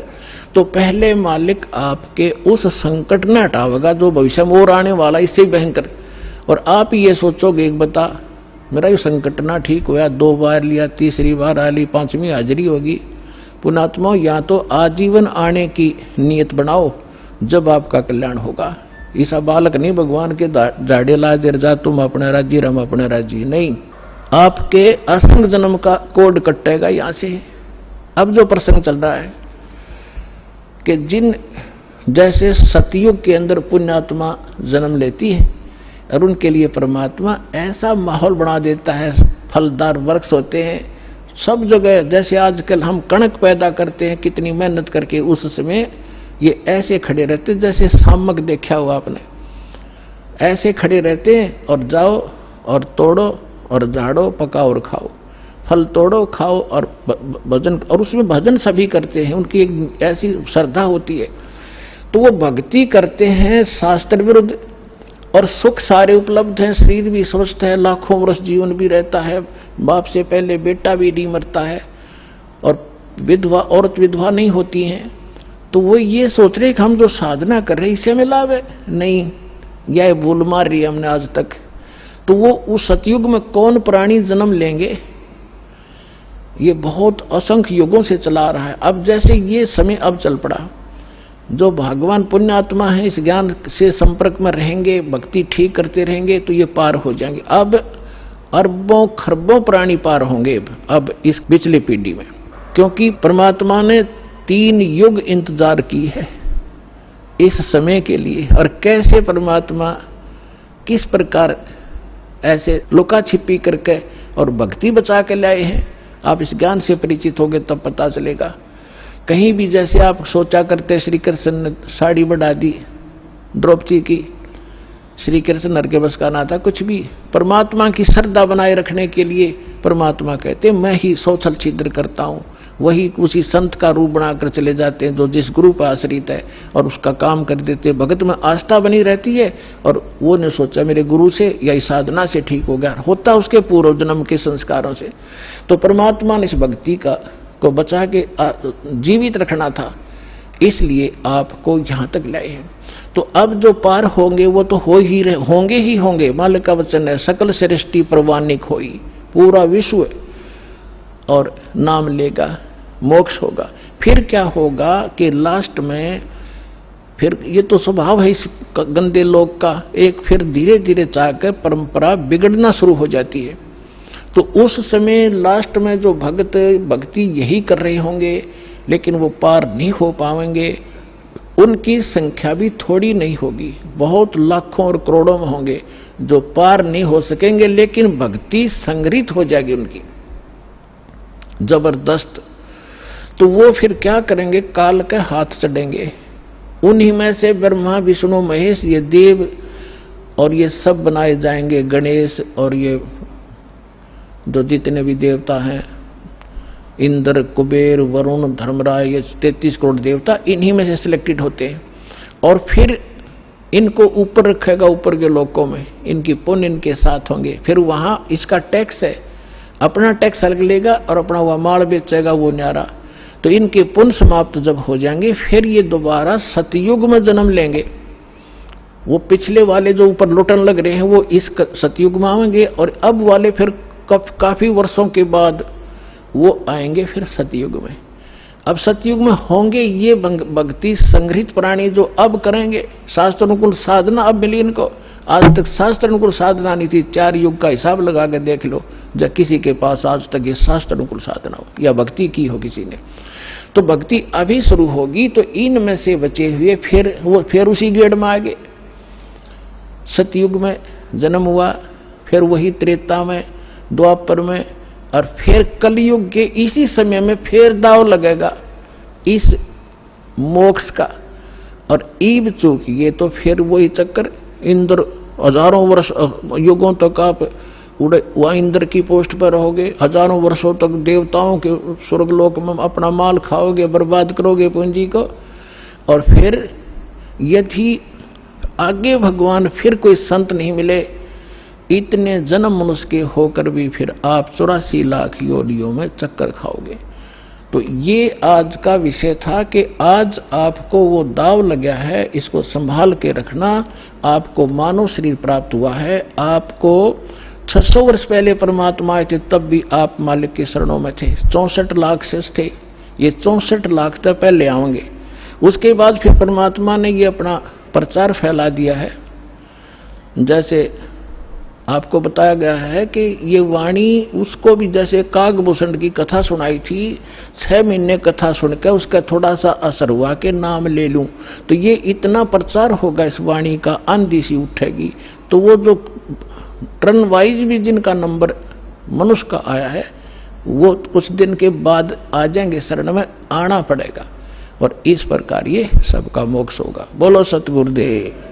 A: तो पहले मालिक आपके उस संकट न हटावेगा जो भविष्य में और आने वाला, इससे भयंकर। और आप ये सोचोगे एक बता मेरा ये संकट ना ठीक हुआ, 2 बार लिया, तीसरी बार आ ली, 5वीं हाजिरी होगी। पुणात्मा, या तो आजीवन आने की नियत बनाओ जब आपका कल्याण होगा। ऐसा बालक नहीं भगवान के झाड़े ला देर जा, तुम अपने राज्य हम अपने राज्य नहीं। आपके असंग जन्म का कोड कटेगा यहां से। अब जो प्रसंग चल रहा है कि जिन जैसे सतयुग के अंदर पुण्यात्मा जन्म लेती है और उनके लिए परमात्मा ऐसा माहौल बना देता है, फलदार वृक्ष होते हैं सब जगह। जैसे आजकल हम कणक पैदा करते हैं कितनी मेहनत करके, उस समय ये ऐसे खड़े रहते जैसे सामक देखा हुआ आपने, ऐसे खड़े रहते हैं और जाओ और तोड़ो और झाड़ो, पकाओ और खाओ, फल तोड़ो खाओ और भजन, और उसमें भजन सभी करते हैं, उनकी एक ऐसी श्रद्धा होती है। तो वो भक्ति करते हैं शास्त्र विरुद्ध, और सुख सारे उपलब्ध हैं, शरीर भी स्वस्थ है, लाखों वर्ष जीवन भी रहता है, बाप से पहले बेटा भी नहीं मरता है, और विधवा औरत विधवा नहीं होती हैं। तो वो ये सोच रहे कि हम जो साधना कर रहे हैं इससे हमें लाभ है, नहीं, यह भूल मार रही है हमने आज तक। तो वो उस सतयुग में कौन प्राणी जन्म लेंगे, ये बहुत असंख्य युगों से चला रहा है। अब जैसे ये समय अब चल पड़ा, जो भगवान पुण्यात्मा है इस ज्ञान से संपर्क में रहेंगे, भक्ति ठीक करते रहेंगे तो ये पार हो जाएंगे। अब अरबों खरबों प्राणी पार होंगे अब इस पिछली पीढ़ी में, क्योंकि परमात्मा ने 3 युग इंतजार की है इस समय के लिए। और कैसे परमात्मा किस प्रकार ऐसे लुका छिपी करके और भक्ति बचा के लाए हैं, आप इस ज्ञान से परिचित होंगे तब पता चलेगा। कहीं भी जैसे आप सोचा करते श्री कृष्ण ने साड़ी बढ़ा दी द्रौपदी की, श्री कृष्ण नर के बस का ना था कुछ भी। परमात्मा की श्रद्धा बनाए रखने के लिए परमात्मा कहते मैं ही 100 छल छिद्र करता हूं, वही उसी संत का रूप बनाकर चले जाते हैं जो जिस गुरु पर आश्रित है, और उसका काम कर देते। भगत में आस्था बनी रहती है, और वो ने सोचा मेरे गुरु से या इस साधना से ठीक हो गया, होता उसके पूर्व जन्म के संस्कारों से। तो परमात्मा ने इस भक्ति को बचा के जीवित रखना था, इसलिए आपको यहां तक लाए हैं। तो अब जो पार होंगे वो तो होंगे ही होंगे। मालिक का वचन है, सकल सृष्टि प्रवानिक होई, पूरा विश्व और नाम लेगा, मोक्ष होगा। फिर क्या होगा कि लास्ट में फिर ये तो स्वभाव है इस गंदे लोक का, एक फिर धीरे धीरे चाहकर परंपरा बिगड़ना शुरू हो जाती है। तो उस समय लास्ट में जो भक्ति यही कर रहे होंगे, लेकिन वो पार नहीं हो पाएंगे। उनकी संख्या भी थोड़ी नहीं होगी, बहुत लाखों और करोड़ों में होंगे जो पार नहीं हो सकेंगे, लेकिन भक्ति संग्रहित हो जाएगी उनकी जबरदस्त। तो वो फिर क्या करेंगे, काल के हाथ चढ़ेंगे। उन्हीं में से ब्रह्मा विष्णु महेश ये देव और ये सब बनाए जाएंगे, गणेश और ये जो जितने भी देवता हैं, इंद्र, कुबेर, वरुण, धर्मराज, ये 33 करोड़ देवता इन्हीं में से सिलेक्टेड होते हैं। और फिर इनको ऊपर रखेगा, ऊपर के लोकों में इनकी पुण्य इनके साथ होंगे। फिर वहां इसका टैक्स है, अपना टैक्स अलग लेगा और अपना वह माल बेचेगा वो न्यारा। तो इनके पुण्य समाप्त जब हो जाएंगे, फिर ये दोबारा सतयुग में जन्म लेंगे। वो पिछले वाले जो ऊपर लुटन लग रहे हैं वो इस सतयुग में आएंगे, और अब वाले फिर काफी वर्षों के बाद वो आएंगे फिर सतयुग में। अब सतयुग में होंगे ये भक्ति संग्रहित प्राणी जो अब करेंगे। शास्त्र अनुकूल साधना अब मिली इनको, आज तक शास्त्र अनुकूल साधना नहीं थी। 4 युग का हिसाब लगा के देख लो, जब किसी के पास आज तक ये शास्त्र अनुकूल साधना हो या भक्ति की हो किसी ने। तो भक्ति अभी शुरू होगी, तो इनमें से बचे हुए फिर उसी गेड़ में आगे सतयुग में जन्म हुआ, फिर वही त्रेता में, द्वापर में, और फिर कलयुग के इसी समय में फिर दाव लगेगा इस मोक्ष का। और ईब चूकिए तो फिर वही चक्कर, इंद्र हजारों वर्ष युगों तक आप वह इंद्र की पोस्ट पर रहोगे, हजारों वर्षों तक देवताओं के स्वर्गलोक में अपना माल खाओगे, बर्बाद करोगे पूंजी को। और फिर यदि आगे भगवान फिर कोई संत नहीं मिले, इतने जन्म मनुष्य के होकर भी फिर आप 84 लाख योनियों में चक्कर खाओगे। तो ये आज का विषय था कि आज आपको वो दाव लगा है, इसको संभाल के रखना। आपको मानव शरीर प्राप्त हुआ है, आपको 600 वर्ष पहले परमात्मा आए थे, तब भी आप मालिक के शरणों में थे। 64 लाख शेष थे, ये 64 लाख तक पहले आएंगे। उसके बाद फिर परमात्मा ने ये अपना प्रचार फैला दिया है। जैसे आपको बताया गया है कि ये वाणी उसको भी, जैसे कागभूषण की कथा सुनाई थी, 6 महीने कथा सुनकर उसका थोड़ा सा असर हुआ कि नाम ले लूं, तो ये इतना प्रचार होगा इस वाणी का, आंधी सी उठेगी। तो वो जो टर्न वाइज भी जिनका नंबर मनुष्य का आया है, वो कुछ दिन के बाद आ जाएंगे, शरण में आना पड़ेगा, और इस प्रकार ये सबका मोक्ष होगा। बोलो सतगुरुदेव।